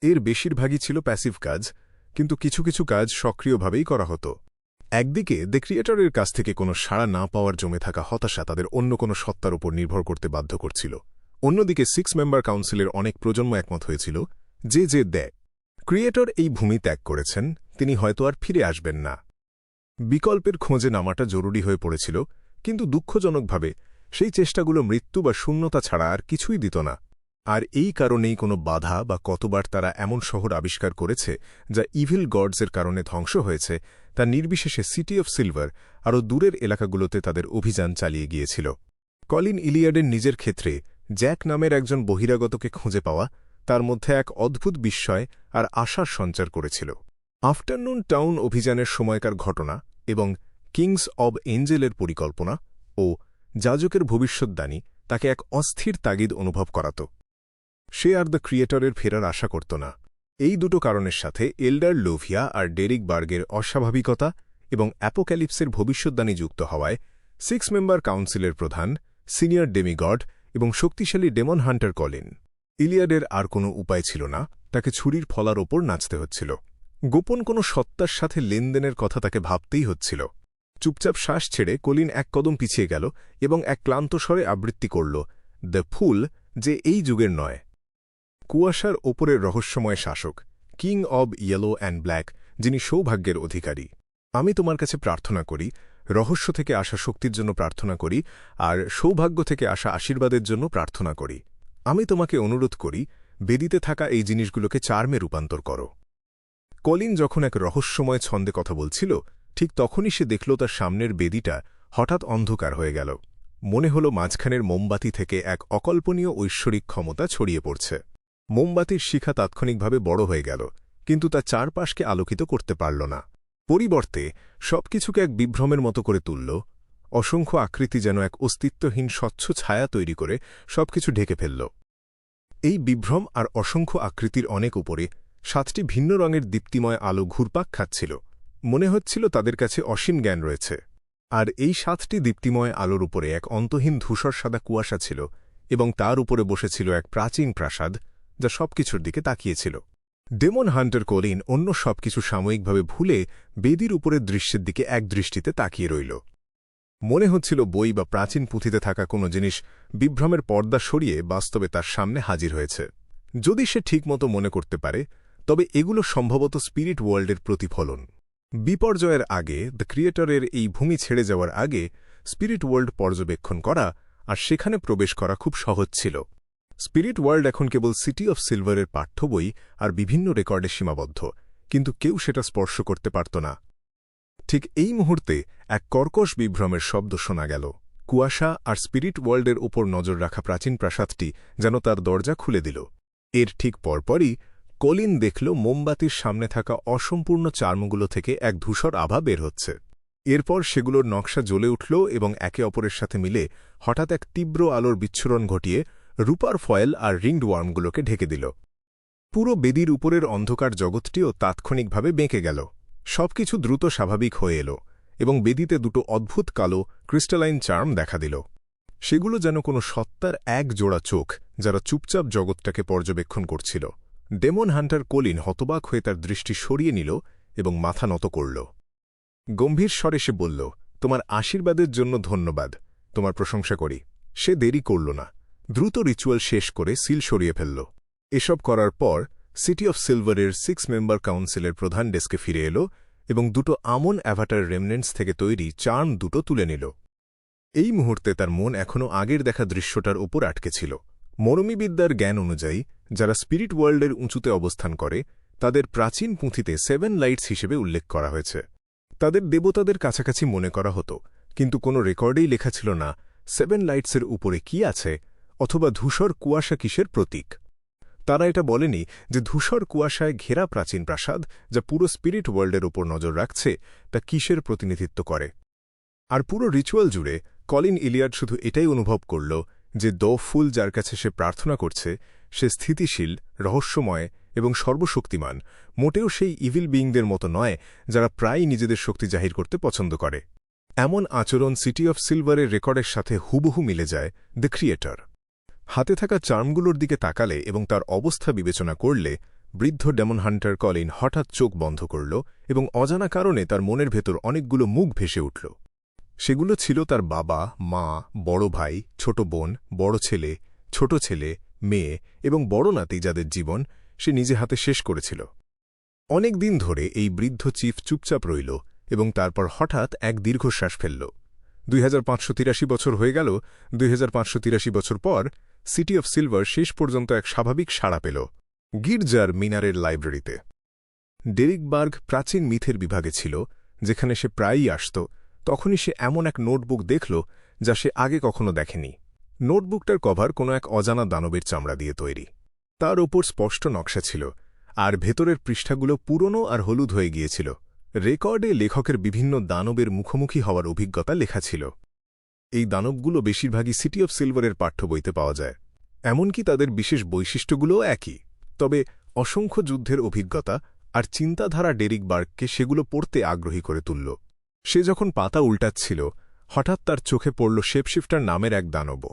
Speaker 1: এর বেশিরভাগই ছিল প্যাসিভ কাজ, কিন্তু কিছু কিছু কাজ সক্রিয়ভাবেই করা হতো। একদিকে দ্য ক্রিয়েটরের কাছ থেকে কোনো সাড়া না পাওয়ার জমে থাকা হতাশা তাদের অন্য কোনো সত্তার উপর নির্ভর করতে বাধ্য করছিল। অন্যদিকে 6 মেম্বার কাউন্সিলের অনেক প্রজন্ম একমত হয়েছিল যে দেয় ক্রিয়েটর এই ভূমি ত্যাগ করেছেন, তিনি হয়তো আর ফিরে আসবেন না। বিকল্পের খোঁজে নামাটা জরুরি হয়ে পড়েছিল, কিন্তু দুঃখজনকভাবে সেই চেষ্টাগুলো মৃত্যু বা শূন্যতা ছাড়া আর কিছুই দিত না। আর এই কারণেই কোনো বাধা বা কতবার তারা এমন শহর আবিষ্কার করেছে যা ইভিল গডসের কারণে ধ্বংস হয়েছে, তা নির্বিশেষে সিটি অফ সিলভার আরও দূরের এলাকাগুলোতে তাদের অভিযান চালিয়ে গিয়েছিল। কলিন ইলিয়াডের নিজের ক্ষেত্রে জ্যাক নামের একজন বহিরাগতকে খুঁজে পাওয়া তার মধ্যে এক অদ্ভুত বিস্ময় আর আশার সঞ্চার করেছিল। আফটারনুন টাউন অভিযানের সময়কার ঘটনা এবং কিংস অব এঞ্জেলের পরিকল্পনা ও যাজকের ভবিষ্যদ্বাণী তাকে এক অস্থির তাগিদ অনুভব করাত। সে আর দ্য ক্রিয়েটরের ফেরার আশা করত না। এই দুটো কারণের সাথে এল্ডার লোভিয়া আর ডেরিক বার্গের অস্বাভাবিকতা এবং অ্যাপোক্যালিপসের ভবিষ্যদ্বাণী যুক্ত হওয়ায় 6 মেম্বার কাউন্সিলের প্রধান, সিনিয়র ডেমিগড এবং শক্তিশালী ডেমন হান্টার কলিন ইলিয়াডের আর কোনো উপায় ছিল না, তাকে ছুরির ফলার ওপর নাচতে হচ্ছিল। গোপন কোনো সত্তার সাথে লেনদেনের কথা তাকে ভাবতেই হচ্ছিল। চুপচাপ শ্বাস ছেড়ে কলিন এক কদম পিছিয়ে গেল এবং এক ক্লান্ত স্বরে আবৃত্তি করল, দ্য ফুল যে এই যুগের নয়। কুয়াশার ওপরের রহস্যময় শাসক, king of yellow and black, যিনি সৌভাগ্যের অধিকারী। আমি তোমার কাছে প্রার্থনা করি, রহস্য থেকে আসা শক্তির জন্য প্রার্থনা করি, আর সৌভাগ্য থেকে আসা আশীর্বাদের জন্য প্রার্থনা করি। আমি তোমাকে অনুরোধ করি, বেদিতে থাকা এই জিনিসগুলোকে চার্মে রূপান্তর করো। কলিন যখন এক রহস্যময় ছন্দে কথা বলছিল, ঠিক তখনই সে দেখল তার সামনের বেদিটা হঠাৎ অন্ধকার হয়ে গেল। মনে হল মাঝখানের মোমবাতি থেকে এক অকল্পনীয় ঐশ্বরিক ক্ষমতা ছড়িয়ে পড়ছে। মোমবাতির শিখা তাৎক্ষণিকভাবে বড় হয়ে গেল, কিন্তু তা চারপাশকে আলোকিত করতে পারল না। পরিবর্তে সবকিছুকে এক বিভ্রমের মতো করে তুলল। অসংখ্য আকৃতি যেন এক অস্তিত্বহীন স্বচ্ছ ছায়া তৈরি করে সবকিছু ঢেকে ফেলল। এই বিভ্রম আর অসংখ্য আকৃতির অনেক উপরে 7টি ভিন্ন রঙের দীপ্তিময় আলো ঘুরপাক খাচ্ছিল। মনে হচ্ছিল তাদের কাছে অসীম জ্ঞান রয়েছে। আর এই 7টি দীপ্তিময় আলোর উপরে এক অন্তহীন ধূসর সাদা কুয়াশা ছিল এবং তার উপরে বসেছিল এক প্রাচীন প্রাসাদ, যা সবকিছুর দিকে তাকিয়েছিল। ডেমন হান্টার কলিন অন্য সবকিছু সাময়িকভাবে ভুলে বেদির উপরের দৃশ্যের দিকে এক দৃষ্টিতে তাকিয়ে রইল। মনে হচ্ছিল বই বা প্রাচীন পুঁথিতে থাকা কোনো জিনিস বিভ্রমের পর্দা সরিয়ে বাস্তবে তার সামনে হাজির হয়েছে। যদি সে ঠিকমতো মনে করতে পারে, তবে এগুলো সম্ভবত স্পিরিট ওয়ার্ল্ডের প্রতিফলন। বিপর্যয়ের আগে দ্য ক্রিয়েটরের এই ভূমি ছেড়ে যাওয়ার আগে স্পিরিট ওয়ার্ল্ড পর্যবেক্ষণ করা আর সেখানে প্রবেশ করা খুব সহজ ছিল। স্পিরিট ওয়ার্ল্ড এখন কেবল সিটি অফ সিলভারের পাঠ্য বই আর বিভিন্ন রেকর্ডে সীমাবদ্ধ, কিন্তু কেউ সেটা স্পর্শ করতে পারত না। ঠিক এই মুহূর্তে এক কর্কশ বিভ্রমের শব্দ শোনা গেল। কুয়াশা আর স্পিরিট ওয়ার্ল্ডের ওপর নজর রাখা প্রাচীন প্রাসাদটি যেন তার দরজা খুলে দিল। এর ঠিক পরপরই কলিন দেখল মোমবাতির সামনে থাকা অসম্পূর্ণ চার্মগুলো থেকে এক ধূসর আভা বের হচ্ছে। এরপর সেগুলোর নকশা জ্বলে উঠল এবং একে অপরের সাথে মিলে হঠাৎ এক তীব্র আলোর বিচ্ছুরণ ঘটিয়ে রূপার ফয়েল আর রিংড ওয়ার্মগুলোকে ঢেকে দিল। পুরো বেদির উপরের অন্ধকার জগৎটিও তাৎক্ষণিকভাবে বেঁকে গেল। সবকিছু দ্রুত স্বাভাবিক হয়ে এল এবং বেদিতে দুটো অদ্ভুত কালো ক্রিস্টালাইন চার্ম দেখা দিল। সেগুলো যেন কোনো সত্তার এক জোড়া চোখ, যারা চুপচাপ জগৎটাকে পর্যবেক্ষণ করছিল। ডেমন হান্টার কলিন হতবাক হয়ে তার দৃষ্টি সরিয়ে নিল এবং মাথা নত করল। গম্ভীর স্বরে সে বলল, তোমার আশীর্বাদের জন্য ধন্যবাদ, তোমার প্রশংসা করি। সে দেরি করল না, দ্রুত রিচুয়াল শেষ করে সিল সরিয়ে ফেলল। এসব করার পর সিটি অফ সিলভারের 6 মেম্বার কাউন্সিলের প্রধান ডেস্কে ফিরে এল এবং দুটো আমন অ্যাভাটার রেমনেন্টস থেকে তৈরি চার্ম দুটো তুলে নিল। এই মুহূর্তে তার মন এখনও আগের দেখা দৃশ্যটার ওপর আটকে ছিল। মরমিবিদ্যার জ্ঞান অনুযায়ী যারা স্পিরিট ওয়ার্ল্ডের উঁচুতে অবস্থান করে, তাদের প্রাচীন পুঁথিতে 7 লাইটস হিসেবে উল্লেখ করা হয়েছে। তাদের দেবতাদের কাছাকাছি মনে করা হতো, কিন্তু কোনো রেকর্ডেই লেখা ছিল না 7 লাইটসের উপরে কি আছে অথবা ধূসর কুয়াশা কিসের প্রতীক। তারা এটা বলেনি যে ধূসর কুয়াশায় ঘেরা প্রাচীন প্রাসাদ, যা পুরো স্পিরিট ওয়ার্ল্ডের ওপর নজর রাখছে, তা কিসের প্রতিনিধিত্ব করে। আর পুরো রিচুয়াল জুড়ে কলিন ইলিয়াড শুধু এটাই অনুভব করল যে ফুল যার কাছে সে প্রার্থনা করছে, সে স্থিতিশীল, রহস্যময় এবং সর্বশক্তিমান, মোটেও সেই ইভিল বিইংদের মতো নয় যারা প্রায়ই নিজেদের শক্তি জাহির করতে পছন্দ করে। এমন আচরণ সিটি অফ সিলভারের রেকর্ডের সাথে হুবহু মিলে যায় দ্য ক্রিয়েটর। হাতে থাকা চার্মগুলোর দিকে তাকালে এবং তার অবস্থা বিবেচনা করলে বৃদ্ধ ডেমন হান্টার কলিন হঠাৎ চোখ বন্ধ করল এবং অজানা কারণে তার মনের ভেতর অনেকগুলো মুখ ভেসে উঠল। সেগুলো ছিল তার বাবা, মা, বড় ভাই, ছোট বোন, বড় ছেলে, ছোট ছেলে, মেয়ে এবং বড় নাতি, যাদের জীবন সে নিজে হাতে শেষ করেছিল। অনেক দিন ধরে এই বৃদ্ধ চিফ চুপচাপ রইল এবং তারপর হঠাৎ এক দীর্ঘশ্বাস ফেলল। 2583 বছর হয়ে গেল। 2583 বছর পর সিটি অফ সিলভার শেষ পর্যন্ত এক স্বাভাবিক সাড়া পেল, গির্জার মিনারের লাইব্রেরিতে। ডেরিক বার্গ প্রাচীন মিথের বিভাগে ছিল, যেখানে সে প্রায়ই আসত। তখনই সে এমন এক নোটবুক দেখল যা সে আগে কখনো দেখেনি। নোটবুকটার কভার কোনো এক অজানা দানবের চামড়া দিয়ে তৈরি। তার ওপর স্পষ্ট নকশা ছিল, আর ভেতরের পৃষ্ঠাগুলো পুরনো আর হলুদ হয়ে গিয়েছিল। রেকর্ডে লেখকের বিভিন্ন দানবের মুখোমুখি হওয়ার অভিজ্ঞতা লেখা ছিল। এই দানবগুলো বেশিরভাগই সিটি অফ সিলভারের পাঠ্য বইতে পাওয়া যায়। এমনকি তাদের বিশেষ বৈশিষ্ট্যগুলোও একই, তবে অসংখ্য যুদ্ধের অভিজ্ঞতা আর চিন্তাধারা ডেরিক বার্গকে সেগুলো পড়তে আগ্রহী করে তুলল। সে যখন পাতা উল্টাচ্ছিল, হঠাৎ তার চোখে পড়ল শেপশিফটার নামের এক দানব।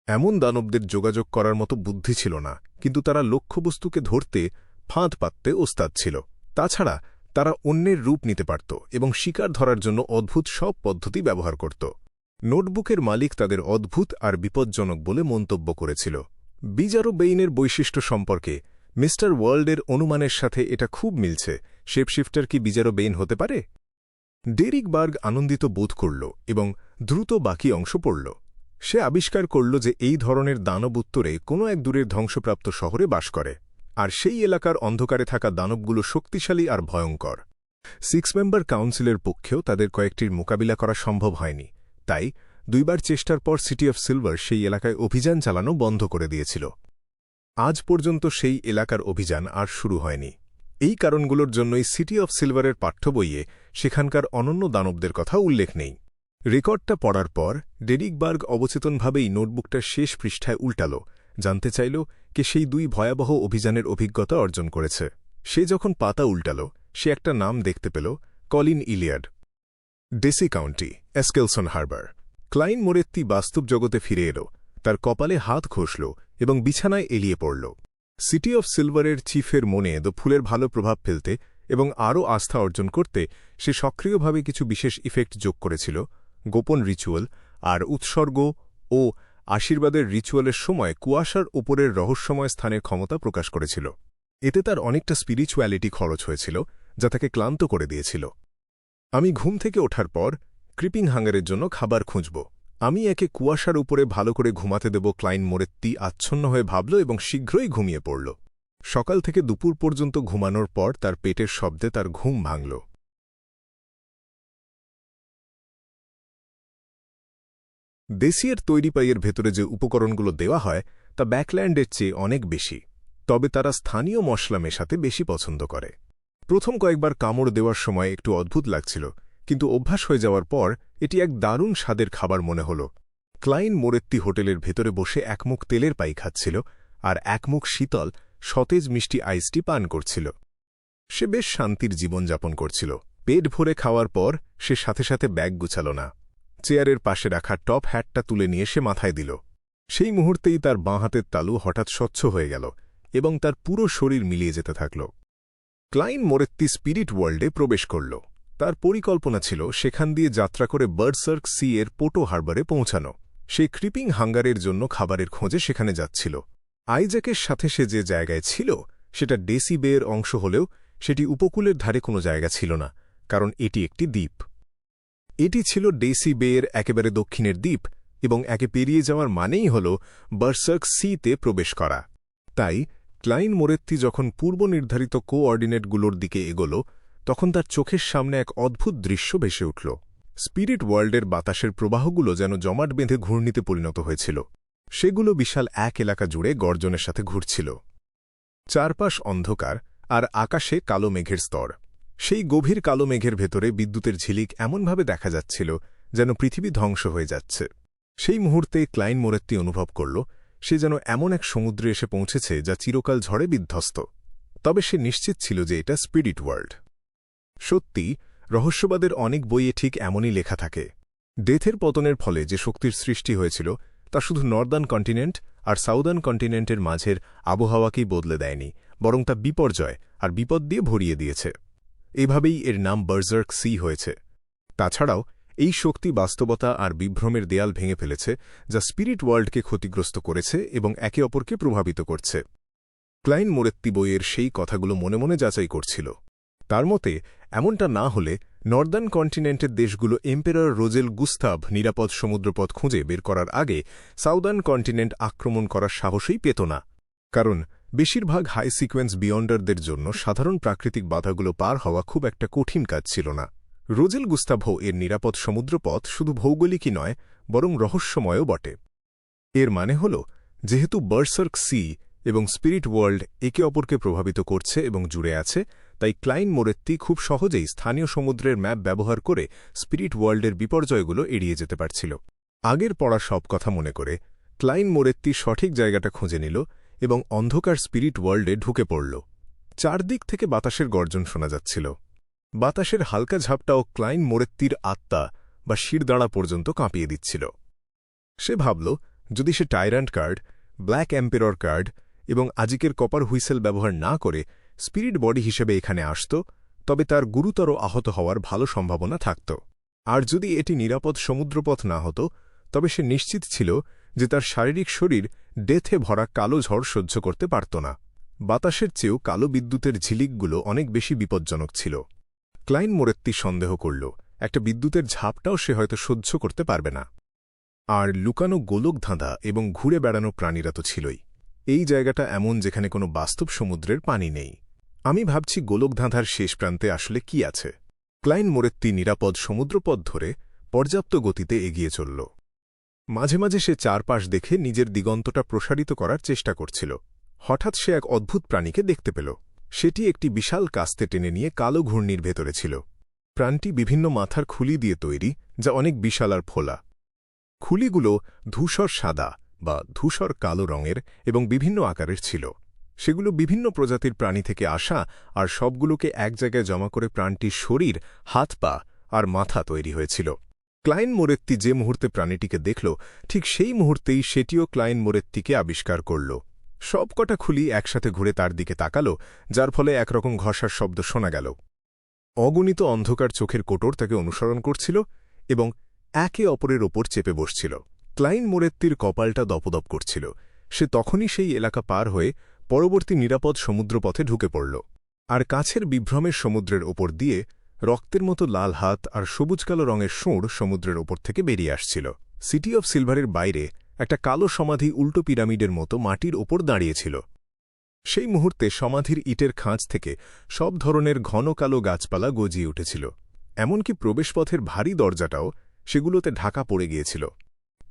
Speaker 1: এমন দানবদের যোগাযোগ করার মতো বুদ্ধি ছিল না, কিন্তু তারা লক্ষ্যবস্তুকে ধরতে ফাঁদ পাততে ওস্তাদ ছিল। তাছাড়া তারা অন্যের রূপ নিতে পারত এবং শিকার ধরার জন্য অদ্ভুত সব পদ্ধতি ব্যবহার করত। নোটবুকের মালিক তাদের অদ্ভুত আর বিপজ্জনক বলে মন্তব্য করেছিল। বিজারো বেইনের বৈশিষ্ট্য সম্পর্কে মিস্টার ওয়ার্ল্ডের অনুমানের সাথে এটা খুব মিলছে। শেপশিফটার কি বিজারো বেইন হতে পারে? ডেরিক বার্গ আনন্দিত বোধ করল এবং দ্রুত বাকি অংশ পড়ল। সে আবিষ্কার করল যে এই ধরনের দানব উত্তরে কোনো এক দূরের ধ্বংসপ্রাপ্ত শহরে বাস করে, আর সেই এলাকার অন্ধকারে থাকা দানবগুলো শক্তিশালী আর ভয়ঙ্কর। 6 মেম্বার কাউন্সিলের পক্ষেও তাদের কয়েকটির মোকাবিলা করা সম্ভব হয়নি। তাই 2 বার চেষ্টার পর সিটি অফ সিলভার সেই এলাকায় অভিযান চালানো বন্ধ করে দিয়েছিল। আজ পর্যন্ত সেই এলাকার অভিযান আর শুরু হয়নি। এই কারণগুলোর জন্যই সিটি অফ সিলভারের পাঠ্য বইয়ে সেখানকার অনন্য দানবদের কথা উল্লেখ নেই। রেকর্ডটা পড়ার পর ডেরিক বার্গ অবচেতনভাবেই নোটবুকটার শেষ পৃষ্ঠায় উল্টাল, জানতে চাইল কে সেই 2 ভয়াবহ অভিযানের অভিজ্ঞতা অর্জন করেছে। সে যখন পাতা উল্টাল, সে একটা নাম দেখতে পেল, Colin Iliad. Desi county, Eskelson harbour. Klein Moretti বাস্তব জগতে ফিরে এল, তার কপালে হাত ঘষল এবং বিছানায় এলিয়ে পড়ল। সিটি অফ সিলভারের চিফের মনে ফুলের ভালো প্রভাব ফেলতে এবং আরও আস্থা অর্জন করতে সে সক্রিয়ভাবে কিছু বিশেষ ইফেক্ট যোগ করেছিল। গোপন রিচুয়াল আর উৎসর্গ ও আশীর্বাদের রিচুয়ালের সময় কুয়াশার ওপরের রহস্যময় স্থানের ক্ষমতা প্রকাশ করেছিল। এতে তার অনেকটা স্পিরিচুয়ালিটি খরচ হয়েছিল, যা তাকে ক্লান্ত করে দিয়েছিল। আমি ঘুম থেকে ওঠার পর ক্রিপিং হাঙ্গারের জন্য খাবার খুঁজব। আমি একে কুয়াশার উপরে ভালো করে ঘুমাতে দেব, ক্লাইন মোরেত্তি আচ্ছন্ন হয়ে ভাবল এবং শীঘ্রই ঘুমিয়ে পড়ল। সকাল থেকে দুপুর পর্যন্ত ঘুমানোর পর তার পেটের শব্দে তার ঘুম ভাঙল। দেশিয়ের তৈরি পাইয়ের ভেতরে যে উপকরণগুলো দেওয়া হয় তা ব্যাকল্যান্ডের চেয়ে অনেক বেশি, তবে তারা স্থানীয় মশলা মেশাতে বেশি পছন্দ করে। প্রথম কয়েকবার কামড় দেওয়ার সময় একটু অদ্ভুত লাগছিল, কিন্তু অভ্যাস হয়ে যাওয়ার পর এটি এক দারুণ স্বাদের খাবার মনে হল। ক্লাইন মোরেত্তি হোটেলের ভেতরে বসে একমুখ তেলের পাই খাচ্ছিল আর একমুখ শীতল সতেজ মিষ্টি আইসটি পান করছিল। সে বেশ শান্তির জীবনযাপন করছিল। পেট ভরে খাওয়ার পর সে সাথে সাথে ব্যাগ গুছাল না। চেয়ারের পাশে রাখা টপ হ্যাটটা তুলে নিয়ে সে মাথায় দিল। সেই মুহূর্তেই তার বাঁ হাতের তালু হঠাৎ স্বচ্ছ হয়ে গেল এবং তার পুরো শরীর মিলিয়ে যেতে থাকল। ক্লাইন মোরেত্তি স্পিরিট ওয়ার্ল্ডে প্রবেশ করল। তার পরিকল্পনা ছিল সেখান দিয়ে যাত্রা করে বার্সার্ক সি এর পোটো হারবারে পৌঁছানো। সে ক্রিপিং হাঙ্গারের জন্য খাবারের খোঁজে সেখানে যাচ্ছিল। আইজ্যাকের সাথে সে যে জায়গায় ছিল সেটা ডেসি বেয়ের অংশ হলেও সেটি উপকূলের ধারে কোনো জায়গা ছিল না, কারণ এটি একটি দ্বীপ। এটি ছিল ডেসি বেয়ের একেবারে দক্ষিণের দ্বীপ এবং একে পেরিয়ে যাওয়ার মানেই হল বার্সার্ক সিতে প্রবেশ করা। তাই ক্লাইন মোরেত্তি যখন পূর্বনির্ধারিত কোঅর্ডিনেটগুলোর দিকে এগোল, তখন তার চোখের সামনে এক অদ্ভুত দৃশ্য ভেসে উঠল। স্পিরিট ওয়ার্ল্ডের বাতাসের প্রবাহগুলো যেন জমাট বেঁধে ঘূর্ণিতে পরিণত হয়েছিল। সেগুলো বিশাল এক এলাকা জুড়ে গর্জনের সাথে ঘুরছিল। চারপাশ অন্ধকার আর আকাশে কালো মেঘের স্তর। সেই গভীর কালো মেঘের ভেতরে বিদ্যুতের ঝিলিক এমনভাবে দেখা যাচ্ছিল যেন পৃথিবী ধ্বংস হয়ে যাচ্ছে। সেই মুহূর্তে ক্লাইন মোরেত্তি অনুভব করল সে যেন এমন এক সমুদ্রে এসে পৌঁছেছে যা চিরকাল ঝড়ে বিধ্বস্ত। তবে সে নিশ্চিত ছিল যে এটা স্পিরিট ওয়ার্ল্ড। সত্যি, রহস্যবাদের অনেক বইয়ে ঠিক এমনই লেখা থাকে। ডেথের পতনের ফলে যে শক্তির সৃষ্টি হয়েছিল তা শুধু নর্দার্ন কন্টিনেন্ট আর সাউদার্ন কন্টিনেন্টের মাঝের আবহাওয়াকেই বদলে দেয়নি, বরং তা বিপর্যয় আর বিপদ দিয়ে ভরিয়ে দিয়েছে। এভাবেই এর নাম বার্জার্ক সি হয়েছে। তাছাড়াও এই শক্তি বাস্তবতা আর বিভ্রমের দেয়াল ভেঙে ফেলেছে, যা স্পিরিট ওয়ার্ল্ডকে ক্ষতিগ্রস্ত করেছে এবং একে অপরকে প্রভাবিত করছে। ক্লাইন মোরেত্তি বইয়ের সেই কথাগুলো মনে মনে যাচাই করছিল। তার মতে এমনটা না হলে নর্দার্ন কন্টিনেন্টের দেশগুলো এম্পেরর রোজেল গুস্তাভ নিরাপদ সমুদ্রপথ খুঁজে বের করার আগে সাউদার্ন কন্টিনেন্ট আক্রমণ করার সাহসই পেত না, কারণ বেশিরভাগ হাই সিকোয়েন্স বিয়ন্ডারদের জন্য সাধারণ প্রাকৃতিক বাধাগুলো পার হওয়া খুব একটা কঠিন কাজ ছিল না। রোজেল গুস্তাভ এর নিরাপদ সমুদ্রপথ শুধু ভৌগোলিকই নয়, বরং রহস্যময়ও বটে। এর মানে হল, যেহেতু বার্সার্ক সি এবং স্পিরিট ওয়ার্ল্ড একে অপরকে প্রভাবিত করছে এবং জুড়ে আছে, তাই ক্লাইন মোরেত্তি খুব সহজেই স্থানীয় সমুদ্রের ম্যাপ ব্যবহার করে স্পিরিট ওয়ার্ল্ডের বিপর্যয়গুলো এড়িয়ে যেতে পারছিল। আগের পড়া সব কথা মনে করে ক্লাইন মোরেত্তি সঠিক জায়গাটা খুঁজে নিল এবং অন্ধকার স্পিরিট ওয়ার্ল্ডে ঢুকে পড়ল। চারদিক থেকে বাতাসের গর্জন শোনা যাচ্ছিল। বাতাসের হালকা ঝাপটাও ক্লাইন মোরেত্তির আত্মা বা শিরদাঁড়া পর্যন্ত কাঁপিয়ে দিচ্ছিল। সে ভাবল, যদি সে tyrant card, black emperor card এবং আজিকের কপার হুইসেল ব্যবহার না করে স্পিরিট বডি হিসেবে এখানে আসত, তবে তার গুরুতর আহত হওয়ার ভালো সম্ভাবনা থাকত। আর যদি এটি নিরাপদ সমুদ্রপথ না হতো, তবে সে নিশ্চিত ছিল যে তার শারীরিক শরীর ডেথে ভরা কালো ঝড় সহ্য করতে পারত না। বাতাসের চেয়েও কালো বিদ্যুতের ঝিলিকগুলো অনেক বেশি বিপজ্জনক ছিল। ক্লাইন মোরেত্তি সন্দেহ করল, একটা বিদ্যুতের ঝাপটাও সে হয়তো সহ্য করতে পারবে না। আর লুকানো গোলকধাঁধা এবং ঘুরে বেড়ানো প্রাণীরা তো ছিলই। এই জায়গাটা এমন যেখানে কোনো বাস্তব সমুদ্রের পানি নেই। আমি ভাবছি গোলকধাঁধার শেষ প্রান্তে আসলে কি আছে। ক্লাইন মোরেত্তি নিরাপদ সমুদ্রপথ ধরে পর্যাপ্ত গতিতে এগিয়ে চলল। মাঝে মাঝে সে চারপাশ দেখে নিজের দিগন্তটা প্রসারিত করার চেষ্টা করছিল। হঠাৎ সে এক অদ্ভুত প্রাণীকে দেখতে পেল। সেটি একটি বিশাল কাস্তে টেনে নিয়ে কালো ঘূর্ণির ভেতরে ছিল। প্রাণটি বিভিন্ন মাথার খুলি দিয়ে তৈরি, যা অনেক বিশাল আর ফোলা। খুলিগুলো ধূসর সাদা বা ধূসর কালো রঙের এবং বিভিন্ন আকারের ছিল। সেগুলো বিভিন্ন প্রজাতির প্রাণী থেকে আসা, আর সবগুলোকে এক জায়গায় জমা করে প্রাণটির শরীর, হাত পা আর মাথা তৈরি হয়েছিল। ক্লাইন মোরেত্তি যে মুহূর্তে প্রাণীটিকে দেখল, ঠিক সেই মুহূর্তেই সেটিও ক্লাইন মোরেত্তিকে আবিষ্কার করল। সবকটা খুলি একসাথে ঘুরে তার দিকে তাকাল, যার ফলে একরকম ঘষার শব্দ শোনা গেল। অগণিত অন্ধকার চোখের কোটর তাকে অনুসরণ করছিল এবং একে অপরের ওপর চেপে বসছিল। ক্লাইন মোরেত্তির কপালটা দপদপ করছিল। সে তখনই সেই এলাকা পার হয়ে পরবর্তী নিরাপদ সমুদ্রপথে ঢুকে পড়ল। আর কাছের বিভ্রমের সমুদ্রের ওপর দিয়ে রক্তের মতো লাল হাত আর সবুজ কালো রঙের সুঁড় সমুদ্রের ওপর থেকে বেরিয়ে আসছিল। সিটি অফ সিলভারের বাইরে একটা কালো সমাধি উল্টো পিরামিডের মতো মাটির ওপর দাঁড়িয়েছিল। সেই মুহূর্তে সমাধির ইটের খাঁজ থেকে সব ধরনের ঘন কালো গাছপালা গজিয়ে উঠেছিল। এমনকি প্রবেশপথের ভারী দরজাটাও সেগুলোতে ঢাকা পড়ে গিয়েছিল।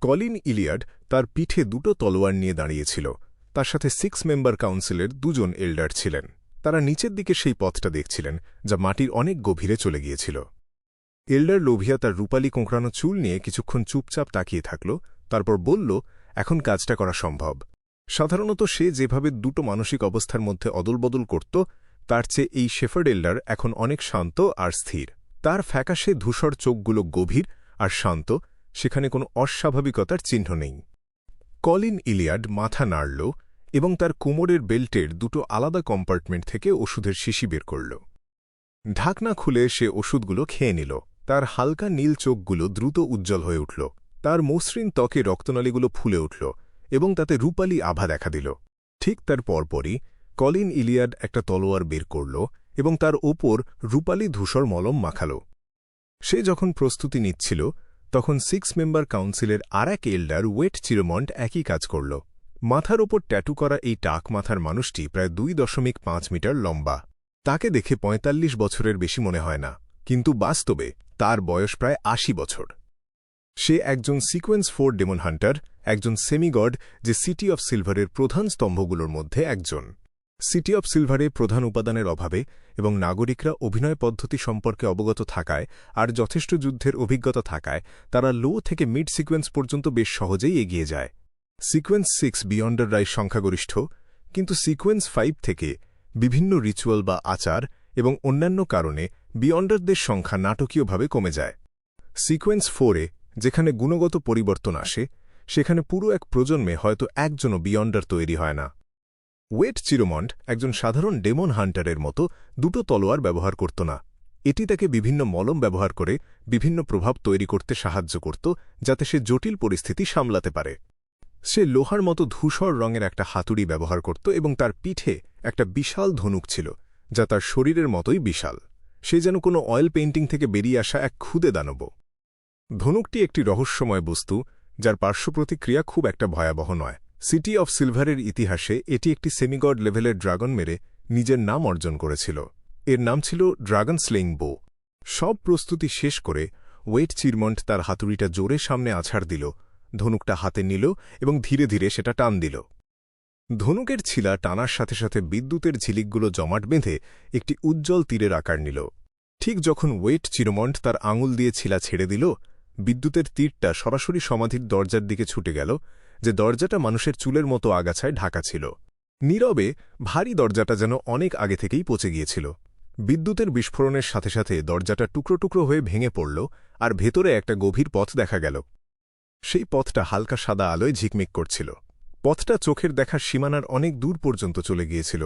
Speaker 1: কলিন ইলিয়াড তার পিঠে দুটো তলোয়ার নিয়ে দাঁড়িয়েছিল। তার সাথে 6 মেম্বার কাউন্সিলের 2 জন এল্ডার ছিলেন। তারা নিচের দিকে সেই পথটা দেখছিলেন, যা মাটির অনেক গভীরে চলে গিয়েছিল। এল্ডার লোভিয়া তার রূপালি কোঁকড়ানো চুল নিয়ে কিছুক্ষণ চুপচাপ তাকিয়ে থাকল, তারপর বলল, এখন কাজটা করা সম্ভব। সাধারণত সে যেভাবে দুটো মানসিক অবস্থার মধ্যে অদলবদল করত, তার চেয়ে এই শেফার্ড এল্ডার এখন অনেক শান্ত আর স্থির। তার ফ্যাকাশে ধূসর চোখগুলো গভীর আর শান্ত, সেখানে কোনো অস্বাভাবিকতার চিহ্ন নেই। কলিন ইলিয়াড মাথা নাড়ল এবং তার কোমরের বেল্টের দুটো আলাদা কম্পার্টমেন্ট থেকে ওষুধের শিশি বের করল। ঢাকনা খুলে সে ওষুধগুলো খেয়ে নিল। তার হালকা নীল চোখগুলো দ্রুত উজ্জ্বল হয়ে উঠল। তার মসৃণ ত্বকে রক্তনালীগুলো ফুলে উঠল এবং তাতে রূপালি আভা দেখা দিল। ঠিক তার পরপরই কলিন ইলিয়াড একটা তলোয়ার বের করল এবং তার ওপর রূপালি ধূসর মলম মাখাল। সে যখন প্রস্তুতি নিচ্ছিল, তখন 6 মেম্বার কাউন্সিলের আর এক এল্ডার ওয়েট চিরমন্ট একই কাজ করল। মাথার ওপর ট্যাটু করা এই টাক মাথার মানুষটি প্রায় 2.5 মিটার লম্বা। তাকে দেখে 45 বছরের বেশি মনে হয় না, কিন্তু বাস্তবে তার বয়স প্রায় 80 বছর। সে একজন সিকোয়েন্স 4 ডেমন হান্টার, একজন সেমিগড, যে সিটি অফ সিলভারের প্রধান স্তম্ভগুলোর মধ্যে একজন। সিটি অফ সিলভারে প্রধান উপাদানের অভাবে এবং নাগরিকরা অভিনয় পদ্ধতি সম্পর্কে অবগত থাকায় আর যথেষ্ট যুদ্ধের অভিজ্ঞতা থাকায় তারা লো থেকে মিড সিকোয়েন্স পর্যন্ত বেশ সহজেই এগিয়ে যায়। সিকোয়েন্স 6 বিয়ন্ডাররাই সংখ্যাগরিষ্ঠ, কিন্তু সিকোয়েন্স 5 থেকে বিভিন্ন রিচুয়াল বা আচার এবং অন্যান্য কারণে বিয়ন্ডারদের সংখ্যা নাটকীয়ভাবে কমে যায়। সিকোয়েন্স 4-এ যেখানে গুণগত পরিবর্তন আসে, সেখানে পুরো এক প্রজন্মে হয়তো একজনও বিয়ন্ডার তৈরি হয় না। ওয়েট চিরমন্ট একজন সাধারণ ডেমন হান্টারের মতো দুটো তলোয়ার ব্যবহার করত না। এটি তাকে বিভিন্ন মলম ব্যবহার করে বিভিন্ন প্রভাব তৈরি করতে সাহায্য করত, যাতে সে জটিল পরিস্থিতি সামলাতে পারে। সে লোহার মতো ধূসর রঙের একটা হাতুড়ি ব্যবহার করত এবং তার পিঠে একটা বিশাল ধনুক ছিল, যা তার শরীরের মতোই বিশাল। সে যেন কোনো অয়েল পেইন্টিং থেকে বেরিয়ে আসা এক ক্ষুদে দানব। ধনুকটি একটি রহস্যময় বস্তু, যার পার্শ্বপ্রতিক্রিয়া খুব একটা ভয়াবহ নয়। সিটি অফ সিলভারের ইতিহাসে এটি একটি সেমিগড লেভেলের ড্রাগন মেরে নিজের নাম অর্জন করেছিল। এর নাম ছিল ড্রাগন স্লেইং বো। সব প্রস্তুতি শেষ করে ওয়েট চিরমন্ট তার হাতুড়িটা জোরে সামনে আছাড় দিল, ধনুকটা হাতে নিল এবং ধীরে ধীরে সেটা টান দিল। ধনুকের ছিলা টানার সাথে সাথে বিদ্যুতের ঝিলিকগুলো জমাট বেঁধে একটি উজ্জ্বল তীরের আকার নিল। ঠিক যখন ওয়েট চিরমন্ট তার আঙুল দিয়ে ছিলা ছেড়ে দিল, বিদ্যুতের তীরটা সরাসরি সমাধির দরজার দিকে ছুটে গেল, যে দরজাটা মানুষের চুলের মতো আগাছায় ঢাকা ছিল। নীরবে ভারী দরজাটা যেন অনেক আগে থেকেই পচে গিয়েছিল। বিদ্যুতের বিস্ফোরণের সাথে সাথে দরজাটা টুকরো টুকরো হয়ে ভেঙে পড়ল, আর ভেতরে একটা গভীর পথ দেখা গেল। সেই পথটা হালকা সাদা আলোয় ঝিকমিক করছিল। পথটা চোখের দেখার সীমানার অনেক দূর পর্যন্ত চলে গিয়েছিল,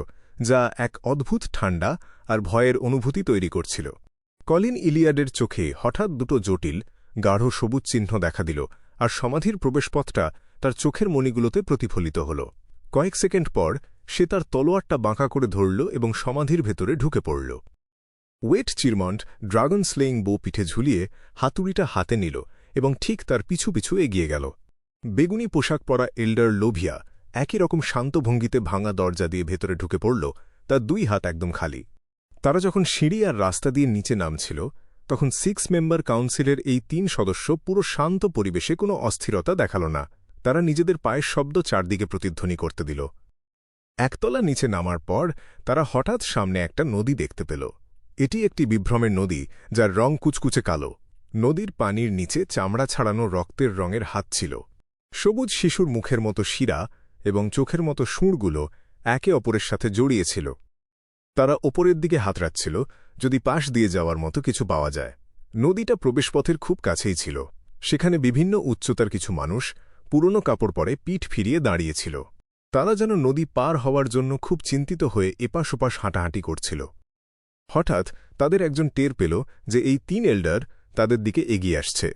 Speaker 1: যা এক অদ্ভুত ঠান্ডা আর ভয়ের অনুভূতি তৈরি করছিল। কলিন ইলিয়াডের চোখে হঠাৎ দুটো জটিল, গাঢ় সবুজ চিহ্ন দেখা দিল, আর সমাধির প্রবেশপথটা তার চোখের মণিগুলোতে প্রতিফলিত হল। কয়েক সেকেন্ড পর সে তার তলোয়ারটা বাঁকা করে ধরল এবং সমাধির ভেতরে ঢুকে পড়ল। ওয়েট চিরমন্ট ড্রাগন স্লেইং বো পিঠে ঝুলিয়ে হাতুড়িটা হাতে নিল এবং ঠিক তার পিছু পিছু এগিয়ে গেল। বেগুনি পোশাক পরা এল্ডার লোভিয়া একই রকম শান্ত ভঙ্গিতে ভাঙা দরজা দিয়ে ভেতরে ঢুকে পড়ল, তার 2 হাত একদম খালি। তারা যখন সিঁড়ি আর রাস্তা দিয়ে নিচে নামছিল, তখন 6 মেম্বার কাউন্সিলের এই 3 সদস্য পুরো শান্ত পরিবেশে কোনো অস্থিরতা দেখাল না। তারা নিজেদের পায়ের শব্দ চারদিকে প্রতিধ্বনি করতে দিল। একতলা নিচে নামার পর তারা হঠাৎ সামনে একটা নদী দেখতে পেল। এটি একটি বিভ্রমের নদী, যার রং কুচকুচে কালো। নদীর পানির নিচে চামড়া ছাড়ানো রক্তের রঙের হাত ছিল। সবুজ শিশুর মুখের মতো শিরা এবং চোখের মতো সুঁড়গুলো একে অপরের সাথে জড়িয়েছিল। তারা ওপরের দিকে হাতড়াচ্ছিল, যদি পাশ দিয়ে যাওয়ার মতো কিছু পাওয়া যায়। নদীটা প্রবেশপথের খুব কাছেই ছিল। সেখানে বিভিন্ন উচ্চতার কিছু মানুষ পুরনো কাপড় পরে পিঠ ফিরিয়ে দাঁড়িয়েছিল। তারা যেন নদী পার হওয়ার জন্য খুব চিন্তিত হয়ে এপাশ ওপাশ হাঁটাহাঁটি করছিল। হঠাৎ তাদের একজন টের পেল যে এই 3 এল্ডার তাদের দিকে এগিয়ে আসছে।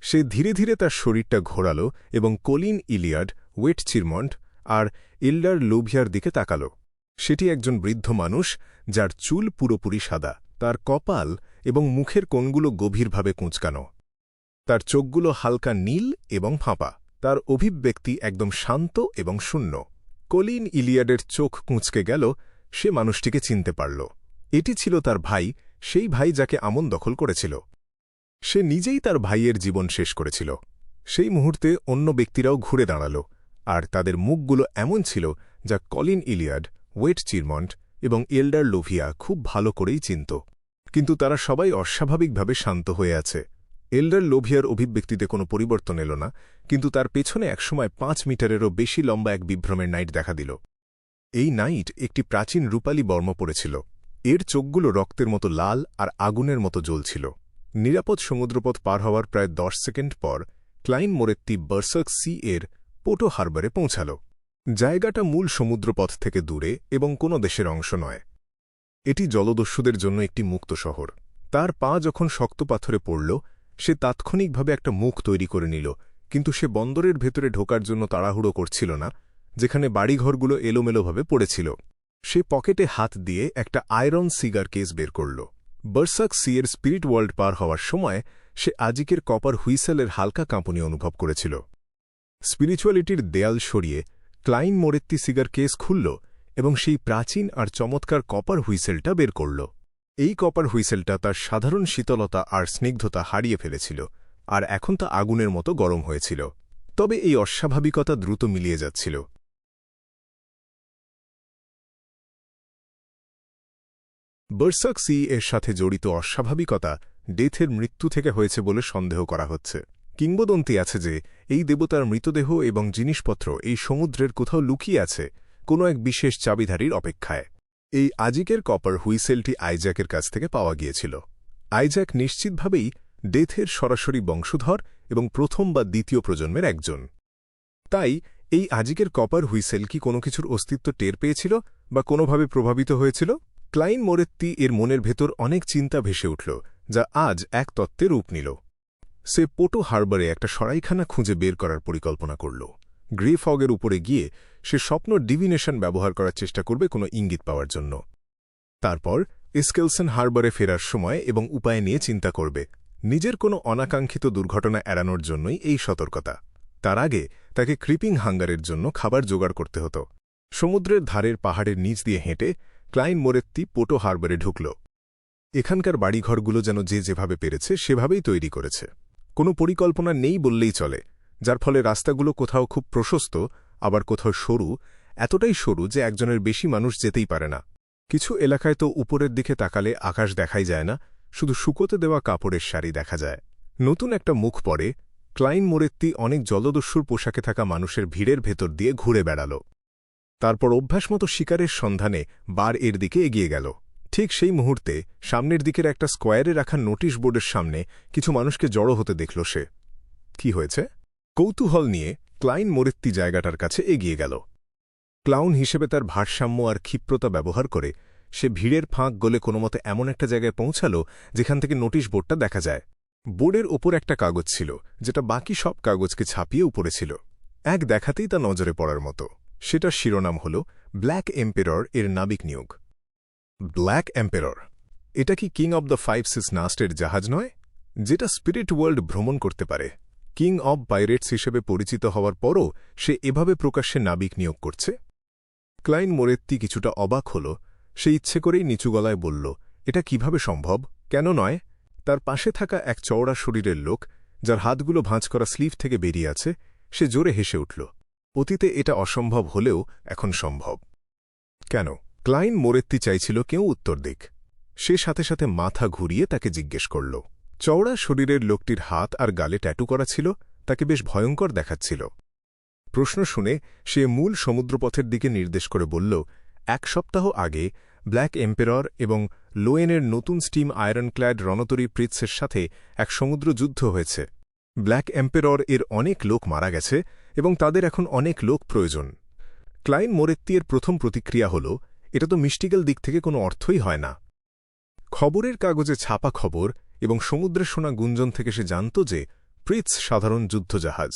Speaker 1: সে ধীরে ধীরে তার শরীরটা ঘোরাল এবং কলিন ইলিয়াড, ওয়েট চিরমন্ট আর এল্ডার লোভিয়ার দিকে তাকাল। সেটি একজন বৃদ্ধ মানুষ, যার চুল পুরোপুরি সাদা, তার কপাল এবং মুখের কোণগুলো গভীরভাবে কুঁচকানো। তার চোখগুলো হালকা নীল এবং ফাঁপা। তার অভিব্যক্তি একদম শান্ত এবং শূন্য। কলিন ইলিয়াডের চোখ কুঁচকে গেল। সে মানুষটিকে চিনতে পারল। এটি ছিল তার ভাই, সেই ভাই যাকে আমন দখল করেছিল। সে নিজেই তার ভাইয়ের জীবন শেষ করেছিল। সেই মুহূর্তে অন্য ব্যক্তিরাও ঘুরে দাঁড়াল, আর তাদের মুখগুলো এমন ছিল যা কলিন ইলিয়াড, ওয়েট চিরমন্ট এবং এল্ডার লোভিয়া খুব ভালো করেই চিনত। কিন্তু তারা সবাই অস্বাভাবিকভাবে শান্ত হয়ে আছে। এল্ডার লোভিয়ার অভিব্যক্তিতে কোনো পরিবর্তন এল না, কিন্তু তার পেছনে একসময় 5 মিটারেরও বেশি লম্বা এক বিভ্রমের নাইট দেখা দিল। এই নাইট একটি প্রাচীন রূপালী বর্ম পড়েছিল। এর চোখগুলো রক্তের মতো লাল আর আগুনের মতো জ্বলছিল। নিরাপদ সমুদ্রপথ পার হওয়ার প্রায় 10 সেকেন্ড পর ক্লাইন মোরেত্তি বার্সার্ক সি এর পোটো হারবারে পৌঁছাল। জায়গাটা মূল সমুদ্রপথ থেকে দূরে এবং কোনো দেশের অংশ নয়। এটি জলদস্যুদের জন্য একটি মুক্ত শহর। তার পা যখন শক্ত পাথরে পড়ল, সে তাৎক্ষণিকভাবে একটা মুখ তৈরি করে নিল, কিন্তু সে বন্দরের ভেতরে ঢোকার জন্য তাড়াহুড়ো করছিল না, যেখানে বাড়িঘরগুলো এলোমেলোভাবে পড়েছিল। সে পকেটে হাত দিয়ে একটা আয়রন সিগার কেস বের করল। বার্সার্ক সি এর স্পিরিট ওয়ার্ল্ড পার হওয়ার সময় সে আজিকের কপার হুইসেলের হালকা কাঁপুনি অনুভব করেছিল। স্পিরিচুয়ালিটির দেয়াল সরিয়ে ক্লাইন মোরেত্তি সিগার কেস খুলল এবং সেই প্রাচীন আর চমৎকার কপার হুইসেলটা বের করল। এই কপার হুইসেলটা তার সাধারণ শীতলতা আর স্নিগ্ধতা হারিয়ে ফেলেছিল, আর এখন তা আগুনের মতো গরম হয়েছিল। তবে এই অস্বাভাবিকতা দ্রুত মিলিয়ে যাচ্ছিল। বার্সার্ক সি এর সাথে জড়িত অস্বাভাবিকতা ডেথের মৃত্যু থেকে হয়েছে বলে সন্দেহ করা হচ্ছে। কিংবদন্তি আছে যে এই দেবতার মৃতদেহ এবং জিনিসপত্র এই সমুদ্রের কোথাও লুকিয়ে আছে, কোনো এক বিশেষ চাবিধারীর অপেক্ষায়। এই আজিকের কপার হুইসেলটি আইজ্যাকের কাছ থেকে পাওয়া গিয়েছিল। আইজ্যাক নিশ্চিতভাবেই ডেথের সরাসরি বংশধর এবং প্রথম বা দ্বিতীয় প্রজন্মের একজন। তাই এই আজিকের কপার হুইসেল কি কোনো কিছুর অস্তিত্ব টের পেয়েছিল বা কোনোভাবে প্রভাবিত হয়েছিল? ক্লাইন মোরেত্তি এর মনের ভেতর অনেক চিন্তা ভেসে উঠল, যা আজ এক তত্ত্বে রূপ নিল। সে পোটো হারবারে একটা সরাইখানা খুঁজে বের করার পরিকল্পনা করল। গ্রে ফগের উপরে গিয়ে সে স্বপ্ন ডিভিনেশন ব্যবহার করার চেষ্টা করবে কোনো ইঙ্গিত পাওয়ার জন্য। তারপর স্কেলসন হারবারে ফেরার সময় এবং উপায় নিয়ে চিন্তা করবে। নিজের কোনো অনাকাঙ্ক্ষিত দুর্ঘটনা এড়ানোর জন্যই এই সতর্কতা। তার আগে তাকে ক্রিপিং হাঙ্গারের জন্য খাবার জোগাড় করতে হতো। সমুদ্রের ধারের পাহাড়ের নিচ দিয়ে হেঁটে ক্লাইন মোরেত্তি পোটো হারবারে ঢুকল। এখানকার বাড়িঘরগুলো যেন যে যেভাবে পেরেছে সেভাবেই তৈরি করেছে। কোনো পরিকল্পনা নেই বললেই চলে, যার ফলে রাস্তাগুলো কোথাও খুব প্রশস্ত, আবার কোথাও সরু, এতটাই সরু যে একজনের বেশি মানুষ যেতেই পারে না। কিছু এলাকায় তো উপরের দিকে তাকালে আকাশ দেখাই যায় না, শুধু শুকোতে দেওয়া কাপড়ের সারি দেখা যায়। নতুন একটা মুখ পড়ে, ক্লাইন মোরেত্তি অনেক জলদস্যুর পোশাকে থাকা মানুষের ভিড়ের ভেতর দিয়ে ঘুরে বেড়াল। তারপর অভ্যাসমতো শিকারের সন্ধানে বার এর দিকে এগিয়ে গেল। ঠিক সেই মুহূর্তে সামনের দিকের একটা স্কোয়ারে রাখা নোটিশ বোর্ডের সামনে কিছু মানুষকে জড়ো হতে দেখল সে। কি হয়েছে? কৌতূহল নিয়ে ক্লাইন মোরেত্তি জায়গাটার কাছে এগিয়ে গেল। ক্লাউন হিসেবে তার ভারসাম্য আর ক্ষিপ্রতা ব্যবহার করে সে ভিড়ের ফাঁক গলে কোনোমতে এমন একটা জায়গায় পৌঁছাল যেখান থেকে নোটিশ বোর্ডটা দেখা যায়। বোর্ডের ওপর একটা কাগজ ছিল যেটা বাকি সব কাগজকে ছাপিয়ে উপরে ছিল। এক দেখাতেই তা নজরে পড়ার মতো। সেটার শিরোনাম হল ব্ল্যাক এম্পেরর এর নাবিক নিয়োগ। ব্ল্যাক এম্পেরর, এটা কি king of the five seas নাস্টের জাহাজ নয়, যেটা স্পিরিট ওয়ার্ল্ড ভ্রমণ করতে পারে? কিং অব পাইরেটস হিসেবে পরিচিত হওয়ার পরও সে এভাবে প্রকাশ্যে নাবিক নিয়োগ করছে। ক্লাইন মোরেত্তি কিছুটা অবাক হল। সে ইচ্ছে করেই নিচু গলায় বলল, এটা কিভাবে সম্ভব? কেন নয়? তার পাশে থাকা এক চওড়া শরীরের লোক, যার হাতগুলো ভাঁজ করা স্লিভ থেকে বেরিয়ে আছে, সে জোরে হেসে উঠল। অতীতে এটা অসম্ভব হলেও এখন সম্ভব। কেন? ক্লাইন মোরেত্তি চাইছিল কেউ উত্তর দিক। সে সাথে সাথে মাথা ঘুরিয়ে তাকে জিজ্ঞেস করল। চওড়া শরীরের লোকটির হাত আর গালে ট্যাটু করা ছিল, তাকে বেশ ভয়ঙ্কর দেখাচ্ছিল। প্রশ্ন শুনে সে মূল সমুদ্রপথের দিকে নির্দেশ করে বলল, 1 সপ্তাহ আগে ব্ল্যাক এম্পেরর এবং লোয়েনের নতুন স্টিম আয়রনক্ল্যাড রণতরী প্রিটসের সাথে এক সমুদ্র যুদ্ধ হয়েছে। ব্ল্যাক এম্পেরর এর অনেক লোক মারা গেছে এবং তাদের এখন অনেক লোক প্রয়োজন। ক্লাইন মোরেত্তি এর প্রথম প্রতিক্রিয়া হল, এটা তো মিস্টিক্যাল দিক থেকে কোনো অর্থই হয় না। খবরের কাগজে ছাপা খবর এবং সমুদ্রে শোনা গুঞ্জন থেকে সে জানত যে প্রিটস সাধারণ যুদ্ধজাহাজ।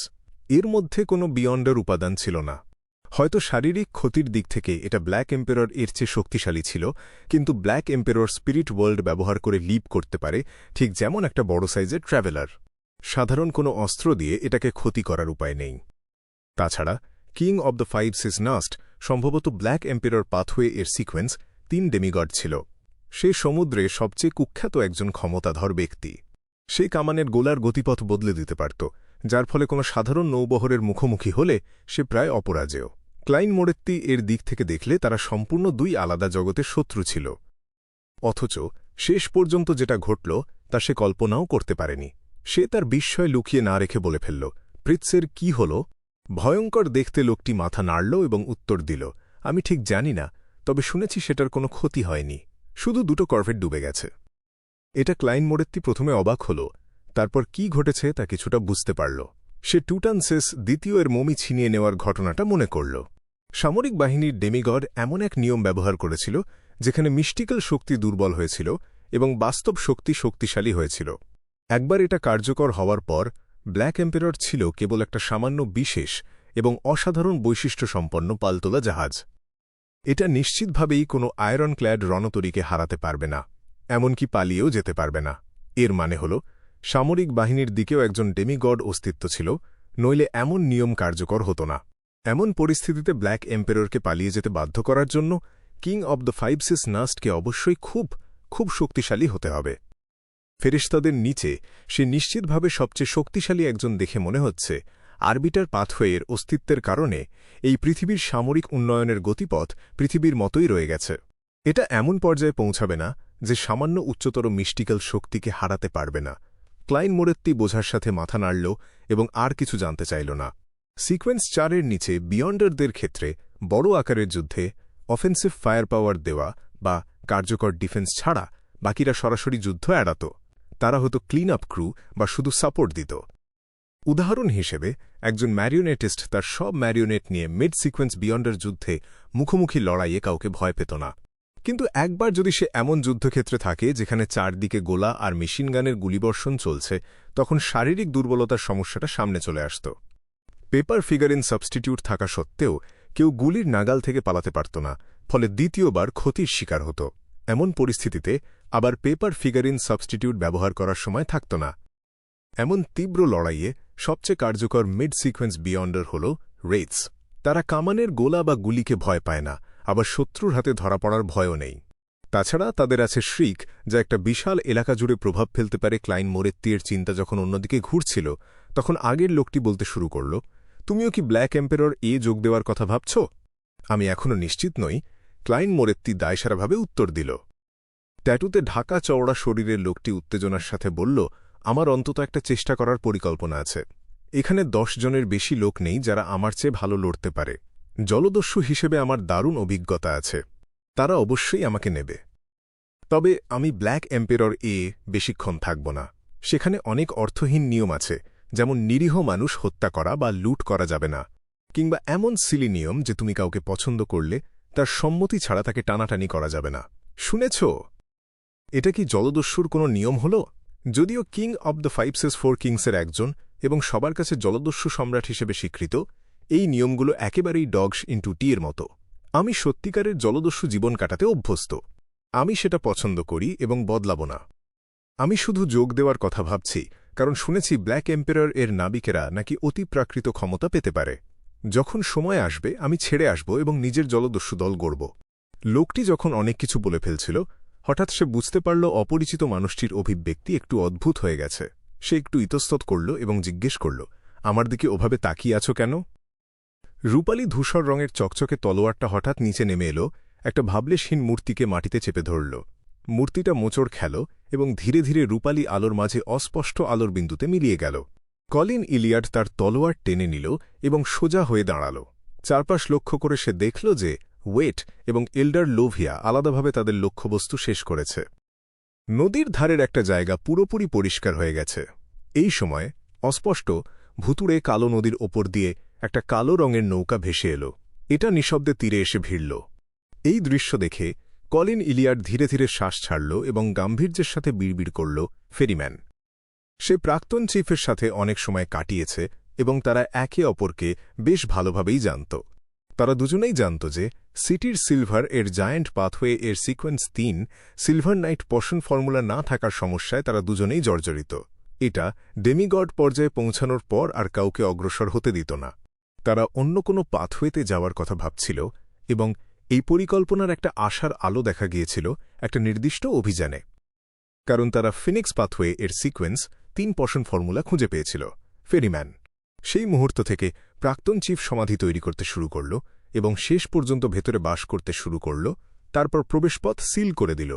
Speaker 1: এর মধ্যে কোনো বিয়ন্ডার উপাদান ছিল না। হয়তো শারীরিক ক্ষতির দিক থেকে এটা ব্ল্যাক এম্পেরর এর চেয়ে শক্তিশালী ছিল, কিন্তু ব্ল্যাক এম্পেরর স্পিরিট ওয়ার্ল্ড ব্যবহার করে লিপ করতে পারে, ঠিক যেমন একটা বড় সাইজের ট্র্যাভেলার। সাধারণ কোনো অস্ত্র দিয়ে এটাকে ক্ষতি করার উপায় নেই। তাছাড়া king of the five seas Nast সম্ভবত ব্ল্যাক এম্পেরর পাথওয়ে এর সিকোয়েন্স 3 ডেমিগড ছিল। সে সমুদ্রে সবচেয়ে কুখ্যাত একজন ক্ষমতাধর ব্যক্তি। সে কামানের গোলার গতিপথ বদলে দিতে পারত, যার ফলে কোনো সাধারণ নৌবহরের মুখোমুখি হলে সে প্রায় অপরাজেয়। ক্লাইন মোরেত্তি এর দিক থেকে দেখলে তারা সম্পূর্ণ 2 আলাদা জগতের শত্রু ছিল। অথচ শেষ পর্যন্ত যেটা ঘটল তা সে কল্পনাও করতে পারেনি। সে তার বিস্ময় লুকিয়ে না রেখে বলে ফেলল, প্রিটসের কি হল? ভয়ঙ্কর দেখতে লোকটি মাথা নাড়ল এবং উত্তর দিল, আমি ঠিক জানি না, তবে শুনেছি সেটার কোনো ক্ষতি হয়নি, শুধু 2 করভেট ডুবে গেছে। এটা ক্লাইন মোরেত্তি প্রথমে অবাক হল, তারপর কি ঘটেছে তা কিছুটা বুঝতে পারল। সে টুটানসেস দ্বিতীয় এর মমি ছিনিয়ে নেওয়ার ঘটনাটা মনে করল। সামরিক বাহিনীর ডেমিগড এমন এক নিয়ম ব্যবহার করেছিল যেখানে মিস্টিক্যাল শক্তি দুর্বল হয়েছিল এবং বাস্তব শক্তি শক্তিশালী হয়েছিল। একবার এটা কার্যকর হওয়ার পর ব্ল্যাক এম্পেরর ছিল কেবল একটা সামান্য বিশেষ এবং অসাধারণ বৈশিষ্ট্যসম্পন্ন পালতোলা জাহাজ। এটা নিশ্চিতভাবেই কোনো আয়রনক্ল্যাড রণতরীকে হারাতে পারবে না, এমনকি পালিয়েও যেতে পারবে না। এর মানে হল সামরিক বাহিনীর দিকেও একজন ডেমিগড অস্তিত্ব ছিল, নইলে এমন নিয়ম কার্যকর হতো না। এমন পরিস্থিতিতে ব্ল্যাক এম্পেররকে পালিয়ে যেতে বাধ্য করার জন্য king of the five seas নাস্টকে অবশ্যই খুব শক্তিশালী হতে হবে। ফেরেশতাদের নিচে সে নিশ্চিতভাবে সবচেয়ে শক্তিশালী একজন দেখে মনে হচ্ছে। আরবিটার পাথওয়ের অস্তিত্বের কারণে এই পৃথিবীর সামরিক উন্নয়নের গতিপথ পৃথিবীর মতোই রয়ে গেছে। এটা এমন পর্যায়ে পৌঁছাবে না যে সামান্য উচ্চতর মিস্টিক্যাল শক্তিকে হারাতে পারবে না। ক্লাইন মোরেত্তি বোঝার সাথে মাথা নাড়ল এবং আর কিছু জানতে চাইল না। সিকোয়েন্স 4 এর নিচে বিয়ন্ডারদের ক্ষেত্রে বড় আকারের যুদ্ধে অফেন্সিভ ফায়ার পাওয়ার দেওয়া বা কার্যকর ডিফেন্স ছাড়া বাকিরা সরাসরি যুদ্ধ এড়াত। তারা হতো ক্লিন আপ ক্রু বা শুধু সাপোর্ট দিত। উদাহরণ হিসেবে একজন ম্যারিওনেটিস্ট তার সব ম্যারিওনেট নিয়ে মিড সিকোয়েন্স বিয়ন্ডার যুদ্ধে মুখোমুখি লড়াইয়ে কাউকে ভয় পেত না। কিন্তু একবার যদি সে এমন যুদ্ধক্ষেত্রে থাকে যেখানে চারদিকে গোলা আর মেশিনগানের গুলিবর্ষণ চলছে, তখন শারীরিক দুর্বলতার সমস্যাটা সামনে চলে আসত। পেপার ফিগারিন সাবস্টিটিউট থাকা সত্ত্বেও কেউ গুলির নাগাল থেকে পালাতে পারত না, ফলে দ্বিতীয়বার ক্ষতির শিকার হতো। এমন পরিস্থিতিতে আবার পেপার ফিগারিন সাবস্টিটিউট ব্যবহার করার সময় থাকত না। এমন তীব্র লড়াইয়ে সবচেয়ে কার্যকর মিড সিকোয়েন্স বিয়ন্ডার হল রেটস। তারা কামানের গোলা বা গুলিকে ভয় পায় না, আবার শত্রুর হাতে ধরা পড়ার ভয়ও নেই। তাছাড়া তাদের আছে শ্রিক, যা একটা বিশাল এলাকা জুড়ে প্রভাব ফেলতে পারে। ক্লাইন মোরেত্তির চিন্তা যখন অন্যদিকে ঘুরছিল, তখন আগের লোকটি বলতে শুরু করল, তুমিও কি ব্ল্যাক এম্পেরর যোগ দেওয়ার কথা ভাবছ? আমি এখনও নিশ্চিত নই, ক্লাইন মোরেত্তি দায়সারাভাবে উত্তর দিল। ট্যাটুতে ঢাকা চওড়া শরীরের লোকটি উত্তেজনার সাথে বলল, আমার অন্তত একটা চেষ্টা করার পরিকল্পনা আছে। এখানে 10 জনের বেশি লোক নেই যারা আমার চেয়ে ভালো লড়তে পারে। জলদস্যু হিসেবে আমার দারুণ অভিজ্ঞতা আছে। তারা অবশ্যই আমাকে নেবে। তবে আমি ব্ল্যাক এম্পেরর বেশিক্ষণ থাকব না। সেখানে অনেক অর্থহীন নিয়ম আছে, যেমন নিরীহ মানুষ হত্যা করা বা লুট করা যাবে না, কিংবা এমন সিলি নিয়ম যে তুমি কাউকে পছন্দ করলে তার সম্মতি ছাড়া তাকে টানাটানি করা যাবে না। শুনেছ? এটা কি জলদস্যুর কোনো নিয়ম হল? যদিও কিং অব দ্য 5 কিংসের একজন এবং সবার কাছে জলদস্যু সম্রাট হিসেবে স্বীকৃত, এই নিয়মগুলো একেবারেই ডগস ইন্টু টি-এর মতো। আমি সত্যিকারের জলদস্যু জীবন কাটাতে অভ্যস্ত। আমি সেটা পছন্দ করি এবং বদলাব না। আমি শুধু যোগ দেওয়ার কথা ভাবছি, কারণ শুনেছি ব্ল্যাক এম্পেরর এর নাবিকেরা নাকি অতিপ্রাকৃত ক্ষমতা পেতে পারে। যখন সময় আসবে আমি ছেড়ে আসব এবং নিজের জলদস্যু দল গড়ব। লোকটি যখন অনেক কিছু বলে ফেলছিল, হঠাৎ সে বুঝতে পারল অপরিচিত মানুষটির অভিব্যক্তি একটু অদ্ভুত হয়ে গেছে। সে একটু ইতস্তত করল এবং জিজ্ঞেস করল, আমার দিকে ওভাবে তাকিয়ে আছো কেন? রূপালী ধূসর রঙের চকচকে তলোয়ারটা হঠাৎ নিচে নেমে এলো, একটা ভাবলেশহীন মূর্তিকে মাটিতে চেপে ধরল। মূর্তিটা মোচড় খেল এবং ধীরে ধীরে রূপালী আলোর মাঝে অস্পষ্ট আলোর বিন্দুতে মিলিয়ে গেল। কলিন ইলিয়াড তার তলোয়ার টেনে নিল এবং সোজা হয়ে দাঁড়াল। চারপাশ লক্ষ্য করে সে দেখল যে ওয়েট এবং এল্ডার লোভিয়া আলাদাভাবে তাদের লক্ষ্যবস্তু শেষ করেছে। নদীর ধারের একটা জায়গা পুরোপুরি পরিষ্কার হয়ে গেছে। এই সময় অস্পষ্ট ভুতুড়ে কালো নদীর ওপর দিয়ে একটা কালো রঙের নৌকা ভেসে এলো। এটা নিঃশব্দে তীরে এসে ভিড়ল। এই দৃশ্য দেখে কলিন ইলিয়াড ধীরে ধীরে শ্বাস ছাড়ল এবং গাম্ভীর্যের সাথে বিড়বিড় করল, ফেরিম্যান। সে প্রাক্তন চিফের সাথে অনেক সময় কাটিয়েছে এবং তারা একে অপরকে বেশ ভালোভাবেই জানত। তারা দুজনেই জানত যে সিটির সিলভার এর জায়ান্ট পাথওয়ে এর সিকোয়েন্স 3 সিলভার নাইট পশন ফর্মুলা না থাকার সমস্যায় তারা দুজনেই জর্জরিত। এটা ডেমিগড পর্যায়ে পৌঁছানোর পর আর কাউকে অগ্রসর হতে দিত না। তারা অন্য কোনো পাথওয়েতে যাওয়ার কথা ভাবছিল এবং এই পরিকল্পনার একটা আশার আলো দেখা গিয়েছিল একটা নির্দিষ্ট অভিযানে, কারণ তারা ফিনিক্স পাথওয়ে এর সিকোয়েন্স 3 পশন ফর্মুলা খুঁজে পেয়েছিল। ফেরিম্যান সেই মুহূর্ত থেকে প্রাক্তন চিফ সমাধি তৈরি করতে শুরু করল এবং শেষ পর্যন্ত ভেতরে বাস করতে শুরু করল। তারপর প্রবেশপথ সিল করে দিল।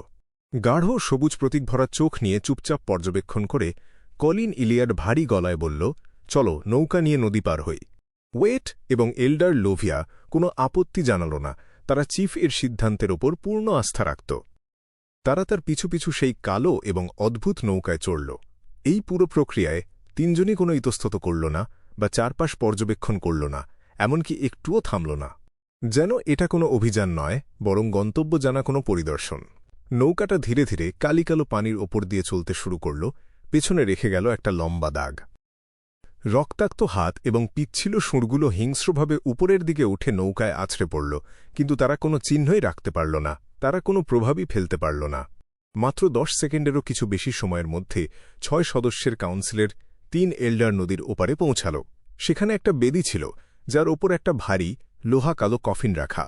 Speaker 1: গাঢ় সবুজ প্রতীকভরা চোখ নিয়ে চুপচাপ পর্যবেক্ষণ করে কলিন ইলিয়াড ভারী গলায় বলল, চলো নৌকা নিয়ে নদী পার হই। ওয়েট এবং এল্ডার লোভিয়া কোনো আপত্তি জানাল না। তারা চিফ এর সিদ্ধান্তের ওপর পূর্ণ আস্থা রাখত। তারা তার পিছু পিছু সেই কালো এবং অদ্ভুত নৌকায় চড়ল। এই পুরো প্রক্রিয়ায় তিনজনই কোনো ইতস্তত করল না বা চারপাশ পর্যবেক্ষণ করল না, এমনকি একটুও থামল না। যেন এটা কোনো অভিযান নয়, বরং গন্তব্য জানা কোনো পরিদর্শন। নৌকাটা ধীরে ধীরে কালিকালো পানির ওপর দিয়ে চলতে শুরু করল। পেছনে রেখে গেল একটা লম্বা দাগ। রক্তাক্ত হাত এবং পিচ্ছিল সুরগুলো হিংস্রভাবে উপরের দিকে উঠে নৌকায় আছড়ে পড়ল, কিন্তু তারা কোনো চিহ্নই রাখতে পারল না। তারা কোনো প্রভাবই ফেলতে পারল না। মাত্র 10 সেকেন্ডেরও কিছু বেশি সময়ের মধ্যে 6 সদস্যের কাউন্সিলের 3 এল্ডার নদীর ওপারে পৌঁছাল। সেখানে একটা বেদি ছিল, যার ওপর একটা ভারী লোহা কালো কফিন রাখা।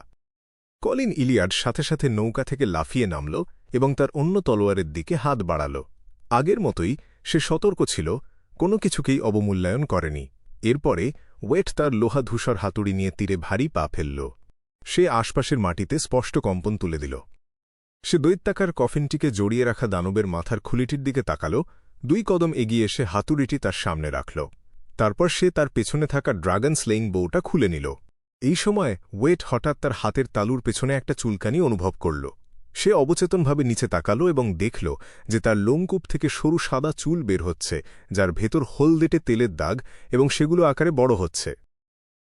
Speaker 1: কলিন ইলিয়াড সাথে সাথে নৌকা থেকে লাফিয়ে নামল এবং তার অন্য তলোয়ারের দিকে হাত বাড়াল। আগের মতোই সে সতর্ক ছিল, কোনো কিছুকেই অবমূল্যায়ন করেনি। এরপরে ওয়েট তার লোহা ধূসর হাতুড়ি নিয়ে তীরে ভারী পা ফেলল। সে আশপাশের মাটিতে স্পষ্ট কম্পন তুলে দিল। সে দৈত্যাকার কফিনটিকে জড়িয়ে রাখা দানবের মাথার খুলিটির দিকে তাকাল। 2 কদম এগিয়ে এসে হাতুড়িটি তার সামনে রাখল। তারপর সে তার পেছনে থাকা ড্রাগন স্লেইং বউটা খুলে নিল। এই সময় ওয়েট হঠাৎ তার হাতের তালুর পেছনে একটা চুলকানি অনুভব করল। সে অবচেতনভাবে নিচে তাকাল এবং দেখল যে তার লোমকূপ থেকে সরু সাদা চুল বের হচ্ছে, যার ভেতর হলদেটে তেলের দাগ, এবং সেগুলো আকারে বড় হচ্ছে।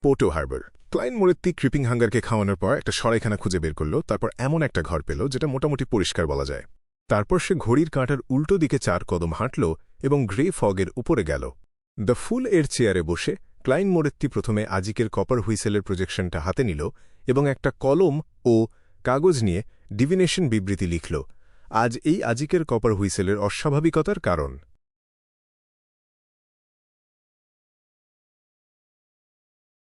Speaker 1: পোর্টো হারবার। ক্লাইন মোরেত্তি ক্রিপিং হাঙ্গারকে খাওয়ানোর পর একটা সরাইখানা খুঁজে বের করল। তারপর এমন একটা ঘর পেল যেটা মোটামুটি পরিষ্কার বলা যায়। তারপর সে ঘড়ির কাঁটার উল্টো দিকে 4 কদম হাঁটল এবং গ্রে ফগের উপরে গেল। দ্য ফুল এর চেয়ারে বসে ক্লাইন মোরেত্তি প্রথমে আজিকের কপার হুইসেলের প্রজেকশনটা হাতে নিল এবং একটা কলম ও কাগজ নিয়ে ডিভিনেশন বিবৃতি লিখল। আজ এই আজিকের কপার হুইসেলের অস্বাভাবিকতার কারণ।